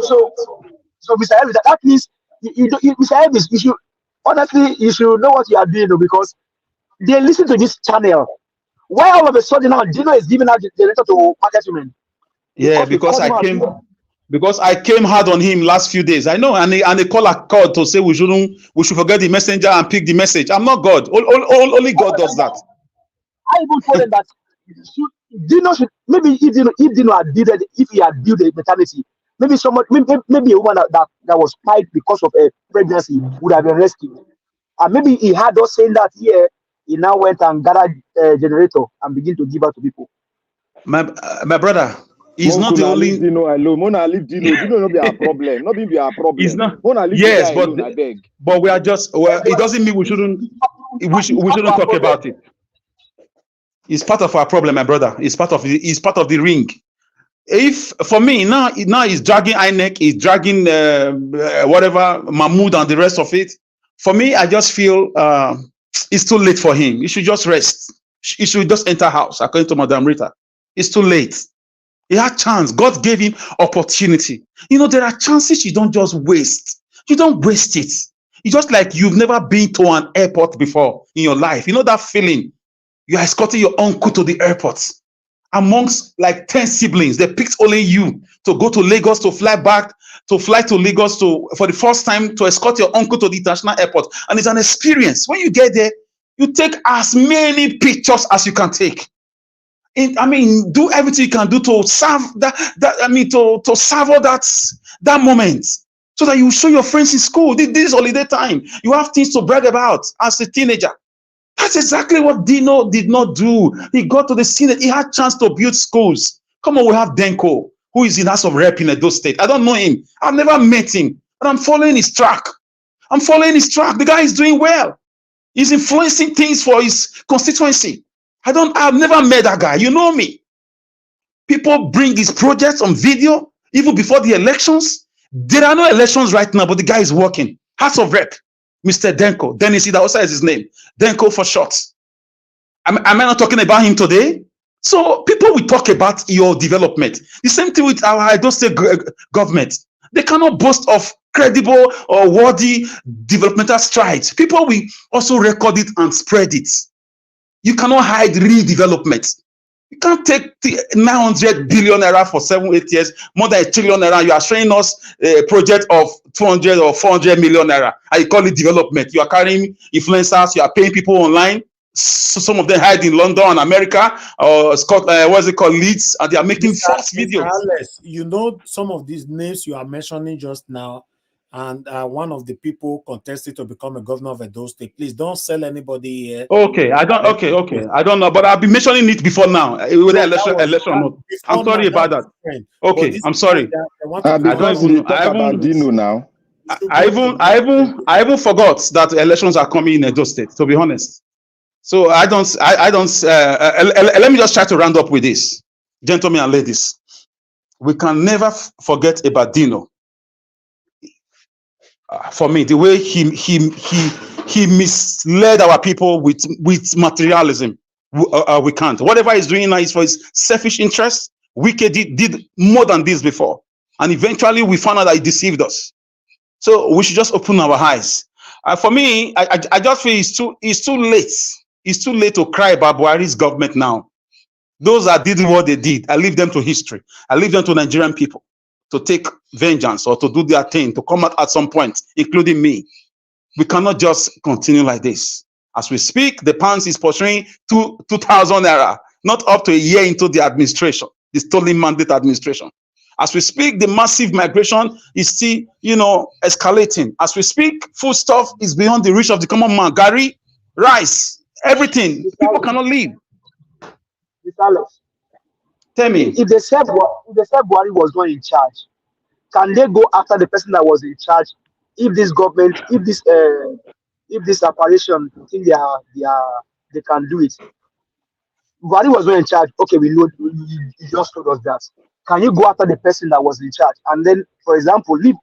Mr. Elvis, that means Mr. Elvis, you should know what you are doing because they listen to this channel. Why all of a sudden now Dino is giving out the generator to market women? Yeah, because I came hard on him last few days. I know, and they called to say we should forget the messenger and pick the message. I'm not God. Only God does that. I even told them that Dino should maybe if Dino had built if he had built a maternity, maybe maybe a woman that was spied because of a pregnancy would have been rescued. And maybe he had us saying that here, he now went and gathered a generator and begin to give out to people. My brother, he's not the only. Dino alone. Mona leave Dino. Dino not be a problem. Not be a problem. He's not. Mona leave yes, alone, I beg. but we are just. Well, it doesn't mean we shouldn't talk about it. It's part of our problem, my brother. It's part of the ring. If for me now he's dragging INEC, he's dragging whatever Mahmoud and the rest of it. For me, I just feel it's too late for him. He should just rest. He should just enter house, according to Madam Rita. It's too late. He had chance. God gave him opportunity. There are chances you don't just waste. You don't waste it. It's just like you've never been to an airport before in your life. You know that feeling? You are escorting your uncle to the airport. Amongst like 10 siblings, they picked only you to go to Lagos, to fly to Lagos for the first time to escort your uncle to the international airport. And it's an experience. When you get there, you take as many pictures as you can take. Do everything you can do to serve to savor that moment so that you show your friends in school. This is holiday time. You have things to brag about as a teenager. That's exactly what Dino did not do. He got to the Senate. He had chance to build schools. Come on, we have Denko, who is in House of Rep in Edo State. I don't know him. I've never met him, but I'm following his track. The guy is doing well. He's influencing things for his constituency. I've never met that guy. You know me. People bring his projects on video, even before the elections. There are no elections right now, but the guy is working. House of Rep, Mr. Denko. Dennis, that also is his name. Denko for short. Am I not talking about him today? So people will talk about your development. The same thing with our Edo State government. They cannot boast of credible or worthy developmental strides. People will also record it and spread it. You cannot hide real development. You can't take the 900 billion naira for 7-8 years, more than 1 trillion naira. You are showing us a project of 200 or 400 million naira, and you call it development. You are carrying influencers, you are paying people online. So some of them hide in London and America, or Scotland, what's it called, Leeds, and they are making false videos. Alex, you know some of these names you are mentioning just now, and one of the people contested to become a governor of Edo State. Please don't sell anybody here. Okay, I don't. Okay, I don't know, but I've been mentioning it before now. Whether election or not. I'm sorry about that. Okay, I'm sorry. I talk about Dino now. I even forgot that elections are coming in Edo State. To be honest. So I don't. Let me just try to round up with this, gentlemen and ladies. We can never forget about Dino. For me, the way he misled our people with materialism, we can't. Whatever he's doing now is for his selfish interests. Wike did more than this before, and eventually we found out that he deceived us. So we should just open our eyes. For me, I just feel it's too late. It's too late to cry about Buhari's government now. Those that did what they did, I leave them to history. I leave them to Nigerian people to take vengeance or to do their thing, to come out at some point, including me. We cannot just continue like this. As we speak, the pounds is pursuing 2,000 naira, not up to a year into the administration, the stolen mandate administration. As we speak, the massive migration is still, escalating. As we speak, food stuff is beyond the reach of the common man. Gary, rice, everything. People cannot leave. Tell me. If they said Buhari was not in charge, can they go after the person that was in charge? If this government, if this apparition think they can do it. Buhari was not in charge. Okay, we know you just told us that. Can you go after the person that was in charge? And then, for example, leave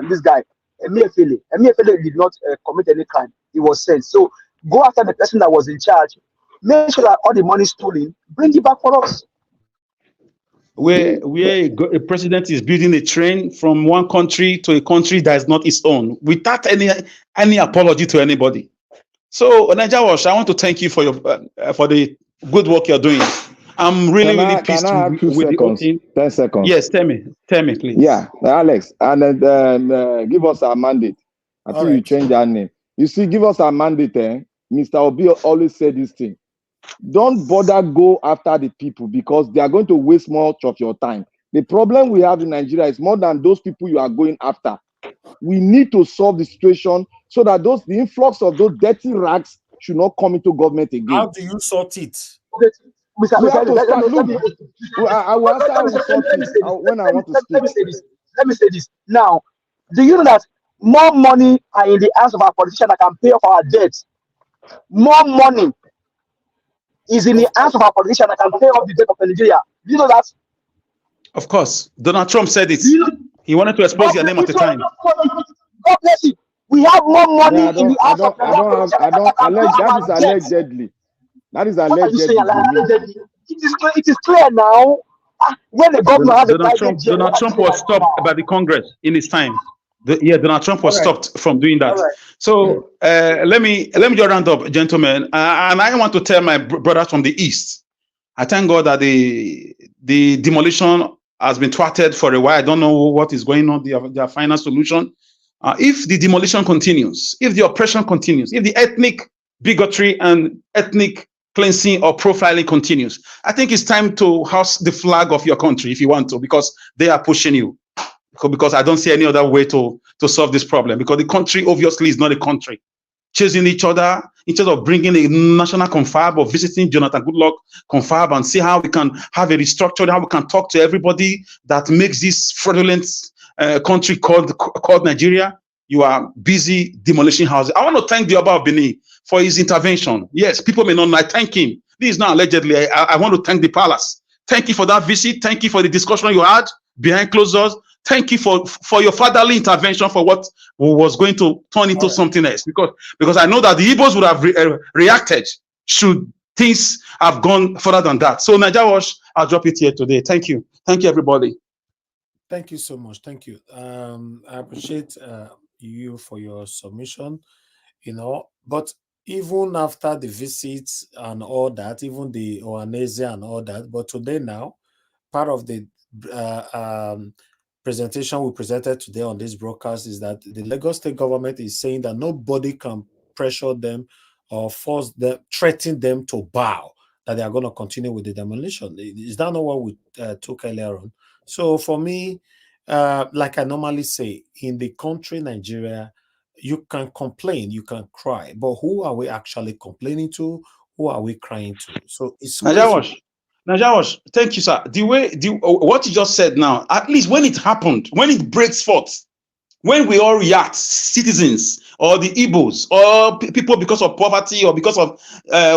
this guy, Emefiele. Emefiele did not commit any crime. He was sent. So go after the person that was in charge. Make sure that all the money stolen, bring it back for us. Where a president is building a train from one country to a country that is not its own, without any apology to anybody. So, Nigeria Wash, I want to thank you for the good work you're doing. I'm really pleased with the whole thing. 10 seconds. Yes, tell me, please. Yeah, Alex, and then give us our mandate. I think you change our name. You see, give us our mandate. Mr. Obi always said this thing. Don't bother go after the people because they are going to waste much of your time. The problem we have in Nigeria is more than those people you are going after. We need to solve the situation so that the influx of those dirty rags should not come into government again. How do you sort it? Okay. I will answer when I want to speak. Let me say this. Now, do you know that more money are in the hands of our politicians that can pay off our debts? More money is in the hands of our politicians that can pay off the debt of Nigeria. Do you know that? Of course. Donald Trump said it. He wanted to expose your name at the time. God bless you. We have more money in the hands of that is allegedly. That is allegedly. It is clear now. When the government has Donald Trump was stopped by the Congress in his time. Donald Trump was stopped from doing that. So let me just round up, gentlemen. And I want to tell my brothers from the East, I thank God that the demolition has been thwarted for a while. I don't know what is going on, their final solution. If the demolition continues, if the oppression continues, if the ethnic bigotry and ethnic cleansing or profiling continues, I think it's time to house the flag of your country if you want to, because they are pushing you. Because I don't see any other way to solve this problem, because the country obviously is not a country. Chasing each other instead of bringing a national confab or visiting Jonathan Goodluck confab and see how we can have a restructure, how we can talk to everybody that makes this fraudulent country called Nigeria. you are busy demolishing houses. I want to thank the Oba of Benin for his intervention. Yes, people may not know. I thank him. This is not allegedly. I want to thank the palace. Thank you for that visit. Thank you for the discussion you had behind closed doors. Thank you for your fatherly intervention for what was going to turn into something else. Because I know that the Igbos would have reacted should things have gone further than that. So Naija Watch, I'll drop it here today. Thank you. Thank you, everybody. Thank you so much. Thank you. I appreciate you for your submission, but even after the visits and all that, even the Ohanese and all that, but today now, part of the presentation we presented today on this broadcast is that the Lagos state government is saying that nobody can pressure them or force them, threaten them to bow, that they are going to continue with the demolition. Is that not what we took earlier on? So for me, like I normally say, in the country Nigeria, you can complain, you can cry, but who are we actually complaining to? Who are we crying to? So it's Naija Watch, thank you, sir. What you just said now, at least when it happened, when it breaks forth, when we all react, citizens or the Igbos or people because of poverty or because of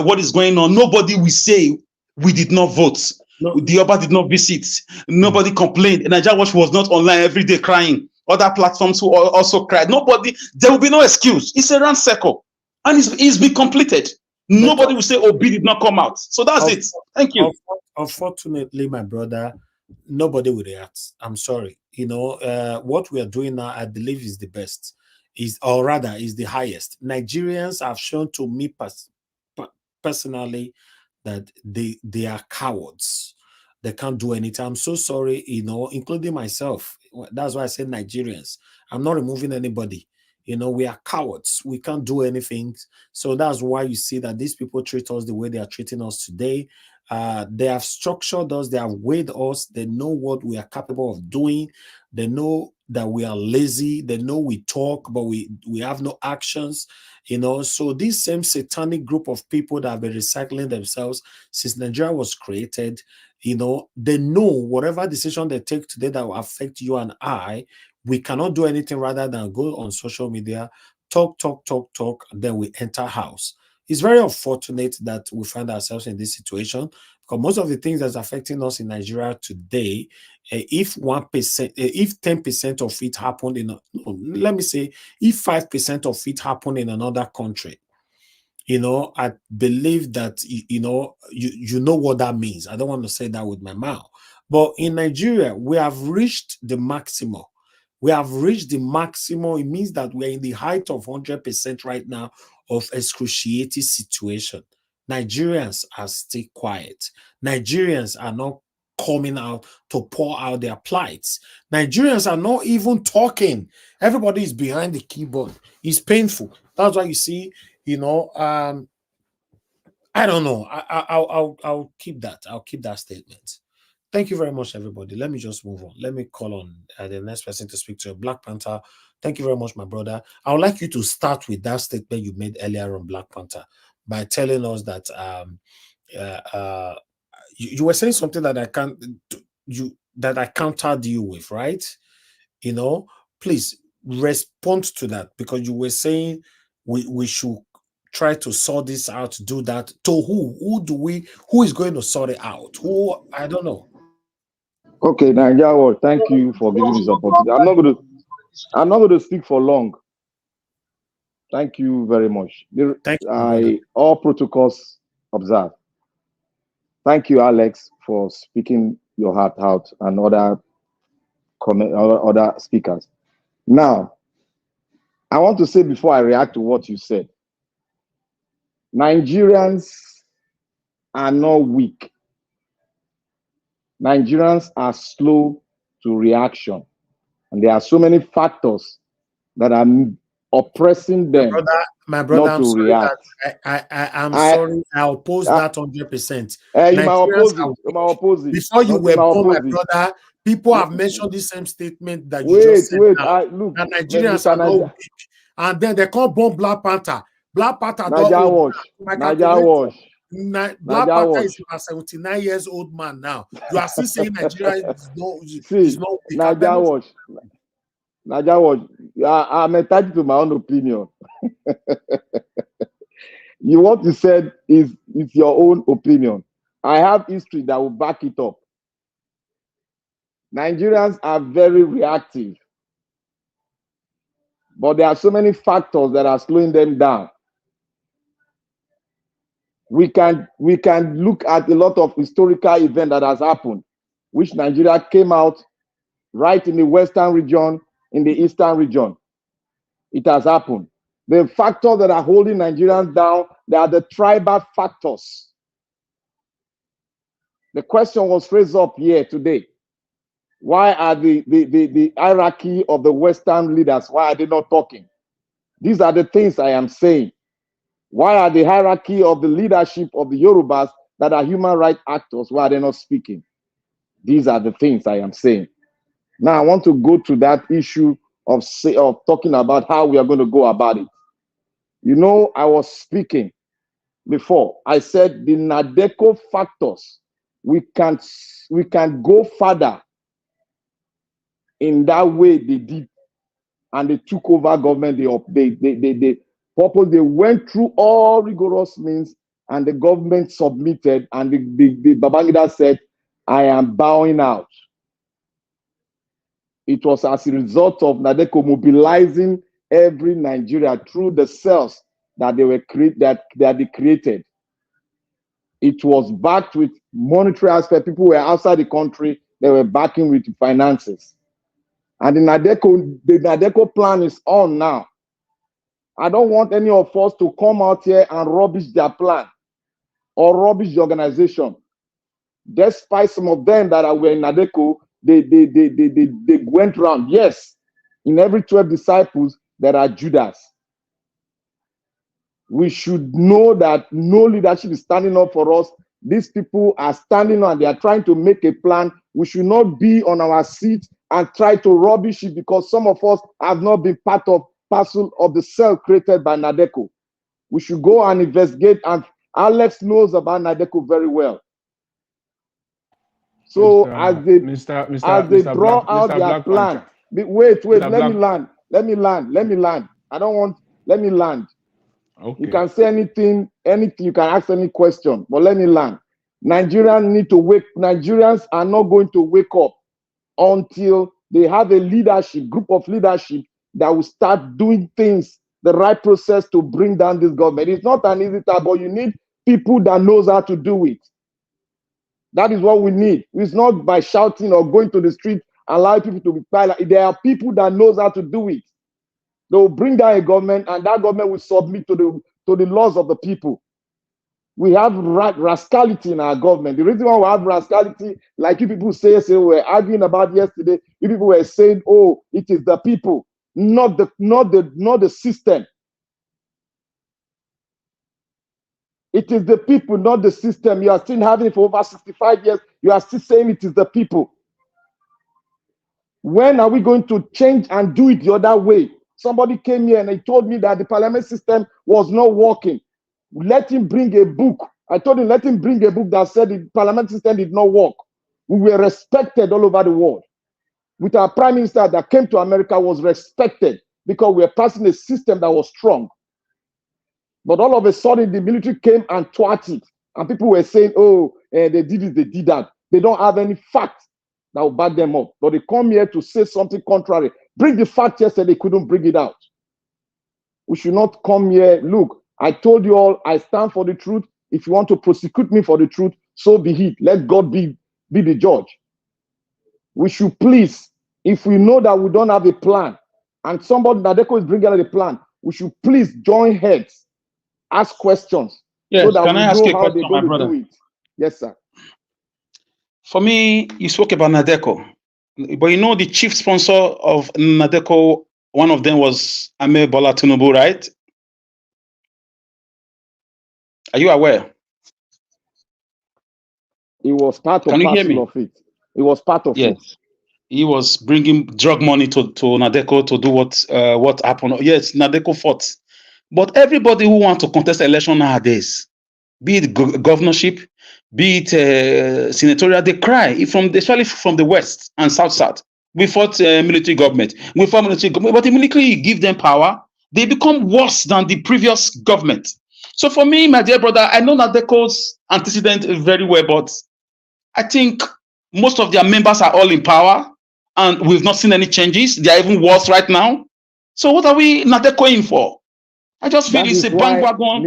what is going on, nobody will say we did not vote. No. The Oba did not visit. Nobody complained. Naija Watch was not online every day crying. Other platforms who also cried. Nobody, there will be no excuse. It's a round circle. And it's been completed. Nobody will say, oh, B did not come out. So that's it. Thank you. Unfortunately, my brother, nobody will react. I'm sorry. What we are doing now, I believe, is the best, or rather is the highest. Nigerians have shown to me personally that they are cowards. They can't do anything. I'm so sorry, including myself. That's why I say Nigerians. I'm not removing anybody. We are cowards. We can't do anything. So that's why you see that these people treat us the way they are treating us today. They have structured us. They have weighed us. They know what we are capable of doing. They know that we are lazy. They know we talk, but we have no actions. So this same satanic group of people that have been recycling themselves since Nigeria was created, they know whatever decision they take today that will affect you and I, we cannot do anything rather than go on social media, talk, and then we enter house. It's very unfortunate that we find ourselves in this situation, because most of the things that's affecting us in Nigeria today, if 1%, if 10% of it happened let me say, if 5% of it happened in another country, I believe that, you know what that means. I don't want to say that with my mouth. But in Nigeria, we have reached the maximum. We have reached the maximum. It means that we're in the height of 100% right now of excruciating situation. Nigerians are still quiet. Nigerians are not coming out to pour out their plights. Nigerians are not even talking. Everybody is behind the keyboard. It's painful. That's why you see, I don't know. I'll keep that. I'll keep that statement. Thank you very much, everybody. Let me just move on. Let me call on the next person to speak to. Black Panther. Thank you very much, my brother. I would like you to start with that statement you made earlier on Black Panther by telling us that you were saying something that I countered you with, right? Please respond to that, because you were saying we should try to sort this out, do that. To who is going to sort it out? Who? I don't know. Okay, Naija, thank you for giving this opportunity. I'm not going to speak for long. Thank you very much. Thank you, all protocols observed. Thank you, Alex, for speaking your heart out, and other speakers. Now, I want to say before I react to what you said, Nigerians are not weak. Nigerians are slow to reaction. And there are so many factors that are oppressing them. My brother, not to react. I'm sorry. I oppose that 100%. You might oppose it. Before you were born, my brother, people have mentioned the same statement that you just said. Look, that Nigerians are not weak. And then they call bomb Black Panther. Black Panther Naija Watch. Black Panther is a 79 years old man now. You are still saying Nigeria is not weak. Naija Watch. I'm entitled to my own opinion. What you said is your own opinion. I have history that will back it up. Nigerians are very reactive, but there are so many factors that are slowing them down. We can look at a lot of historical events that has happened, which Nigeria came out right in the western region, in the eastern region. It has happened. The factors that are holding Nigerians down, they are the tribal factors. The question was raised up here today. Why are the hierarchy of the Western leaders, why are they not talking? These are the things I am saying. Why are the hierarchy of the leadership of the Yorubas that are human rights actors, why are they not speaking? These are the things I am saying. Now I want to go to that issue of talking about how we are going to go about it. You know, I was speaking before. I said the NADECO factors, we can go further in that way they did, and they took over government. They went through all rigorous means, and the government submitted, and the Babangida said, I am bowing out. It was as a result of NADECO mobilizing every Nigeria through the cells that they created. It was backed with monetary aspect. People were outside the country, they were backing with finances. And the NADECO plan is on now. I don't want any of us to come out here and rubbish their plan or rubbish the organization. Despite some of them that were in NADECO, they went around. Yes, in every 12 disciples, there are Judas. We should know that no leadership is standing up for us. These people are standing on, they are trying to make a plan. We should not be on our seat and try to rubbish it because some of us have not been parcel of the cell created by NADECO. We should go and investigate, and Alex knows about NADECO very well. So as they draw out their plan, wait, let me land. I don't want, let me land. Okay. You can say anything, you can ask any question, but let me land. Nigerians need to wake, Nigerians are not going to wake up until they have a group of leadership that will start doing things, the right process to bring down this government. It's not an easy task, but you need people that knows how to do it. That is what we need. It's not by shouting or going to the street, allow people to be silent. There are people that knows how to do it. They will bring down a government, and that government will submit to the laws of the people. We have rascality in our government. The reason why we have rascality, like you people say we were arguing about yesterday, you people were saying, oh, it is the people, not the system. It is the people, not the system. You are still having it for over 65 years. You are still saying it is the people. When are we going to change and do it the other way? Somebody came here and he told me that the parliament system was not working. Let him bring a book. I told him, let him bring a book that said the parliament system did not work. We were respected all over the world. With our prime minister that came to America was respected because we were passing a system that was strong. But all of a sudden, the military came and twatted it. And people were saying, oh, they did this, they did that. They don't have any facts that will back them up. But they come here to say something contrary. Bring the fact yesterday, they couldn't bring it out. We should not come here. Look, I told you all, I stand for the truth. If you want to prosecute me for the truth, so be it. Let God be the judge. We should please, if we know that we don't have a plan, and somebody NADECO is bringing out a plan, we should please join heads, ask questions, yes, so that we know how they're going to do it. Yes, sir. For me, you spoke about NADECO, but you know the chief sponsor of NADECO, one of them was Ahmed Bola Tinubu, right? Are you aware? He was part of it. He was part of it. He was bringing drug money to NADECO to do what happened. Yes, NADECO fought. But everybody who wants to contest election nowadays, be it governorship, be it senatorial, they cry, especially from the West and South. We fought military government. We fought military government, but immediately you give them power, they become worse than the previous government. So for me, my dear brother, I know NADECO's antecedent very well, but I think most of their members are all in power, and we've not seen any changes. They are even worse right now. So what are we NADECOing for? I just feel it's a bandwagon.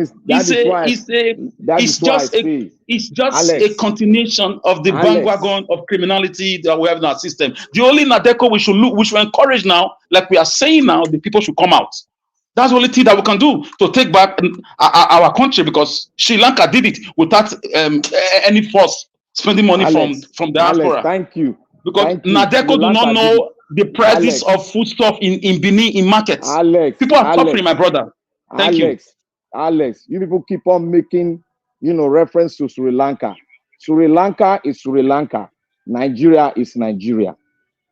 It's just a continuation of the bandwagon of criminality that we have in our system. The only NADECO we should encourage now, like we are saying now, the people should come out. That's the only thing that we can do to take back our country, because Sri Lanka did it without any force spending money from diaspora. Thank you. Because NADECO do not know the prices of foodstuff in Benin in markets. People are suffering, my brother. Thank you. Alex, you people keep on making, reference to Sri Lanka. Sri Lanka is Sri Lanka. Nigeria is Nigeria.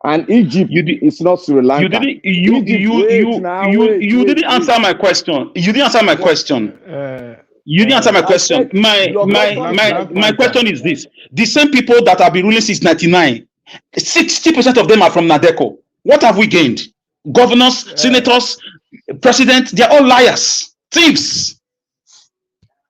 And Egypt is not Sri Lanka. You didn't answer my question. You didn't answer my question. You didn't answer my question. My question is this: the same people that have been ruling since 1999, 60% of them are from NADECO. What have we gained? Governors, senators, president, they're all liars, thieves.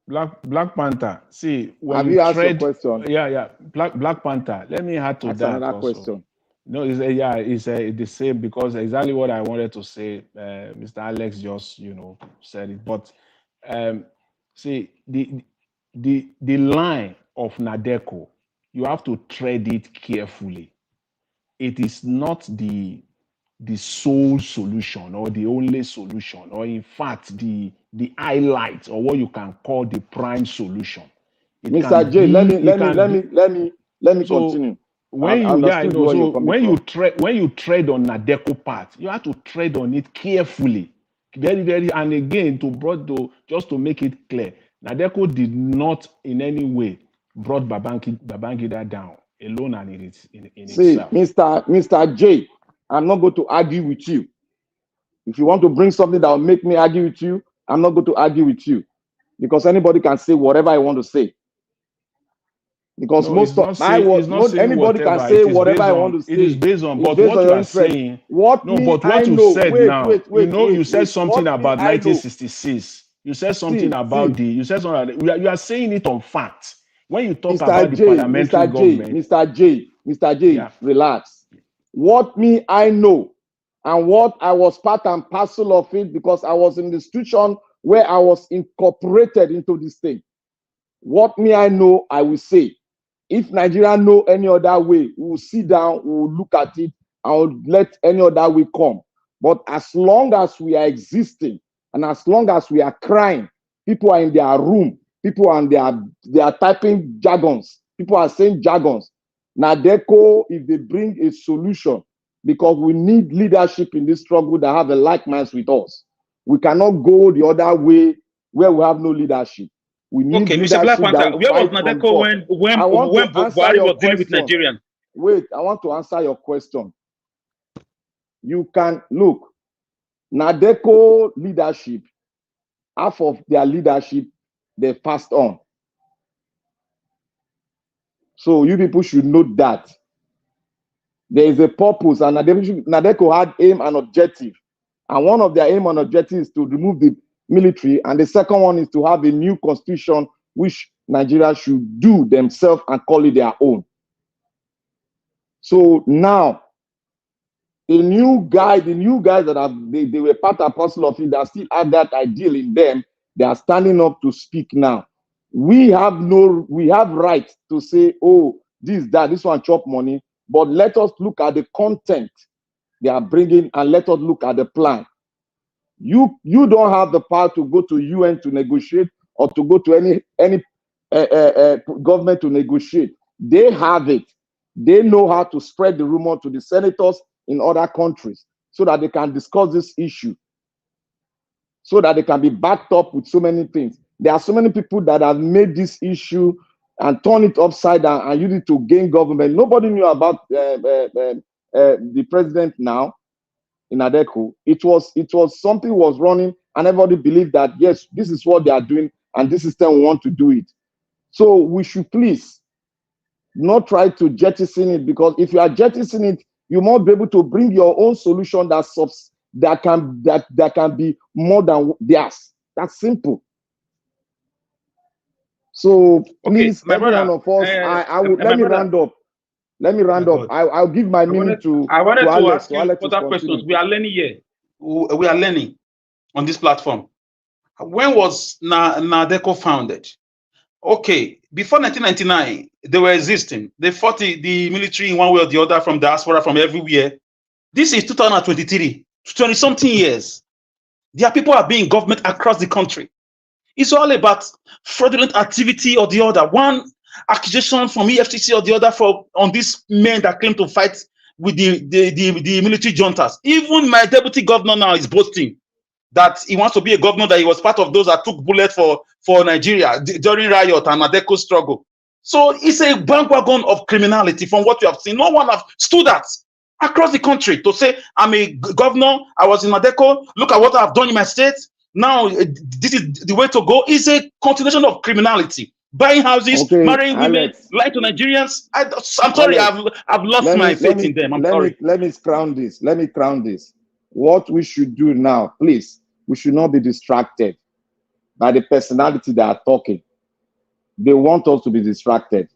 Black Panther. See, when have you asked your question? Yeah. Black Panther. Let me add to That's that. Another also. Question. No, it's the same, because exactly what I wanted to say. Mr. Alex just said it. But see, the line of NADECO, you have to tread it carefully. It is not the sole solution or the only solution, or in fact the highlight, or what you can call the prime solution. Mr. J, let me continue. When you tread on NADECO path, you have to tread on it carefully, very, and again just to make it clear, NADECO did not in any way brought Babangida down alone and in itself. Mr. J, I'm not going to argue with you. If you want to bring something that will make me argue with you, I'm not going to argue with you, because anybody can say whatever I want to say. Because anybody can say whatever I want to say. It is based on, but what you are saying. You said something about 1966. You said something about you are saying it on fact. When you talk about the parliamentary government. Mr. J, relax. What I know, and what I was part and parcel of it, because I was in the institution where I was incorporated into this thing. What I know, I will say. If Nigeria know any other way, we will sit down, we will look at it, and we'll let any other way come. But as long as we are existing, and as long as we are crying, people are in their room, people are they are typing jargons, people are saying jargons. NADECO, if they bring a solution, because we need leadership in this struggle that have a like minds with us. We cannot go the other way where we have no leadership. We need Mr. Black Panther, where was NADECO when Buhari was dealing with Nigerians? Wait, I want to answer your question. You can look, NADECO leadership, half of their leadership, they passed on. So you people should note that. There is a purpose, and NADECO had aim and objective. And one of their aim and objectives is to remove the military, and the second one is to have a new constitution which Nigeria should do themselves and call it their own. So now, the new guys that they were part and parcel of it, that still have that ideal in them, they are standing up to speak now. We have right to say, oh, this one chop money, but let us look at the content they are bringing, and let us look at the plan. You don't have the power to go to UN to negotiate, or to go to any government to negotiate. They have it. They know how to spread the rumor to the senators in other countries, so that they can discuss this issue, so that they can be backed up with so many things. There are so many people that have made this issue and turn it upside down and use it to gain government. Nobody knew about the president now in NADECO. It was something was running, and everybody believed that yes, this is what they are doing, and this system want to do it. So we should please not try to jettison it, because if you are jettisoning it, You must be able to bring your own solution that can be more than theirs. That's simple. So please, my every one brother, of us, I would let me round up. Let me round up. I'll give my minute to Alex. Ask you further questions. We are learning here. We are learning on this platform. When was NADECO founded? Okay, before 1999, they were existing. They fought the military in one way or the other from diaspora, from everywhere. This is 2023, 20-something years. There are people are being government across the country. It's all about fraudulent activity or the other. One accusation from EFCC or the other on these men that claim to fight with the military juntas. Even my deputy governor now is boasting that he wants to be a governor, that he was part of those that took bullet for Nigeria during riot and NADECO struggle. So it's a bandwagon of criminality from what you have seen. No one has stood at across the country to say, I'm a governor, I was in NADECO, look at what I've done in my state. Now, this is the way to go. It's a continuation of criminality. Buying houses, marrying women, lying to Nigerians. I'm sorry, I've lost my faith in them. I'm sorry. Let me crown this. Let me crown this. What we should do now, please, we should not be distracted by the personality that are talking. They want us to be distracted.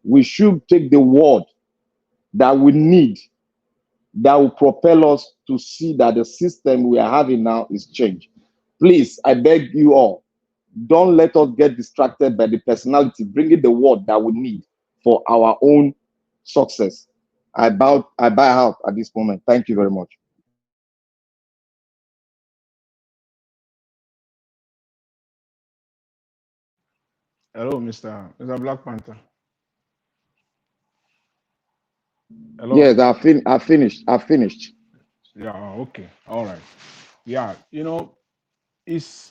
We should take the word that we need, that will propel us to see that the system we are having now is changed. Please, I beg you all, don't let us get distracted by the personality, bringing the word that we need for our own success. I bow out at this moment. Thank you very much. Hello, Mr. Black Panther. Hello. Yes, I finished. Yeah, okay. All right. Yeah,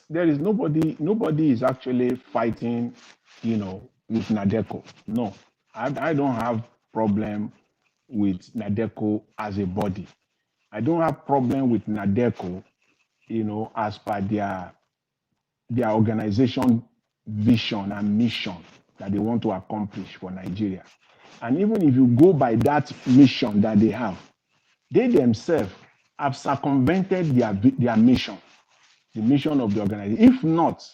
there is nobody is actually fighting, with NADECO. No, I don't have problem with NADECO as a body. I don't have problem with NADECO, as per their organization vision and mission that they want to accomplish for Nigeria. And even if you go by that mission that they have, they themselves have circumvented their mission, the mission of the organization. If not,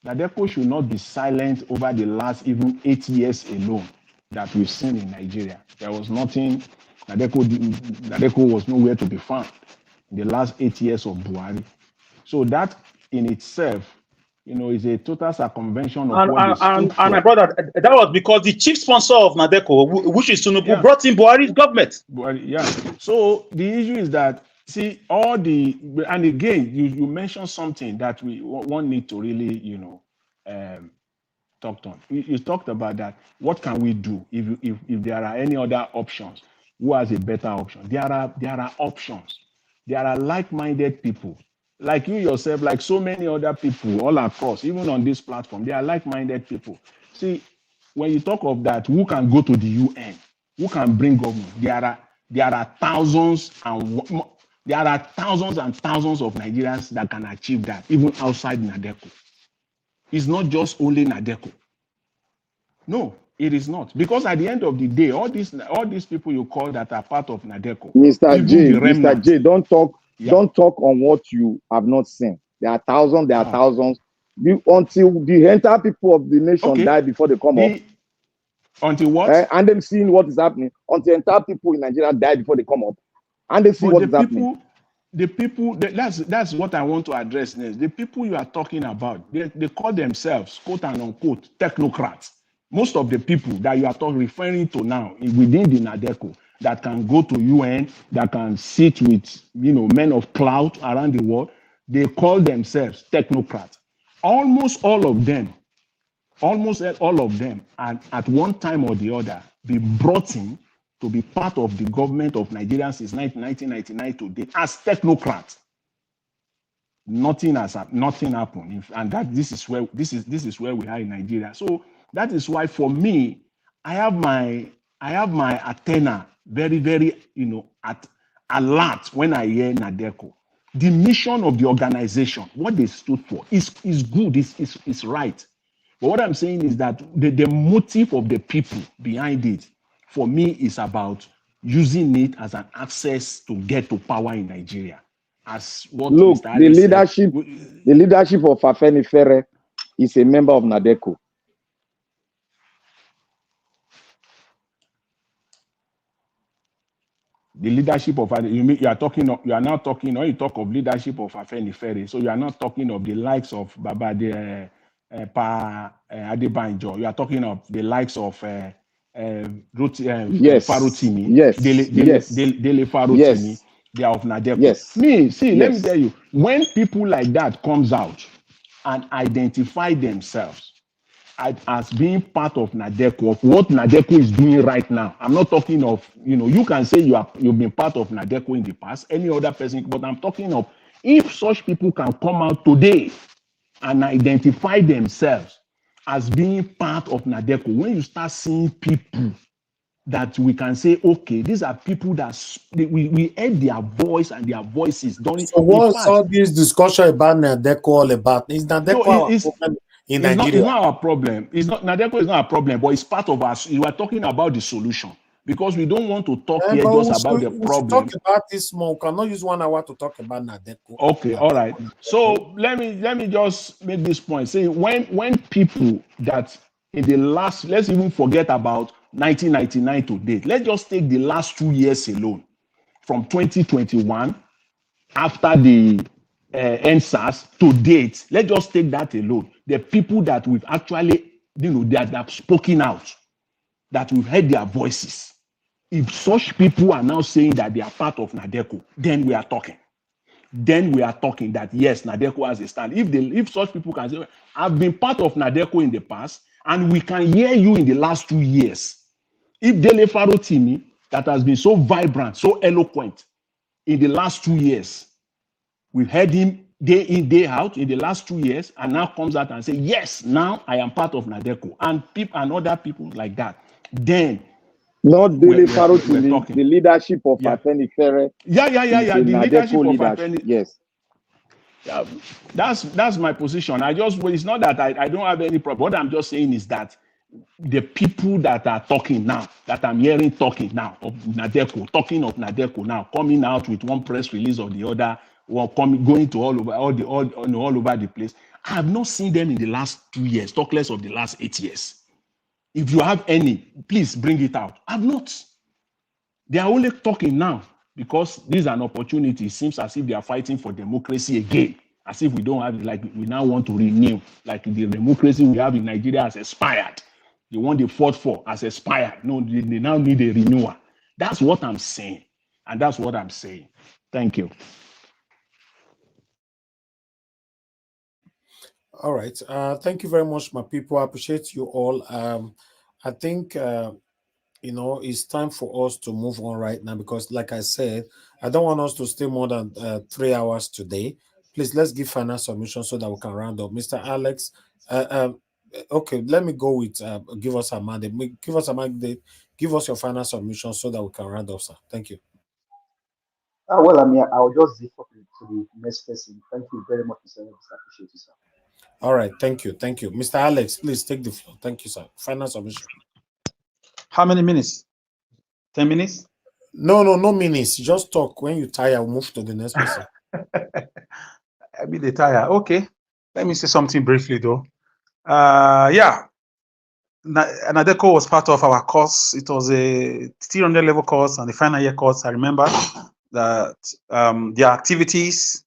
NADECO should not be silent over the last even 8 years alone that we've seen in Nigeria. There was nothing, NADECO was nowhere to be found in the last 8 years of Buhari. So that in itself, is a total circumvention of what they stood for. And my brother, that was because the chief sponsor of NADECO, which is Tinubu, brought in Buhari's government. Yeah. So the issue is that, see, and again, you mentioned something that one need to really, talk on. You talked about that. What can we do if there are any other options? Who has a better option? There are options. There are like-minded people, like you yourself, like so many other people all across, even on this platform. They are like-minded people. See, when you talk of that, who can go to the UN? Who can bring government? There are thousands and thousands of Nigerians that can achieve that, even outside NADECO. It's not just only NADECO. No, it is not. Because at the end of the day, all these people you call that are part of NADECO, Mr. J, don't talk on what you have not seen. There are thousands. Until the entire people of the nation die before they come up. Until what? And them seeing what is happening. Until entire people in Nigeria die before they come up. And they see what is happening. The people, that's what I want to address next. The people you are talking about, they call themselves, quote and unquote, technocrats. Most of the people that you are referring to now within the NADECO that can go to UN, that can sit with men of clout around the world, they call themselves technocrats. Almost all of them, and at one time or the other, be brought in to be part of the government of Nigeria since 1999 to date as technocrats. Nothing happened, and this is where we are in Nigeria. So that is why, for me, I have my antenna very, very alert when I hear NADECO. The mission of the organization, what they stood for, is good, is right. But what I'm saying is that the motive of the people behind it, for me, is about using it as an access to get to power in Nigeria. As what Look, Mr. Ali said, the leadership of Afenifere is a member of NADECO. the leadership of you are talking of, you are now talking, when you talk of leadership of Afenifere, so you are not talking of the likes of Baba de Adebanjo. You are talking of the likes of Yes, Farotimi, yes, Dele Farotimi. yes, They are of NADECO. yes. Let me tell you, when people like that comes out and identify themselves as being part of NADECO, of what NADECO is doing right now. I'm not talking of, you can say you've been part of NADECO in the past, any other person, but I'm talking of if such people can come out today and identify themselves as being part of NADECO, when you start seeing people that we can say, okay, these are people that we heard their voice and their voices. So what's all this discussion about NADECO all about? Is NADECO our problem in Nigeria? It's not our problem. It's not NADECO is not a problem, but it's part of us. You are talking about the solution because we don't want to talk here just about the problem. We should talk about this more. We cannot use 1 hour to talk about NADECO. Okay, all right. So let me just make this point. Say when people that in the last, let's even forget about 1999 to date. Let's just take the last 2 years alone, from 2021 after the NSAS to date. Let's just take that alone. The people that we've actually, that have spoken out, that we've heard their voices. If such people are now saying that they are part of NADECO, then we are talking. Then we are talking that yes, NADECO has a stand. If such people can say, I've been part of NADECO in the past, and we can hear you in the last 2 years. If Dele Farotimi, that has been so vibrant, so eloquent in the last 2 years, we've heard him day in, day out in the last 2 years, and now comes out and say, yes, now I am part of NADECO, and other people like that. Then not Dele Farotimi, the leadership of Afenifere. Yeah. The leadership of Afenifere. Yes. Yeah, that's my position. It's not that I don't have any problem. What I'm just saying is that the people that are talking now, that I'm hearing talking now of NADECO, talking of NADECO now, coming out with one press release or the other, or going to all over the place. I have not seen them in the last 2 years, talk less of the last 8 years. If you have any, please bring it out. I've not. They are only talking now because this is an opportunity. It seems as if they are fighting for democracy again, as if we don't have, like we now want to renew, like the democracy we have in Nigeria has expired. The one they fought for has expired. No, they now need a renewal. That's what I'm saying. And that's what I'm saying. Thank you. All right. Thank you very much, my people. I appreciate you all. I think, it's time for us to move on right now because, like I said, I don't want us to stay more than 3 hours today. Please, let's give final submission so that we can round up. Mr. Alex, okay, let me go with give us a mandate. Give us a mandate. Give us your final submission so that we can round up, sir. Thank you. Well, I'll just defer to the next person. Thank you very much, Mr. Alex. I appreciate you, sir. All right, thank you. Mr. Alex, please take the floor. Thank you, sir. Final submission. How many minutes? 10 minutes? No minutes. Just talk. When you tire, we'll move to the next person. I be the tire. Okay. Let me say something briefly though. NADECO was part of our course. It was a 300 level course and the final year course. I remember that their activities,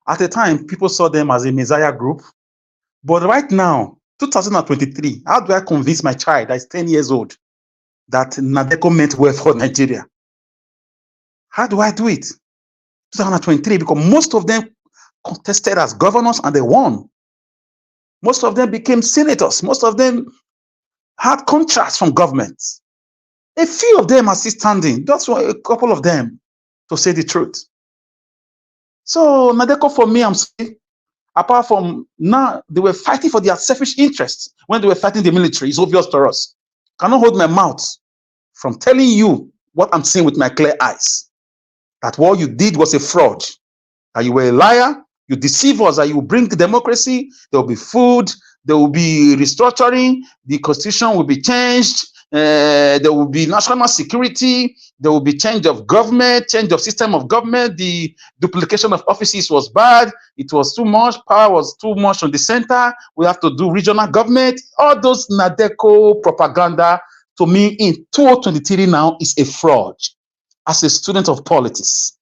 at the time, people saw them as a messiah group. But right now, 2023, how do I convince my child that is 10 years old that NADECO meant well for Nigeria? How do I do it? 2023, because most of them contested as governors and they won. Most of them became senators. Most of them had contracts from governments. A few of them are still standing. That's a couple of them, to say the truth. So NADECO, for me, I'm saying, apart from now, they were fighting for their selfish interests when they were fighting the military. It's obvious to us. Cannot hold my mouth from telling you what I'm seeing with my clear eyes. That what you did was a fraud. That you were a liar. You deceive us. That you bring democracy. There will be food. There will be restructuring. The constitution will be changed. there will be national security, there will be change of government, change of system of government. The duplication of offices was bad. It was too much. Power was too much on the center. We have to do regional government. All those NADECO propaganda, to me, in 2023 now is a fraud. As a student of politics,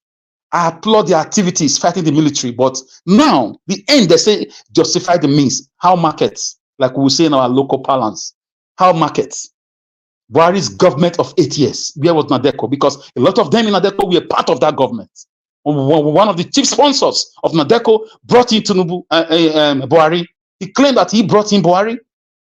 I applaud their activities fighting the military, but now the end, they say justify the means. How markets, like we say in our local parlance, how markets? Buhari's government of 8 years, where was NADECO? Because a lot of them in NADECO were part of that government. One of the chief sponsors of NADECO brought in Buhari. He claimed that he brought in Buhari,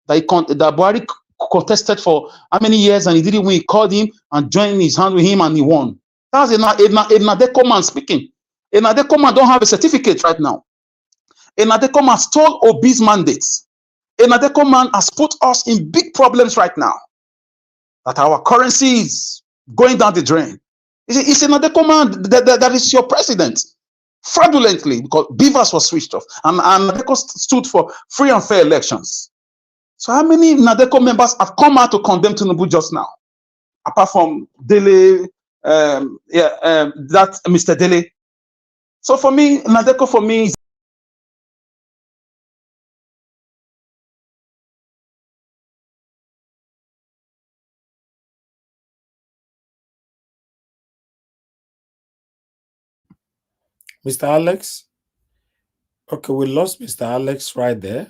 that Buhari contested for how many years and he didn't win. He called him and joined his hand with him and he won. That's a NADECO man speaking. A NADECO man don't have a certificate right now. A NADECO man stole Obi's mandates. A NADECO man has put us in big problems right now. That our currency is going down the drain. It's a NADECO man that is your president. Fraudulently, because Beavers was switched off. And NADECO stood for free and fair elections. So how many NADECO members have come out to condemn Tinubu just now? Apart from Dele, that Mr. Dele. So for me, NADECO for me is Mr. Alex. Okay, we lost Mr. Alex right there.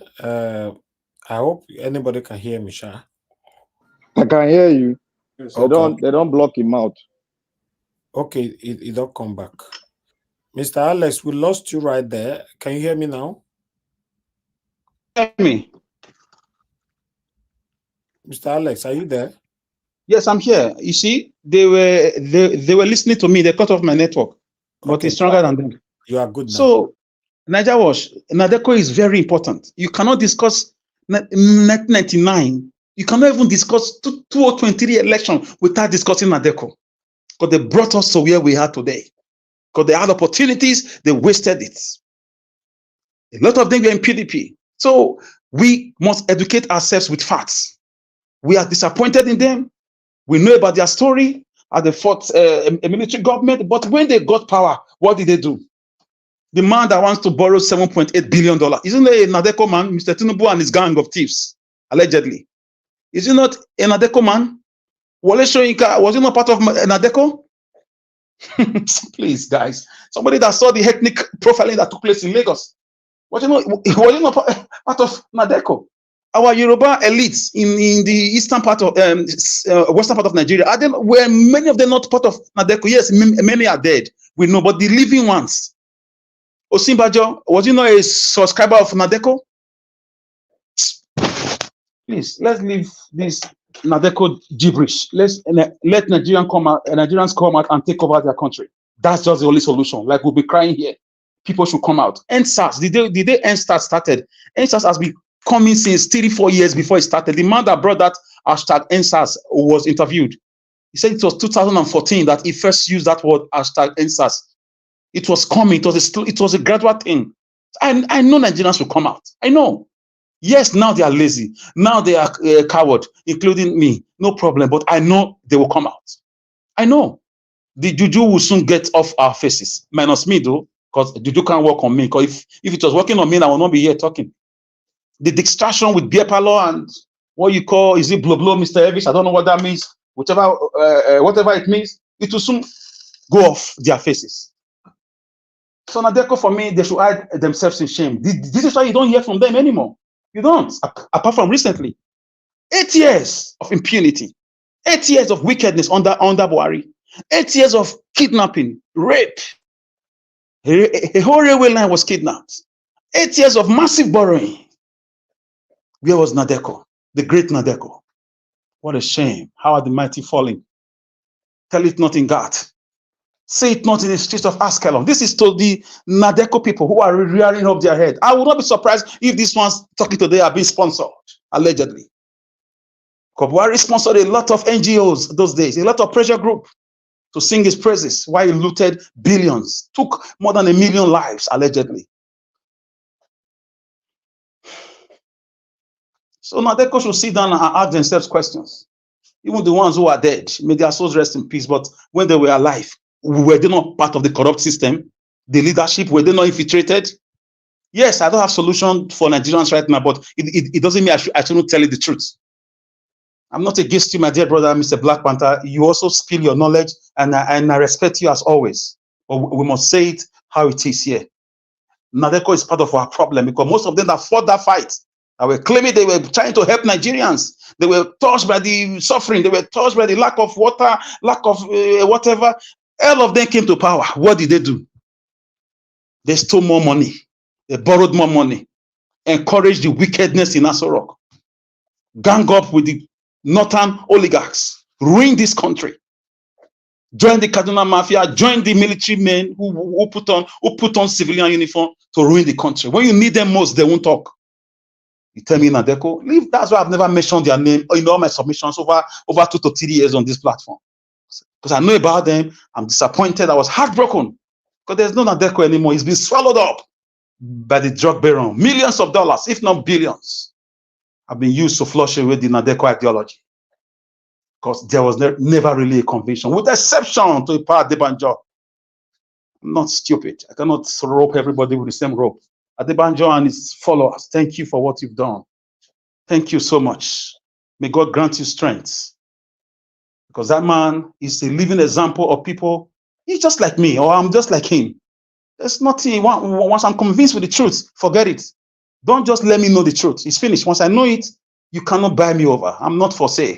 I hope anybody can hear me, Sha. I can hear you. Yes. They don't block him out. Okay, it don't come back. Mr. Alex, we lost you right there. Can you hear me now? Hear me. Mr. Alex, are you there? Yes, I'm here. You see, they were listening to me. They cut off my network, but Okay, it's stronger than them. You are good now. So, NADECO is very important. You cannot discuss 1999. You cannot even discuss 2023 election without discussing NADECO. Because they brought us to where we are today. Because they had opportunities, they wasted it. A lot of them were in PDP. So we must educate ourselves with facts. We are disappointed in them. We know about their story, how they fought a military government. But when they got power, what did they do? The man that wants to borrow $7.8 billion, isn't it a NADECO man, Mr. Tinubu and his gang of thieves, allegedly? Is he not a NADECO man? Wole Soyinka, was he not part of NADECO? Please, guys. Somebody that saw the ethnic profiling that took place in Lagos. Was he not part of NADECO? Our Yoruba elites in the eastern part of western part of Nigeria, were many of them not part of NADECO? Yes, many are dead. We know, but the living ones. Osinbajo, was he not a subscriber of NADECO? Please, let's leave this NADECO gibberish. Let Nigerians come out and take over their country. That's just the only solution. Like we'll be crying here. People should come out. NSAS, the day NSAS started, NSAS has been coming since 3-4 years before it started. The man that brought that hashtag NSAS was interviewed. He said it was 2014 that he first used that word hashtag NSAS. It was coming. It was a gradual thing. I know Nigerians will come out. I know. Yes, now they are lazy. Now they are coward, including me. No problem. But I know they will come out. I know. The juju will soon get off our faces. Minus me, though, because juju can't work on me. Because if it was working on me, I will not be here talking. The distraction with beer parlor and what you call, is it blow, Mr. Elvis? I don't know what that means. Whatever it means, it will soon go off their faces. So NADECO, for me, they should hide themselves in shame. This is why you don't hear from them anymore. You don't, apart from recently. 8 years of impunity. 8 years of wickedness under Buhari. 8 years of kidnapping, rape. A whole railway line was kidnapped. 8 years of massive borrowing. Where was NADECO? The great NADECO. What a shame. How are the mighty falling? Tell it not in Gath. Say it not in the streets of Askelon. This is to the NADECO people who are rearing up their head. I would not be surprised if these ones talking today are being sponsored, allegedly. Buhari sponsored a lot of NGOs those days, a lot of pressure group to sing his praises while he looted billions, took more than 1 million lives, allegedly. So NADECO should sit down and ask themselves questions. Even the ones who are dead, may their souls rest in peace. But when they were alive, were they not part of the corrupt system? The leadership, were they not infiltrated? Yes, I don't have solution for Nigerians right now, but it doesn't mean I shouldn't tell you the truth. I'm not against you, my dear brother, Mr. Black Panther. You also spill your knowledge, and I respect you as always. But we must say it how it is here. NADECO is part of our problem because most of them that fought that fight, that were claiming they were trying to help Nigerians. They were touched by the suffering. They were touched by the lack of water, lack of whatever. All of them came to power. What did they do? They stole more money. They borrowed more money. Encouraged the wickedness in Aso Rock. Gang up with the northern oligarchs. Ruined this country. Join the Kaduna Mafia. Join the military men who put on civilian uniform to ruin the country. When you need them most, they won't talk. You tell me NADECO, leave. That's why I've never mentioned their name in all my submissions over 2 to 3 years on this platform. Because I know about them. I'm disappointed. I was heartbroken. Because there's no NADECO anymore. It's been swallowed up by the drug baron. Millions of dollars, if not billions, have been used to flush away the NADECO ideology. Because there was never really a conviction, with the exception to Ipa Adebanjo. I'm not stupid. I cannot rope everybody with the same rope. Adebanjo and his followers, thank you for what you've done. Thank you so much. May God grant you strength. Because that man is a living example of people. He's just like me, or I'm just like him. There's nothing. Once I'm convinced with the truth, forget it. Don't just let me know the truth. It's finished. Once I know it, you cannot buy me over. I'm not for sale.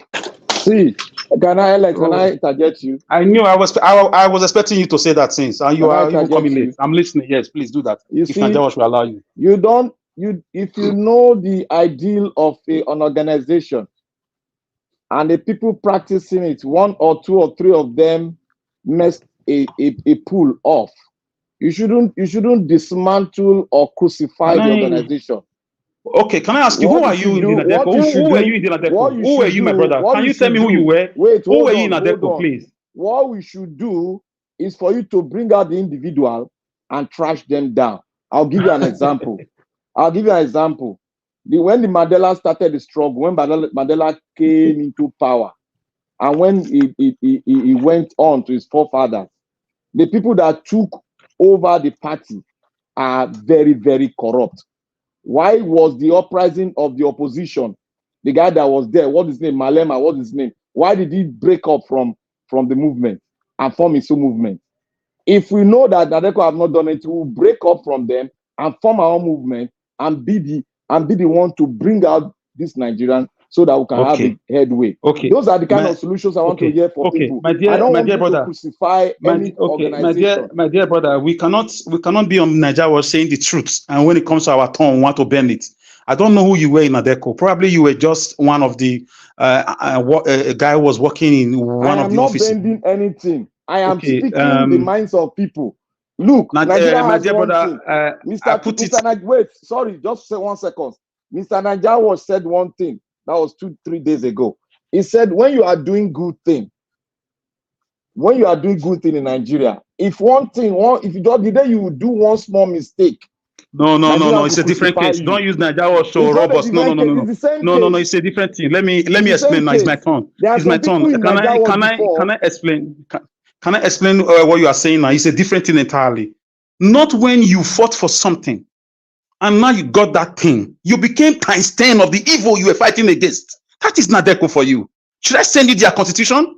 See, can I interject you? I knew I was expecting you to say that since, and you are even coming late. I'm listening. Yes, please do that. You if see, Nigeria will allow you. If you know the ideal of an organization and the people practicing it, 1 or 2 or 3 of them messed a pool off. You shouldn't dismantle or crucify the organization. Okay, can I ask you, who are you in the NADECO? Who were you in the NADECO? Who were you, my brother? Can you tell me who you were? Wait, who were you in NADECO, please? What we should do is for you to bring out the individual and trash them down. I'll give you an example. When the Mandela started the struggle, when Mandela came into power, and when he went on to his forefathers, the people that took over the party are very, very corrupt. Why was the uprising of the opposition, the guy that was there, what is his name, Malema, what is his name? Why did he break up from the movement and form his own movement? If we know that NADECO have not done it, we will break up from them and form our own movement and be the one to bring out this Nigerian so that we can have a headway. Okay. Those are the kind of solutions I want to hear for people. I don't want to crucify any organization. My dear brother, we cannot be on Nigeria saying the truth, and when it comes to our tongue, we want to bend it. I don't know who you were in NADECO. Probably you were just one of the a guy who was working in one of the offices. I am not bending anything. I am speaking the minds of people. Look, Nigeria has one thing. Wait, sorry, just say 1 second. Mr. Najawa said one thing. That was 2-3 days ago. He said, when you are doing good thing in Nigeria, if the day you do one small mistake. No, it's a different case. Don't use Najawa show robots. No, it's a different thing. Let me explain now. It's my turn. It's my turn. Can I explain? Can I explain what you are saying now? It's a different thing entirely. Not when you fought for something and now you got that thing. You became times 10 of the evil you were fighting against. That is NADECO for you. Should I send you their constitution?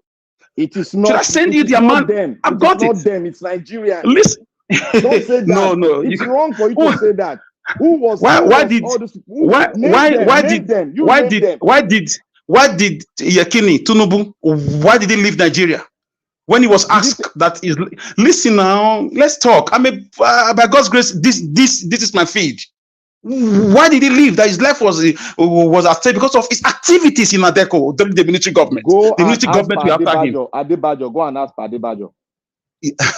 It is not. Should I send you their man? Them. I've got it. It's not them. It's Nigerians. Listen. Don't say that. No. It's wrong for you to say that. Who was? Why did Yekini Tinubu? Why did he leave Nigeria? When he was asked that is, listen now, let's talk. I mean, by God's grace, this is my feed. Why did he leave? That his life was at stake because of his activities in NADECO during the military government. The military government will after him. Adebajo, go and ask Adebajo.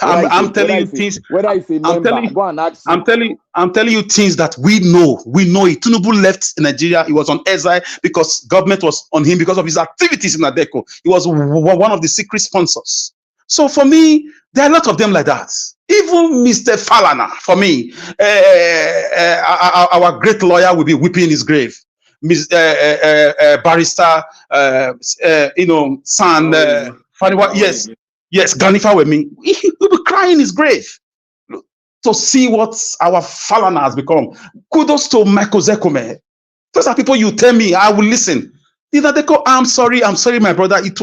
I'm telling you things. Whether it's a member, go and ask. I'm telling you things that we know. We know it. Tinubu left Nigeria. He was on exile because government was on him because of his activities in NADECO. He was one of the secret sponsors. So for me, there are a lot of them like that. Even Mr. Falana, for me, our great lawyer will be weeping in his grave. Barrister, San Fariwa, yes, Ganifa with me. He will be crying in his grave to see what our Falana has become. Kudos to Michael Zekome. Those are people you tell me, I will listen. NADECO, I'm sorry, my brother. It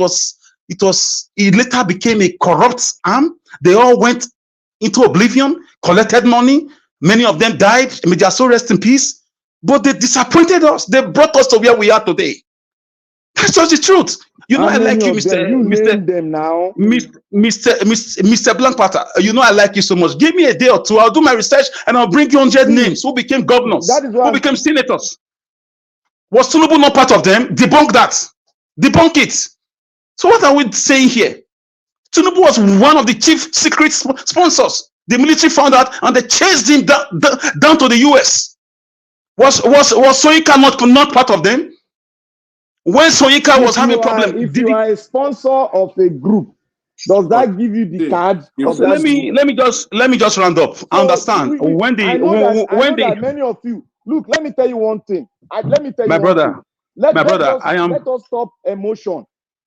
later became a corrupt arm. They all went into oblivion, collected money. Many of them died. May their soul rest in peace. But they disappointed us. They brought us to where we are today. That's just the truth. You know, I like you, Mr. Blankpata. You know, I like you so much. Give me a day or two. I'll do my research and I'll bring you 100 names who became governors, who became senators. Was Tinubu not part of them? Debunk that. Debunk it. So what are we saying here? Tinubu was one of the chief secret sponsors. The military found out and they chased him down to the US. Was Soyinka not part of them? When Soyinka was having a problem, if you are a sponsor of a group, does that give you the card? Let me just round up. So understand when I know that many of you look. Let me tell you one thing. Let me tell you, my brother. Let us stop emotion.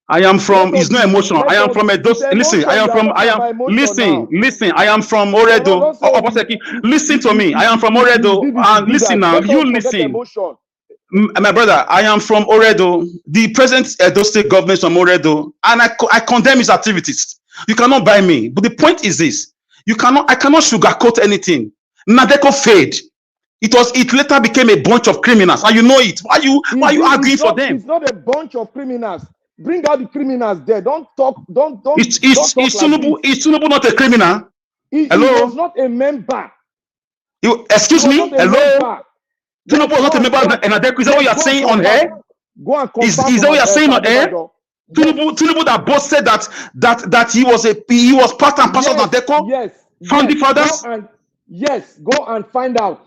I am from. It's not emotion. I am from a. Listen. I am from. Listen. I am from Oredo. Listen to me. I am from Oredo. And listen now. You listen. My brother, I am from Oredo. The present Edo State government from Oredo, and I condemn his activities. You cannot buy me. But the point is this: I cannot sugarcoat anything. NADECO failed. It later became a bunch of criminals, and you know it. Why you arguing for them? It's not a bunch of criminals. Bring out the criminals there. Don't talk. Don't. Is Tinubu not a criminal? Hello. He was not a member. Excuse me. Hello. Tinubu was not a member of NADECO. Is that what you are saying on air? Go and is that what you are saying on air? Tinubu that boasted that he was part and parcel of NADECO. Yes. Founding fathers. Go and find out.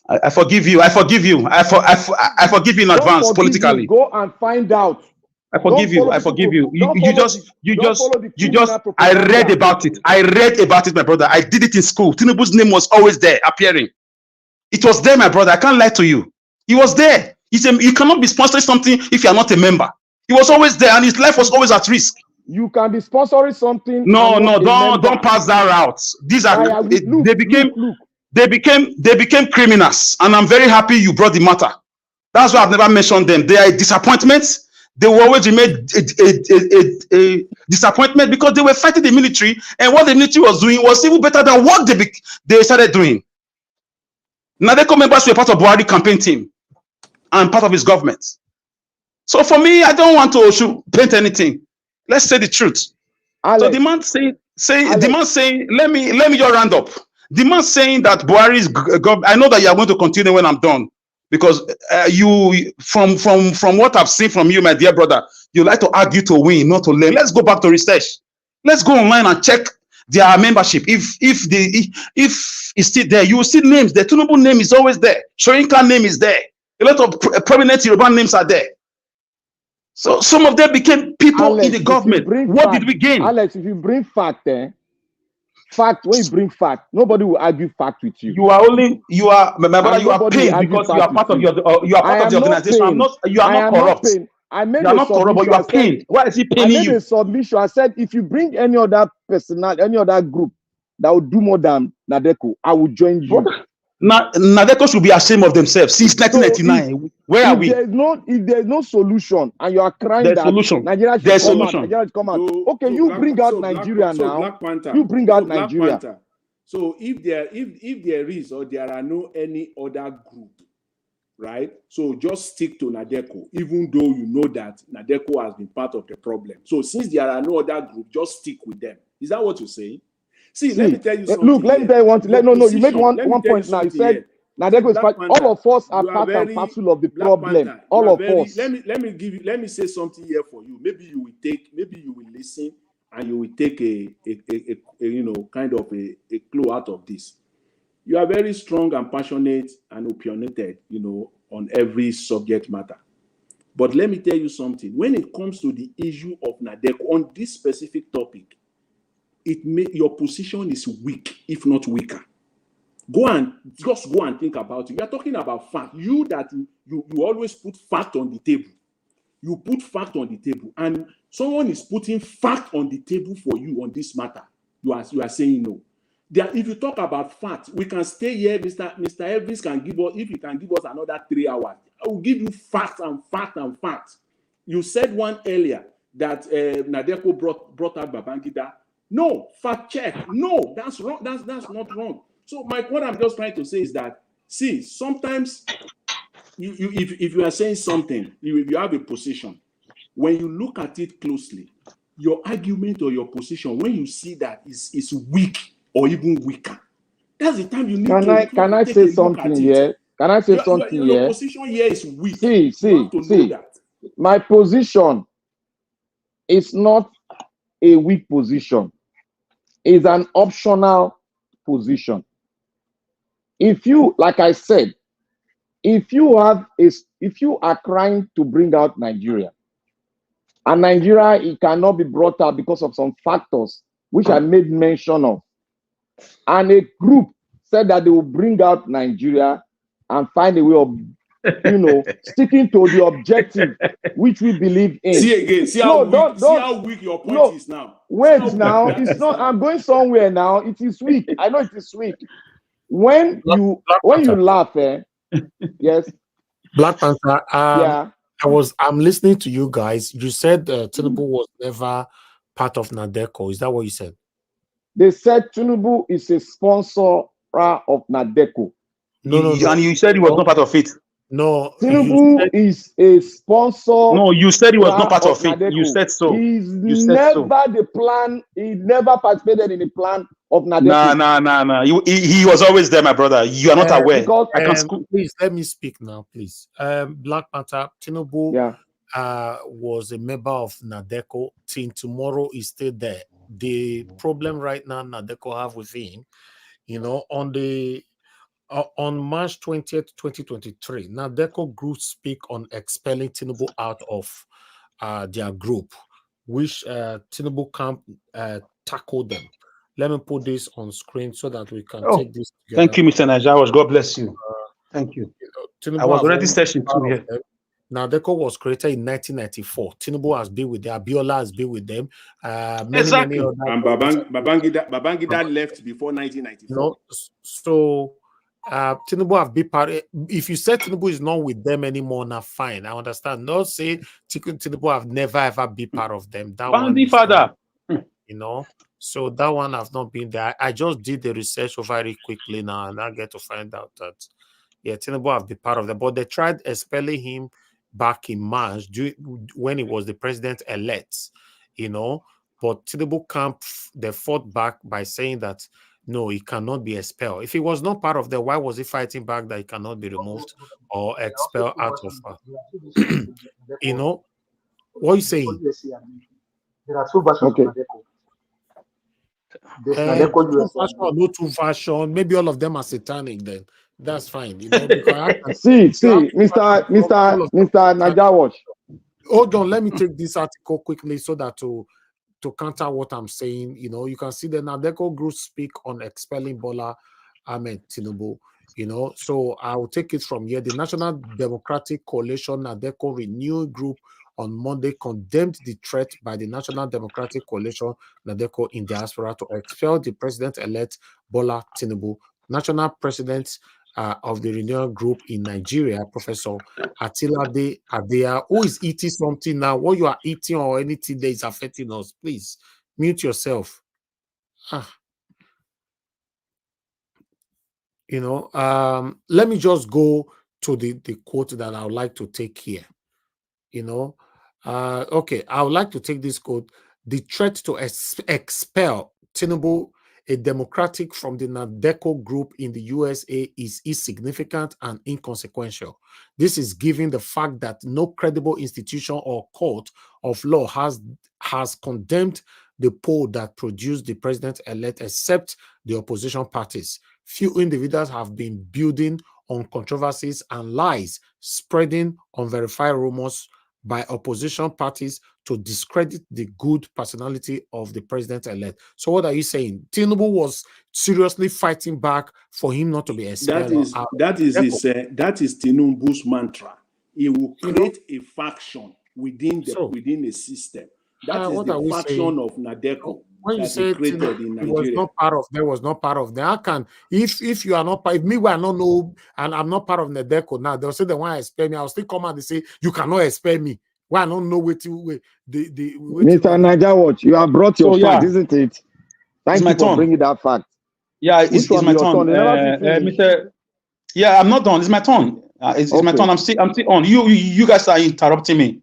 I forgive you. I forgive you in advance politically. Go and find out. I forgive you. You just. I read about it. My brother. I did it in school. Tinubu's name was always there, appearing. It was there, my brother. I can't lie to you. He was there. You cannot be sponsoring something if you are not a member. He was always there, and his life was always at risk. You can be sponsoring something. No, don't pass that route. These are they became criminals, and I'm very happy you brought the matter. That's why I've never mentioned them. They are a disappointment. They will always remain a disappointment because they were fighting the military, and what the military was doing was even better than what they started doing. NADECO members were part of Buhari campaign team and part of his government. So for me, I don't want to paint anything. Let's say the truth. Alex, so the man saying, let me just round up. The man saying that Buhari is government. I know that you are going to continue when I'm done, because you from what I've seen from you, my dear brother, you like to argue to win, not to learn. Let's go back to research. Let's go online and check their membership. If it's still there, you will see names. The Tinubu name is always there. Soyinka name is there. A lot of prominent Yoruba names are there. So some of them became people, Alex, in the government. What did we gain? Alex, if you bring fact, when you bring fact, nobody will argue fact with you. You are paid because you are part of the organization. You are not corrupt. I made a submission. But you are paid. Why is he paying you? I made a submission. I said, if you bring any other any other group that will do more than NADECO, I will join you. NADECO should be ashamed of themselves since 1999. Where are we? If there's no solution and you are crying there's that solution. Nigeria should come out. Okay, you bring out Nigeria now. You bring out Nigeria. So if there is or there are no any other group, right? So just stick to NADECO, even though you know that NADECO has been part of the problem. So since there are no other group, just stick with them. Is that what you're saying? See, let me tell you something. Look, let me tell you one thing. You make one point now. You said NADECO is part. All of us are part and parcel of the problem. All of us. Let me say something here for you. Maybe you will listen, and you will take a kind of a clue out of this. You are very strong and passionate and opinionated, on every subject matter. But let me tell you something. When it comes to the issue of NADECO on this specific topic, your position is weak, if not weaker. Just go and think about it. We are talking about fact. You always put fact on the table. You put fact on the table, and someone is putting fact on the table for you on this matter. You are saying no. If you talk about fact, we can stay here. Mr. Elvis can give us, if he can give us another 3 hours, I will give you fact and fact and fact. You said one earlier that NADECO brought out Babangida. No, fact check. No, that's wrong. That's not wrong. So what I'm just trying to say is that, see, sometimes if you are saying something, you have a position. When you look at it closely, your argument or your position, when you see that is weak or even weaker, that's the time you need to Can I say something here? Can I say something here? Your position here is weak. See. Know that. My position is not a weak position. It's an optional position. If you, like I said, if you are trying to bring out Nigeria, and Nigeria, it cannot be brought out because of some factors which I made mention of, and a group said that they will bring out Nigeria and find a way of, sticking to the objective which we believe in. See again. See how weak your point is now. Wait now. It's not. I'm going somewhere now. It is weak. I know it is weak. When you laugh, yes. Black Panther. Yeah. I'm listening to you guys. You said Tinubu was never part of NADECO. Is that what you said? They said Tinubu is a sponsor of NADECO. No. And you said he was not part of it. No. Tinubu is a sponsor. No, you said he was not part of it. NADECO. You said so. He's never the plan. He never participated in the plan of NADECO. Nah. He was always there, my brother. You are not aware. Please let me speak now, please. Black Panther, Tinubu was a member of NADECO. Till tomorrow, is still there. The problem right now NADECO have with him, on March 20th, 2023, NADECO group speak on expelling Tinubu out of their group, which Tinubu camp tackled them. Let me put this on screen so that we can take this together. Thank you, Mr. Najawas. God bless you. Thank you. I was already searching too here. NADECO was created in 1994. Tinubu has been with them. Abiola has been with them. Exactly. And Babangida left before 1994. So Tinubu have been part. If you said Tinubu is not with them anymore, now fine. I understand. Not say Tinubu have never ever been part of them. That one is, father. So that one have not been there. I just did the research very quickly now, and I get to find out that Tinubu have been part of them. But they tried expelling him back in March when he was the president-elect, But Tinubu camp, they fought back by saying that no, he cannot be expelled. If he was not part of them, why was he fighting back that he cannot be removed or expelled out of? What are you saying? There are two versions of NADECO. Two version. Maybe all of them are satanic. Then that's fine. See, Mr. Najawas. Hold on. Let me take this article quickly so that to counter what I'm saying, you can see the NADECO group speak on expelling Bola Ahmed Tinubu. So I will take it from here. The National Democratic Coalition NADECO Renewed Group on Monday condemned the threat by the National Democratic Coalition NADECO in diaspora to expel the president-elect Bola Tinubu. National President of the Renewal Group in Nigeria, Professor Atilade Adea, who is eating something now. What you are eating or anything that is affecting us, please mute yourself. Let me just go to the quote that I would like to take here. Okay, I would like to take this quote. The threat to expel Tinubu, a Democratic from the NADECO group in the USA, is insignificant and inconsequential. This is given the fact that no credible institution or court of law has condemned the poll that produced the president-elect except the opposition parties. Few individuals have been building on controversies and lies, spreading unverified rumors by opposition parties to discredit the good personality of the president-elect. So what are you saying? Tinubu was seriously fighting back for him not to be expelled? That is Tinubu's mantra. He will create a faction within a system. That is the faction of NADECO. When you that say created in it was Nigeria. not part of, there was not part of them. How can, if you are not part, if me, I don't know, and I'm not part of NADECO now, they'll say they want to expel me. I'll still come out and say, you cannot expel me. Why I don't know what to Mr. Naija Watch, you have brought your fact, isn't it? Thank you for bringing that fact. Yeah, it's my turn. Yeah, I'm not done. It's my turn. It's my turn. I'm still on. You guys are interrupting me.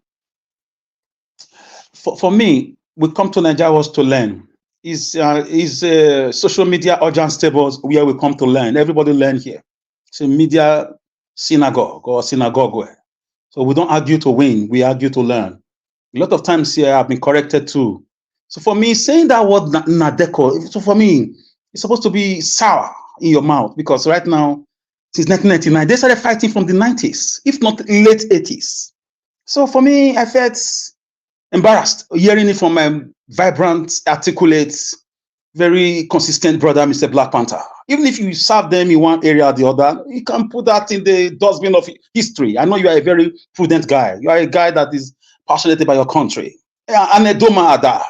For me, we come to Nigeria was to learn. Is social media urgent stables where we come to learn. Everybody learn here. It's a media synagogue or synagogue. So we don't argue to win. We argue to learn. A lot of times here I've been corrected too. So for me, saying that word NADECO, so for me, it's supposed to be sour in your mouth because right now, since 1999, they started fighting from the 90s, if not late 80s. So for me, I felt embarrassed hearing it from my vibrant, articulate, very consistent brother, Mr. Black Panther. Even if you serve them in one area or the other, you can put that in the dustbin of history. I know you are a very prudent guy. You are a guy that is passionate about your country. And a doma at that.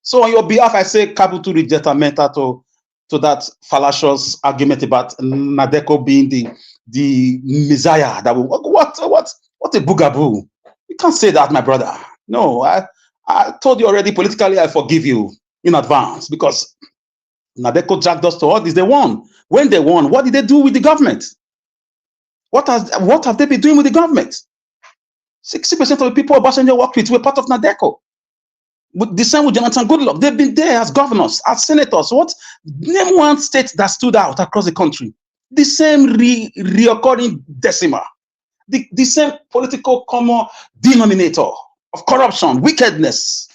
So on your behalf, I say capital rejectamenta to that fallacious argument about NADECO being the messiah. That what a boogaboo. You can't say that, my brother. No, I told you already politically, I forgive you in advance because NADECO dragged us to all this. They won. When they won, what did they do with the government? What have they been doing with the government? 60% of the people Obasanjo worked with were part of NADECO. With the same with Jonathan Goodluck. They've been there as governors, as senators. Name one state that stood out across the country. The same reoccurring decimal. The same political common denominator of corruption, wickedness,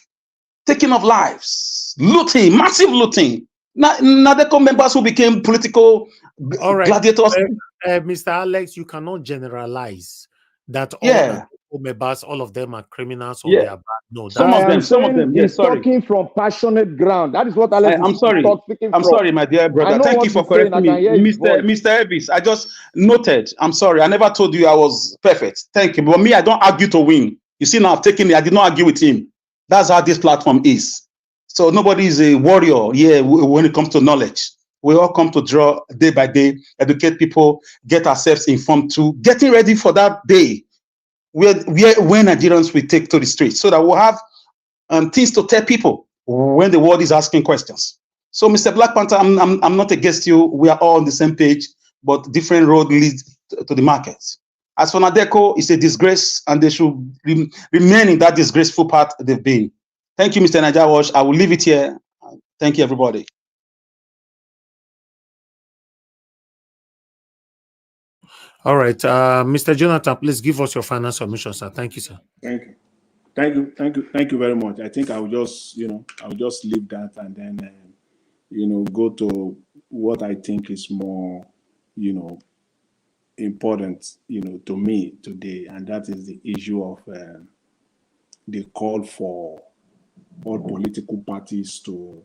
taking of lives, looting, massive looting. NADECO members who became political gladiators. Mr. Alex, you cannot generalize that all NADECO members, all of them are criminals or they are bad. No, some of them. Yes, sorry. Talking from passionate ground. That is what Alex I'm sorry. I'm sorry, my dear brother. Thank you for correcting me. Mr. Evis, I just noted. I'm sorry. I never told you I was perfect. Thank you. But me, I don't argue to win. You see now, I've taken it. I did not argue with him. That's how this platform is. So nobody is a warrior here when it comes to knowledge. We all come to draw day by day, educate people, get ourselves informed too, getting ready for that day where Nigerians will take to the streets so that we'll have things to tell people when the world is asking questions. So, Mr. Black Panther, I'm not against you. We are all on the same page, but different road leads to the market. As for NADECO, it's a disgrace, and they should remain in that disgraceful path they've been. Thank you, Mr. Naija Watch. I will leave it here. Thank you, everybody. All right, Mr. Jonathan, please give us your final submission, sir. Thank you, sir. Thank you very much. I think I'll just leave that and then, go to what I think is more, important, to me today, and that is the issue of the call for all political parties to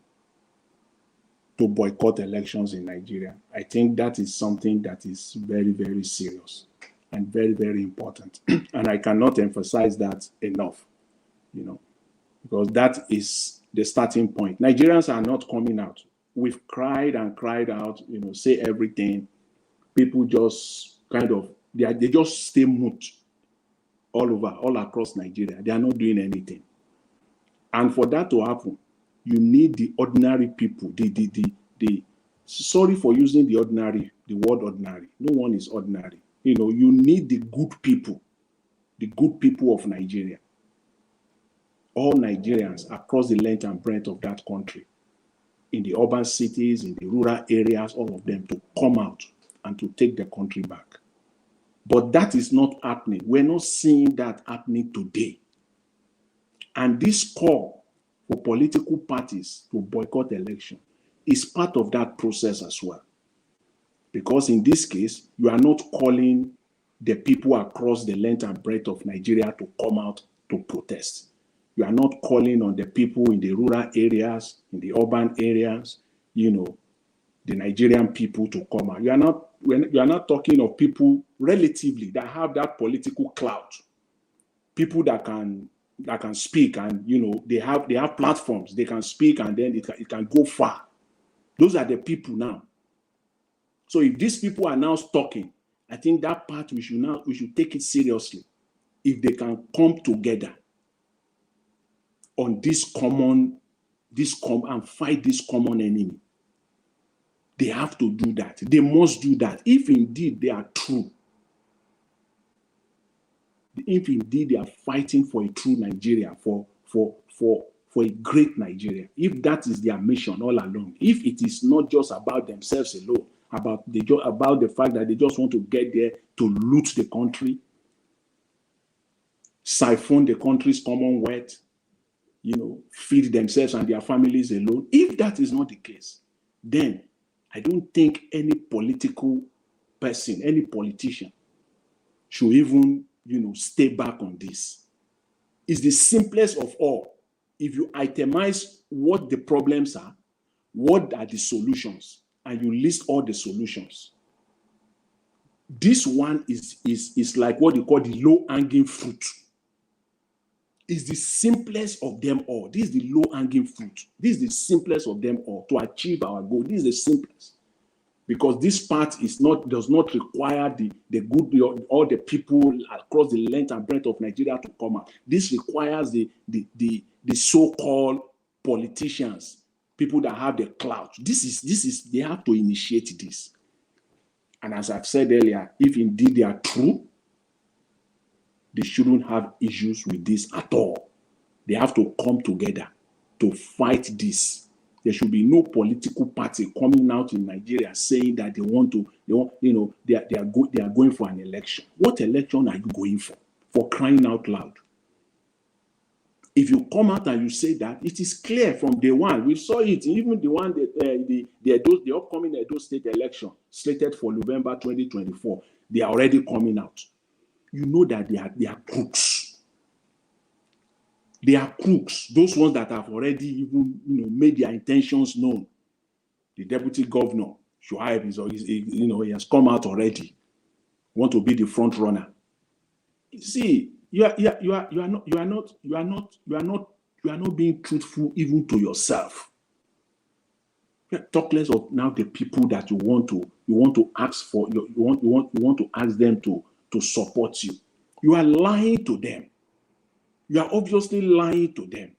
boycott elections in Nigeria. I think that is something that is very, very serious and very, very important. And I cannot emphasize that enough, because that is the starting point. Nigerians are not coming out. We've cried and cried out, say everything. People just they just stay mute all across Nigeria. They are not doing anything. And for that to happen, you need the ordinary people, sorry for using the word ordinary. No one is ordinary. You need the good people of Nigeria. All Nigerians across the length and breadth of that country, in the urban cities, in the rural areas, all of them to come out and to take the country back. But that is not happening. We're not seeing that happening today. And this call for political parties to boycott election is part of that process as well. Because in this case, you are not calling the people across the length and breadth of Nigeria to come out to protest. You are not calling on the people in the rural areas, in the urban areas, the Nigerian people to come out. You are not talking of people relatively that have that political clout, people that can speak, and they have platforms, they can speak, and then it can go far. Those are the people now. So if these people are now talking, I think that part we should take it seriously. If they can come together on and fight this common enemy, they have to do that. They must do that. If indeed they are true, if indeed they are fighting for a true Nigeria, for a great Nigeria, if that is their mission all along, if it is not just about themselves alone, about the fact that they just want to get there to loot the country, siphon the country's commonwealth, feed themselves and their families alone, if that is not the case, then I don't think any political person, any politician should even, stay back on this. It's the simplest of all. If you itemize what the problems are, what are the solutions, and you list all the solutions, this one is like what you call the low-hanging fruit. It's the simplest of them all. This is the low-hanging fruit. This is the simplest of them all to achieve our goal. This is the simplest. Because this part does not require all the people across the length and breadth of Nigeria to come out. This requires the so-called politicians, people that have the clout. They have to initiate this. And as I've said earlier, if indeed they are true, they shouldn't have issues with this at all. They have to come together to fight this. There should be no political party coming out in Nigeria saying that they are going for an election. What election are you going for? For crying out loud. If you come out and you say that, it is clear from day one. We saw it, even the one that the upcoming Edo State election slated for November 2024. They are already coming out. You know that they are crooks. They are crooks. Those ones that have already even made their intentions known. The deputy governor, Shuaib, he has come out already. Want to be the front runner. See, you are not being truthful even to yourself. Talk less of now the people that you want to ask for. You want to ask them to support you. You are lying to them. You are obviously lying to them.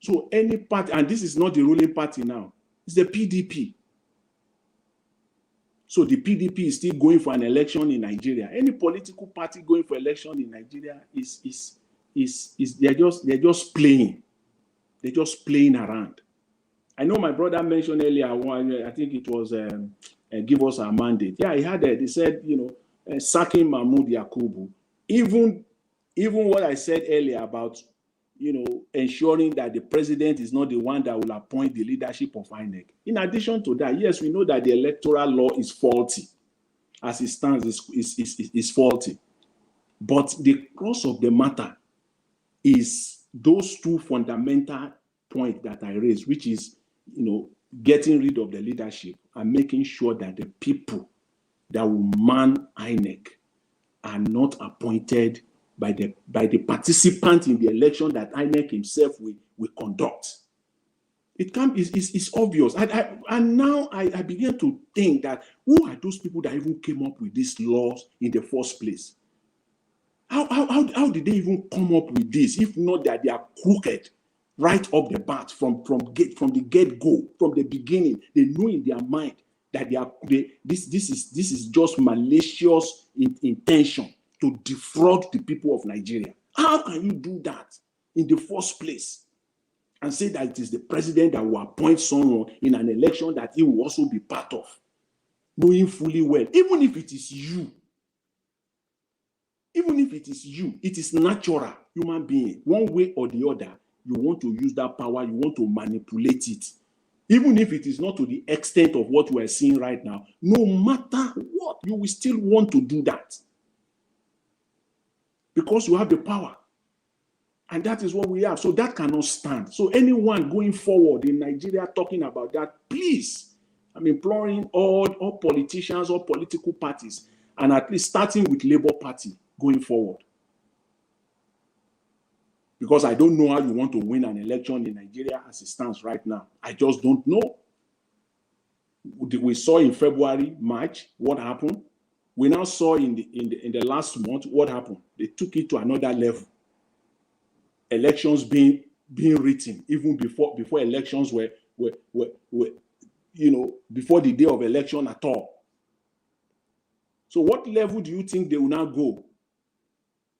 So any party, and this is not the ruling party now, it's the PDP. So the PDP is still going for an election in Nigeria. Any political party going for election in Nigeria they're just playing. They're just playing around. I know my brother mentioned earlier, I think it was give us our mandate. Yeah, they said, sacking Mahmoud Yakubu. Even what I said earlier about, ensuring that the president is not the one that will appoint the leadership of INEC. In addition to that, yes, we know that the electoral law is faulty. As it stands, is faulty. But the crux of the matter is those two fundamental points that I raised, which is, getting rid of the leadership and making sure that the people that will man INEC are not appointed by the participant in the election that INEC himself will conduct. It's obvious. And now I begin to think that who are those people that even came up with these laws in the first place? How did they even come up with this, if not that they are crooked right off the bat from the get-go, from the beginning? They know in their mind that this is just malicious intention to defraud the people of Nigeria. How can you do that in the first place and say that it is the president that will appoint someone in an election that he will also be part of, knowing fully well, even if it is you, it is natural, human being, one way or the other, you want to use that power, you want to manipulate it. Even if it is not to the extent of what we are seeing right now, no matter what, you will still want to do that. because you have the power. And that is what we have. So that cannot stand. So anyone going forward in Nigeria talking about that, please, I'm imploring all politicians, all political parties, and at least starting with Labour Party going forward. Because I don't know how you want to win an election in Nigeria as it stands right now. I just don't know. We saw in February, March, what happened. We now saw in the last month what happened. They took it to another level. Elections being written even before elections were before the day of election at all. So what level do you think they will now go?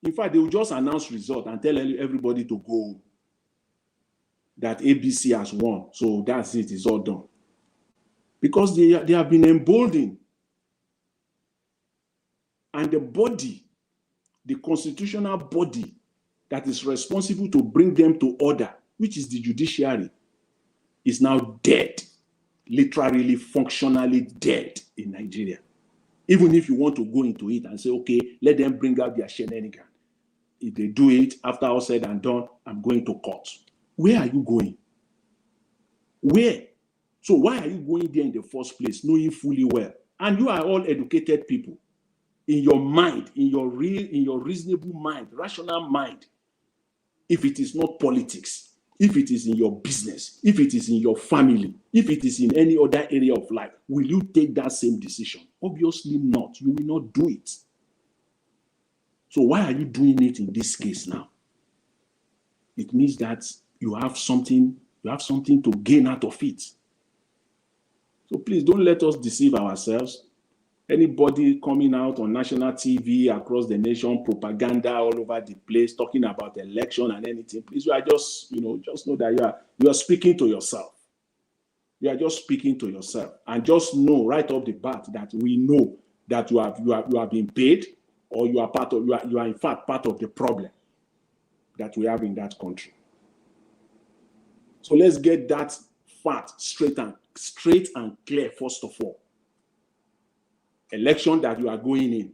In fact, they will just announce result and tell everybody to go, that ABC has won. So that's it, it's all done. Because they have been emboldened. And the body, the constitutional body that is responsible to bring them to order, which is the judiciary, is now dead, literally, functionally dead in Nigeria. Even if you want to go into it and say, okay, let them bring out their shenanigans. If they do it, after all said and done, I'm going to court. Where are you going? Where? So why are you going there in the first place, knowing fully well? And you are all educated people. In your mind, in your reasonable mind, rational mind, if it is not politics, if it is in your business, if it is in your family, if it is in any other area of life, will you take that same decision? Obviously not. You will not do it. So why are you doing it in this case now? It means that you have something to gain out of it. So please don't let us deceive ourselves. Anybody coming out on national TV across the nation, propaganda all over the place, talking about election and anything, please, you are just know that you are speaking to yourself. You are just speaking to yourself, and just know right off the bat that we know that you have been paid, or you are in fact part of the problem that we have in that country. So let's get that fact straight and clear first of all. Election that you are going in,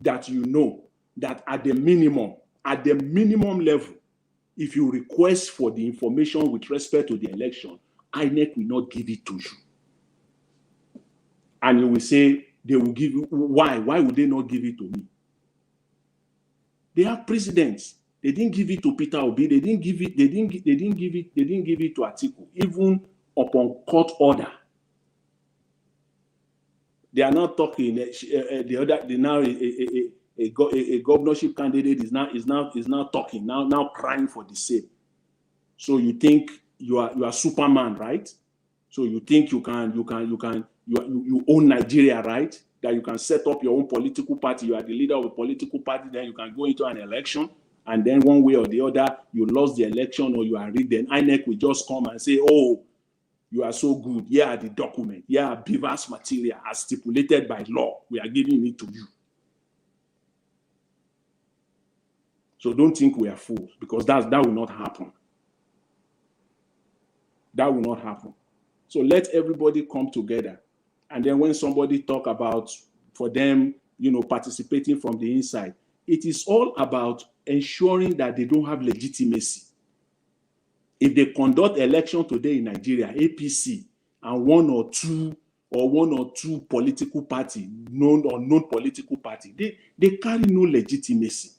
that you know that at the minimum level, if you request for the information with respect to the election, INEC will not give it to you. And you will say they will give you. Why? Why would they not give it to me? They have presidents. They didn't give it to Peter Obi. They didn't give it to Atiku, even upon court order. They are not talking. A governorship candidate is now talking, now crying for the same. So you think you are Superman, right? So you think you own Nigeria, right? That you can set up your own political party. You are the leader of a political party. Then you can go into an election, and then one way or the other you lost the election or you are rigged. Then INEC will just come and say, "Oh, you are so good. Here are the document. Here are Beaver's material as stipulated by law. We are giving it to you." So don't think we are fools, because that will not happen. That will not happen. So let everybody come together. And then when somebody talk about, for them, participating from the inside, it is all about ensuring that they don't have legitimacy. If they conduct election today in Nigeria, APC, and one or two political party, known or non political party, they carry no legitimacy.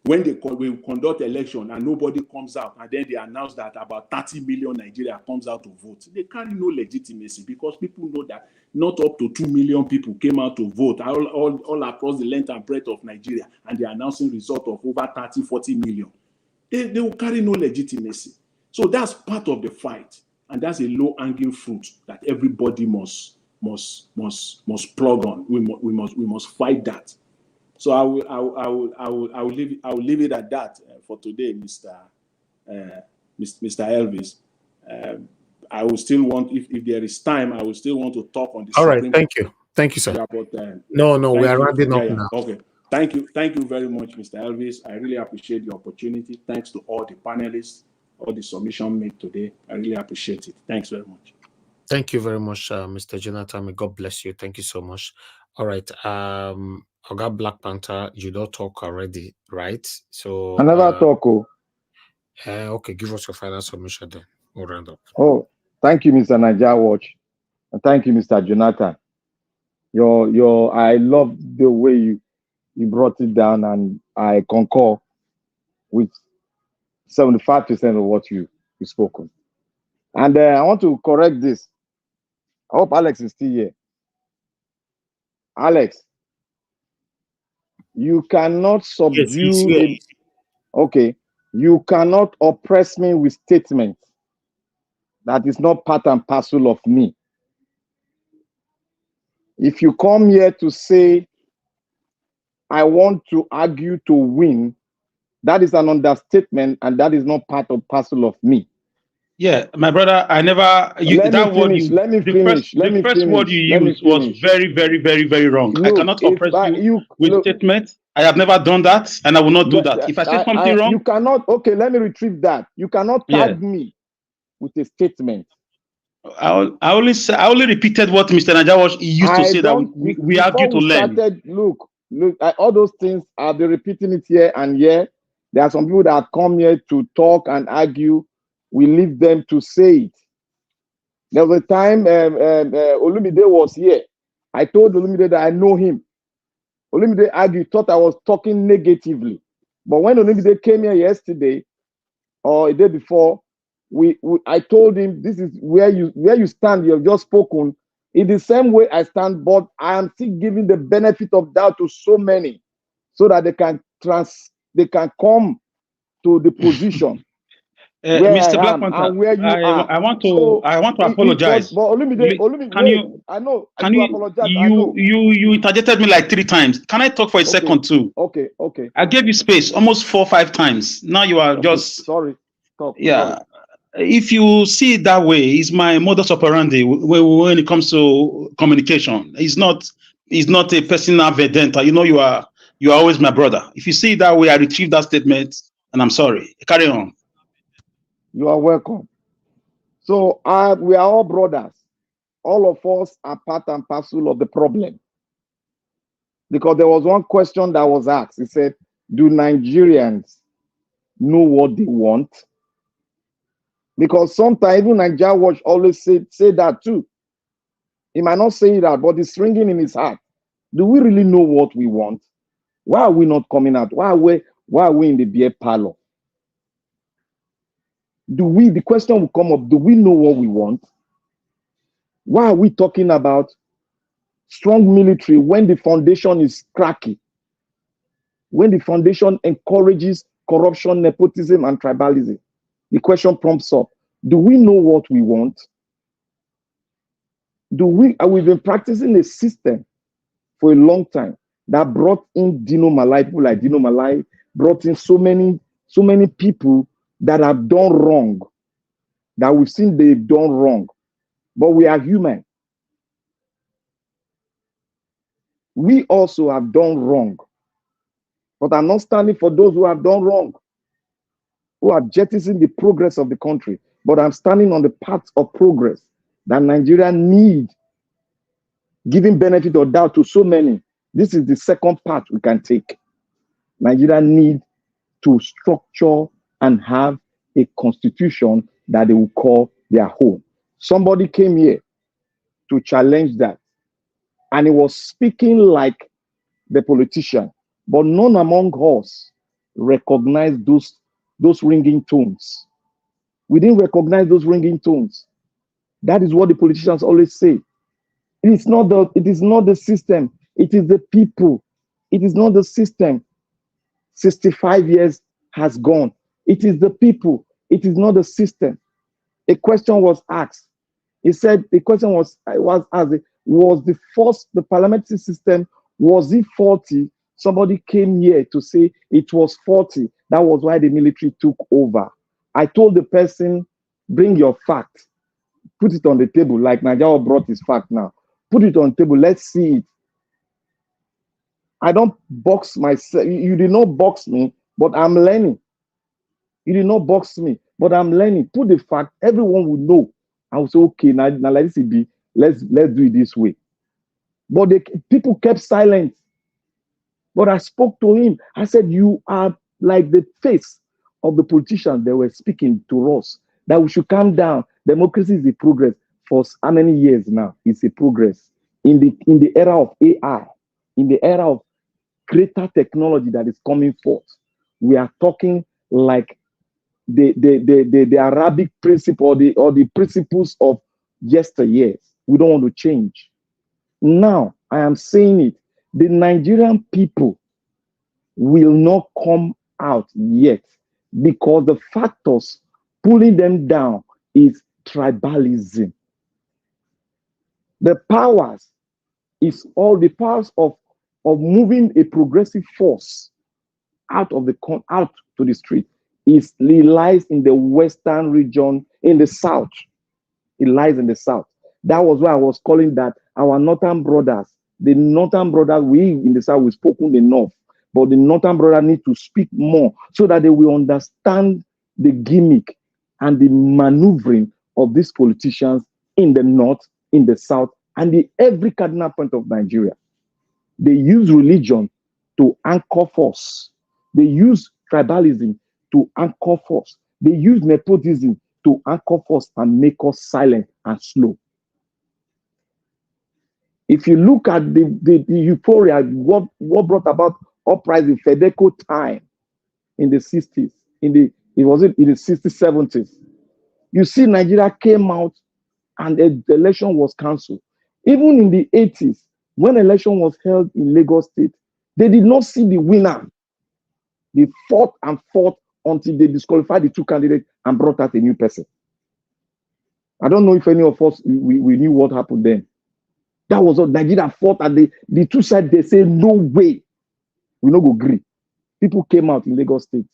When they conduct election and nobody comes out, and then they announce that about 30 million Nigeria comes out to vote, they carry no legitimacy, because people know that not up to 2 million people came out to vote all across the length and breadth of Nigeria, and they're announcing result of over 30, 40 million. They will carry no legitimacy. So that's part of the fight, and that's a low-hanging fruit that everybody must plug on. We must fight that. So I will leave it at that for today, Mr. Elvis. I will still want, if there is time, I will still want to talk on this. All right, thank you, sir. No, we are rounding up now. Okay, thank you very much, Mr. Elvis. I really appreciate the opportunity. Thanks to all the panelists, all the submission made today. I really appreciate it. Thanks very much. Thank you very much, Mr. Jonathan. May God bless you. Thank you so much. All right. Oga Black Panther, you don't talk already, right? So I never talk. Okay, give us your final submission then. We'll round up. Oh, thank you, Mr. Niger Watch. And thank you, Mr. Jonathan. I love the way you brought it down, and I concur with 75% of what you spoken. And I want to correct this. I hope Alex is still here. Alex, you cannot subdue yes, okay. You cannot oppress me with statements that is not part and parcel of me. If you come here to say, I want to argue to win, that is an understatement, and that is not part and parcel of me. Yeah, my brother, I never. The first word you used was very, very, very, very wrong. Look, I cannot oppress you with statements. I have never done that, and I will not do that. If I say something wrong, you cannot. Okay, let me retrieve that. You cannot tag me with a statement. I only repeated what Mr. Najawash used to say that we argue to learn. Look, all those things, I've been repeating it here and here. There are some people that come here to talk and argue. We leave them to say it. There was a time Olumide was here. I told Olumide that I know him. Olumide argued, thought I was talking negatively. But when Olumide came here yesterday or a day before, I told him, this is where you stand. You have just spoken. In the same way I stand, but I am still giving the benefit of doubt to so many, so that they can come to the position where Mr. I am Black Panther, and where you are. I want to apologize. But Olumide, I know. You interjected me like 3 times. Can I talk for a second too? Okay. I gave you space almost 4 or 5 times. Now you are just sorry. Talk. Yeah. Sorry. If you see it that way, it's my modus operandi when it comes to communication. It's not a personal vendetta. You know, you are always my brother. If you see it that way, I retrieve that statement, and I'm sorry. Carry on. You are welcome. So we are all brothers. All of us are part and parcel of the problem. Because there was one question that was asked. It said, do Nigerians know what they want? Because sometimes even Nigeria Watch always say that too. He might not say that, but it's ringing in his heart. Do we really know what we want? Why are we not coming out? Why are we in the beer parlor? The question will come up, do we know what we want? Why are we talking about strong military when the foundation is cracky? When the foundation encourages corruption, nepotism, and tribalism? The question prompts up, do we know what we want? We've been practicing a system for a long time that brought in Dino Melaye, people like Dino Melaye, brought in so many people that have done wrong, that we've seen they've done wrong. But we are human. We also have done wrong. But I'm not standing for those who have done wrong, who have jettisoned the progress of the country. But I'm standing on the path of progress that Nigeria need, giving benefit of doubt to so many. This is the second path we can take. Nigeria need to structure and have a constitution that they will call their home. Somebody came here to challenge that, and he was speaking like the politician, but none among us recognized those ringing tones. We didn't recognize those ringing tones. That is what the politicians always say. It is not the system, it is the people. It is not the system. 65 years has gone. It is the people. It is not the system. A question was asked. The question was asked, was the parliamentary system, was it 40? Somebody came here to say it was 40. That was why the military took over. I told the person, bring your fact. Put it on the table, like Nigeria brought his fact now. Put it on the table. Let's see it. I don't box myself. You did not box me, but I'm learning. You did not box me, but I'm learning. Put the fact, everyone will know. I would say, okay, now let's do it this way. But people kept silent. But I spoke to him. I said, you are like the face of the politicians that were speaking to us, that we should calm down. Democracy is a progress. For how many years now? It's a progress. In the era of AI, in the era of greater technology that is coming forth, we are talking like the Arabic principle or the principles of yesteryears. We don't want to change. Now, I am saying it. The Nigerian people will not come out yet because the factors pulling them down is tribalism. The powers is all the powers of moving a progressive force out to the street it lies in the western region, in the south. It lies in the south. That was why I was calling that our northern brothers, the northern brothers, we in the south, we spoken the north, but the northern brothers need to speak more so that they will understand the gimmick and the maneuvering of these politicians in the north, in the south, and every cardinal point of Nigeria. They use religion to anchor force. They use tribalism to anchor force. They use nepotism to anchor force and make us silent and slow. If you look at the euphoria, what brought about uprising, FEDECO time in the 60s, in the 60s, 70s, you see Nigeria came out and the election was cancelled. Even in the 80s, when election was held in Lagos State, they did not see the winner. They fought and fought until they disqualified the two candidates and brought out a new person. I don't know if any of us, we knew what happened then. That was all. Nigeria fought and the two sides, they say, no way. We no go agree. People came out in Lagos State.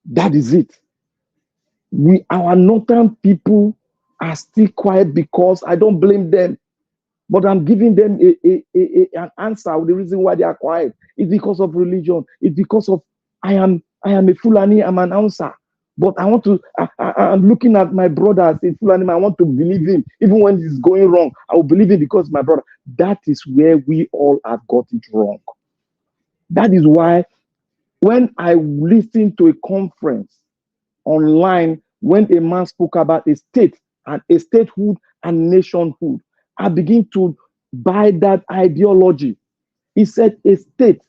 That is it. Our northern people are still quiet because I don't blame them. But I'm giving them an answer. The reason why they are quiet is because of religion. It's because of I am a Fulani, I'm an answer. But I want to, I'm looking at my brother as a Fulani, I want to believe him. Even when it's going wrong, I will believe him because my brother. That is where we all have got it wrong. That is why when I listened to a conference online, when a man spoke about a state and a statehood and nationhood, I begin to buy that ideology. He said a state,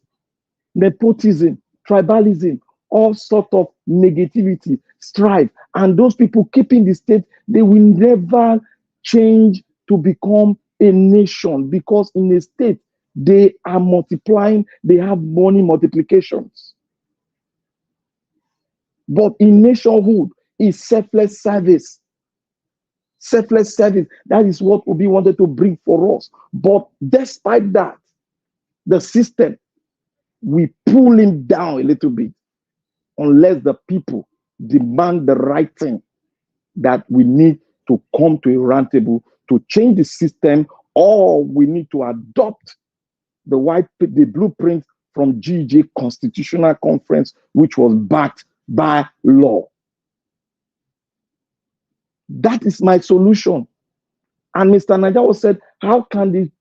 nepotism, tribalism, all sort of negativity, strife, and those people keeping the state, they will never change to become a nation because in a state, they are multiplying, they have money multiplications. But in nationhood, is selfless service. Selfless service. That is what Obi wanted to bring for us. But despite that, the system, we pull him down a little bit unless the people demand the right thing that we need to come to a round table to change the system, or we need to adopt the blueprint from GJ Constitutional Conference, which was backed by law. That is my solution. And Mr. Najawo said, how can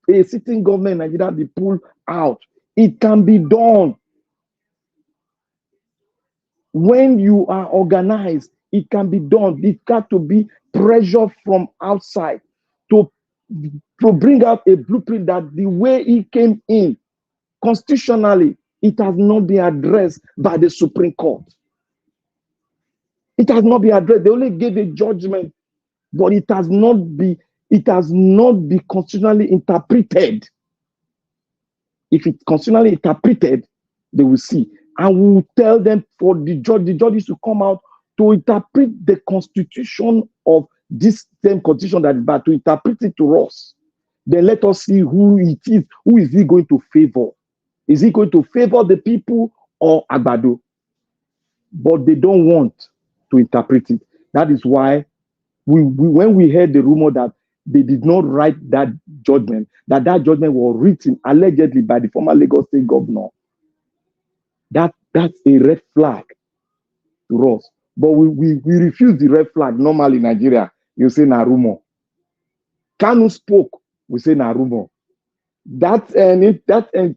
a sitting government in Nigeria be pulled out? It can be done. When you are organized, it can be done. It's got to be pressure from outside to bring out a blueprint that the way it came in, constitutionally, it has not been addressed by the Supreme Court. It has not been addressed. They only gave a judgment, but it has not been constitutionally interpreted. If it's constitutionally interpreted, they will see. And we will tell them for the judges to come out to interpret the constitution of this same constitution that is bad, to interpret it to us. Then let us see who it is. Who is he going to favor? Is he going to favor the people or Agbado? But they don't want to interpret it. That is why when we heard the rumor that they did not write that judgment, that judgment was written allegedly by the former Lagos State governor, that's a red flag to us. but we refuse the red flag. Normally in Nigeria, you say na rumor. Kanu spoke, we say na rumor. That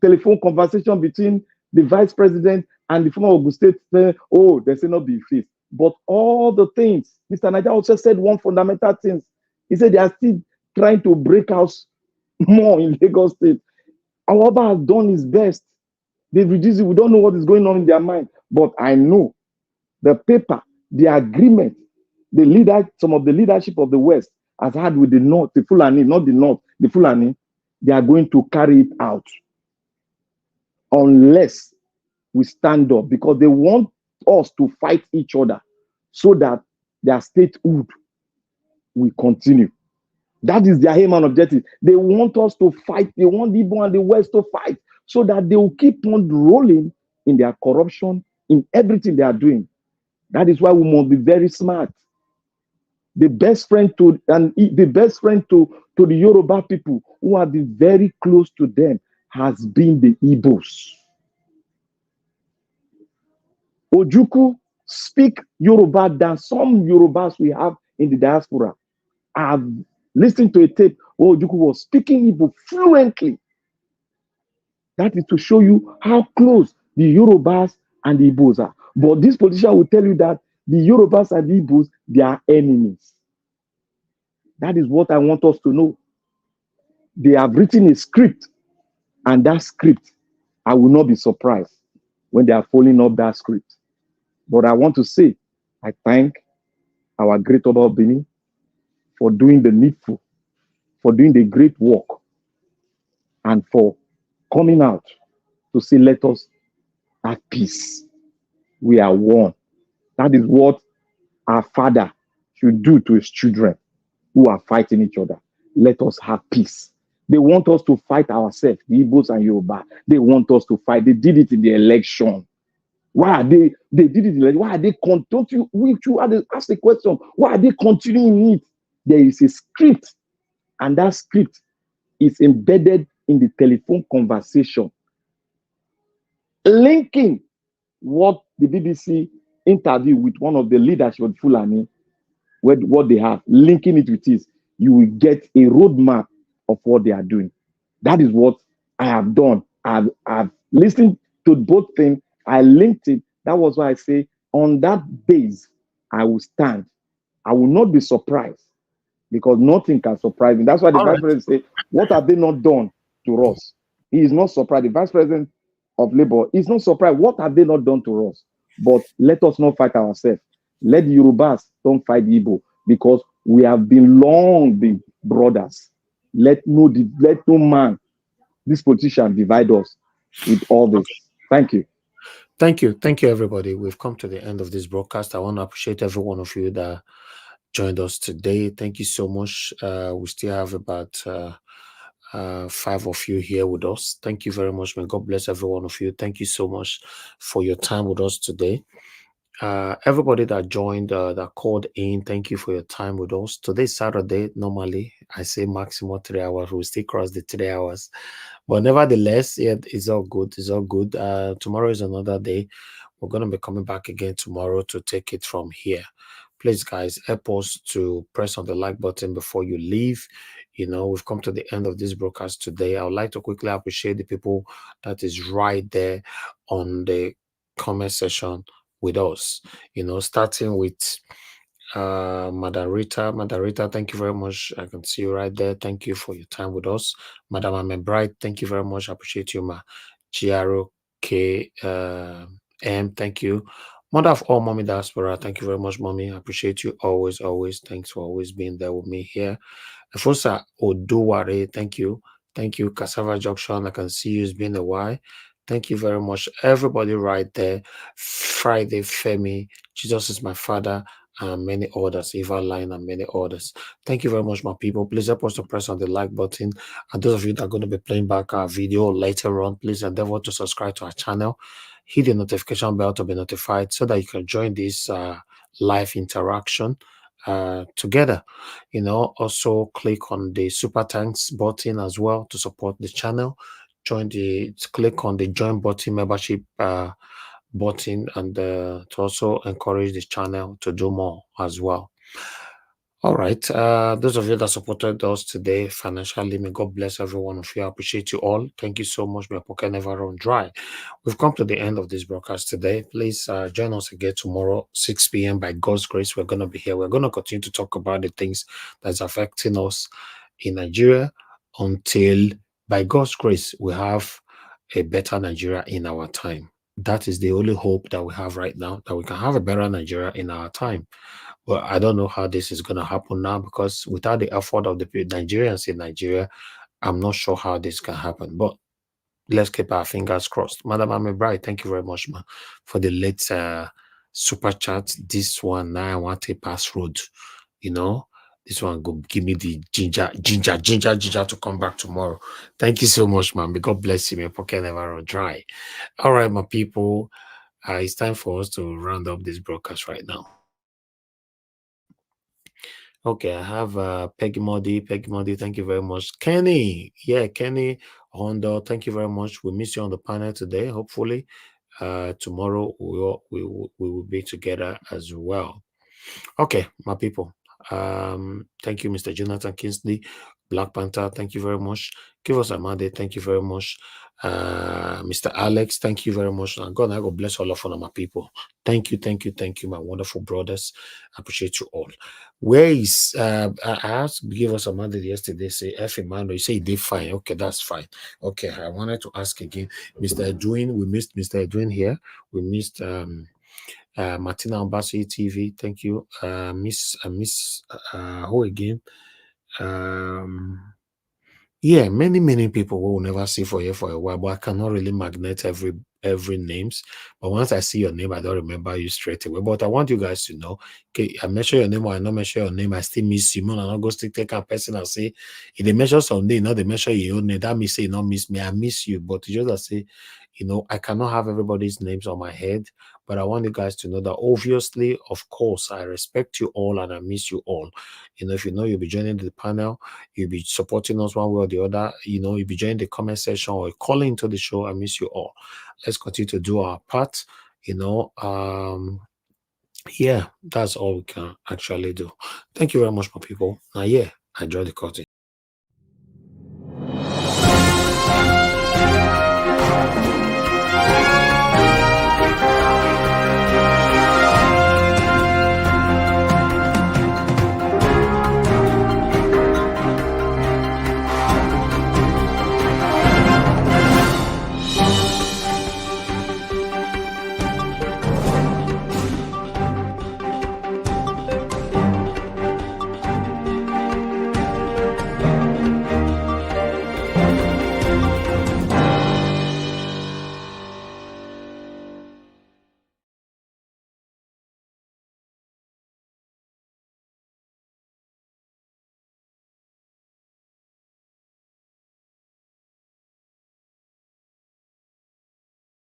telephone conversation between the vice president and the former Ogun State, oh, they say not be faith. But all the things, Mr. Naija also said one fundamental thing. He said they are still trying to break out more in Lagos State. Our Oba has done his best. They've reduced it. We don't know what is going on in their mind. But I know the paper, the agreement, the leader, some of the leadership of the West has had with the North, the Fulani, not the North, the Fulani, they are going to carry it out unless we stand up, because they want us to fight each other so that their statehood will continue. That is their aim and objective. They want us to fight. They want the Igbo and the West to fight so that they will keep on rolling in their corruption, in everything they are doing. That is why we must be very smart. The best friend to the Yoruba people who have been very close to them has been the Igbos. Ojukwu speak Yoruba than some Yorubas we have in the diaspora. I've listened to a tape where Ojukwu was speaking Igbo fluently. That is to show you how close the Yorubas and the Igbos are. But this politician will tell you that the Yorubas and the Igbos, they are enemies. That is what I want us to know. They have written a script, and that script, I will not be surprised when they are following up that script. But I want to say, I thank our great Oba of Benin for doing the needful, for doing the great work, and for coming out to say, let us have peace. We are one. That is what our father should do to his children who are fighting each other. Let us have peace. They want us to fight ourselves, the Igbos and Yoruba. They want us to fight. They did it in the election. Why are they did it in the election? Why are they don't you ask the question? Why are they continuing it? There is a script, and that script is embedded in the telephone conversation, linking what the BBC interview with one of the leadership of Fulani, what they have, linking it with this, you will get a roadmap of what they are doing. That is what I have done. I've listened to both things. I linked it. That was why I say, on that base, I will stand. I will not be surprised, because nothing can surprise me. That's why the vice president say, what have they not done to us? He is not surprised. The vice president of Labour is not surprised. What have they not done to us? But let us not fight ourselves. Let the Yorubas don't fight the Igbo, because we have been long been brothers. Let no man, this politician, divide us with all this. Thank you. Thank you, everybody. We've come to the end of this broadcast. I want to appreciate every one of you that joined us today. Thank you so much. We still have about 5 of you here with us. Thank you very much. May God bless every one of you. Thank you so much for your time with us today. Everybody that joined, that called in, thank you for your time with us. Today's Saturday. Normally, I say maximum 3 hours. We'll still cross the 3 hours. But nevertheless, yeah, it's all good. It's all good. Tomorrow is another day. We're going to be coming back again tomorrow to take it from here. Please, guys, help us to press on the like button before you leave. You know, we've come to the end of this broadcast today. I would like to quickly appreciate the people that is right there on the comment section with us. You know, starting with Madam Rita, thank you very much. I can see you right there. Thank you for your time with us. Madam Amebright, thank you very much. I appreciate you, ma. GROK M, thank you. Mother of all Mommy Diaspora, thank you very much, Mommy. I appreciate you always. Thanks for always being there with me here. Efosa Oduware, thank you. Thank you. Cassava Junction, I can see you. It's been a while. Thank you very much. Everybody right there. Friday Femi, Jesus is my father, and many others, Eva Line and many others. Thank you very much, my people. Please help us to press on the like button. And those of you that are going to be playing back our video later on, please endeavor to subscribe to our channel. Hit the notification bell to be notified so that you can join this live interaction together. You know, also click on the super thanks button as well to support the channel. Click on the join button membership button and to also encourage the channel to do more as well. All right. Those of you that supported us today financially, may God bless every one of you. I appreciate you all. Thank you so much. My pocket never run dry. We've come to the end of this broadcast today. Please join us again tomorrow, 6 p.m. By God's grace, we're going to be here. We're going to continue to talk about the things that's affecting us in Nigeria until, by God's grace, we have a better Nigeria in our time. That is the only hope that we have right now, that we can have a better Nigeria in our time. Well, I don't know how this is going to happen now, because without the effort of the Nigerians in Nigeria, I'm not sure how this can happen. But let's keep our fingers crossed. Madam Amibride, thank you very much, ma, for the late super chat. This one, now I want a pass road. You know, this one go give me the ginger to come back tomorrow. Thank you so much, man. May God bless you. My pocket never run dry. All right, my people, it's time for us to round up this broadcast right now. Okay, I have Peggy Modi. Peggy Modi, thank you very much. Kenny, yeah, Kenny Honda, thank you very much. We miss you on the panel today. Hopefully, tomorrow we will be together as well. Okay, my people. Thank you, Mr. Jonathan Kingsley, Black Panther. Thank you very much. Give us a mandate. Thank you very much. Mr. Alex, thank you very much. And God bless all of my people. Thank you, my wonderful brothers. I appreciate you all. Where is I asked to give us a mandate yesterday. Say F Emmanuel, you say he did fine. Okay, that's fine. Okay, I wanted to ask again, Mr. Edwin. We missed Mr. Edwin here. We missed Martina Ambassi TV, thank you. Miss who again? Yeah, many people who will never see for you for a while, but I cannot really magnet every names. But once I see your name, I don't remember you straight away. But I want you guys to know, okay, I measure your name or I not measure your name, I still miss you. I not go still take a person and say, if they measure someday, not they measure your own name, that means say you not miss me, I miss you. But just to say, you know, I cannot have everybody's names on my head, but I want you guys to know that obviously, of course, I respect you all and I miss you all. You know, if you know you'll be joining the panel, you'll be supporting us one way or the other, you know, you'll be joining the comment section or calling into the show. I miss you all. Let's continue to do our part, you know. Yeah, that's all we can actually do. Thank you very much, my people. Now, yeah, enjoy the cutting.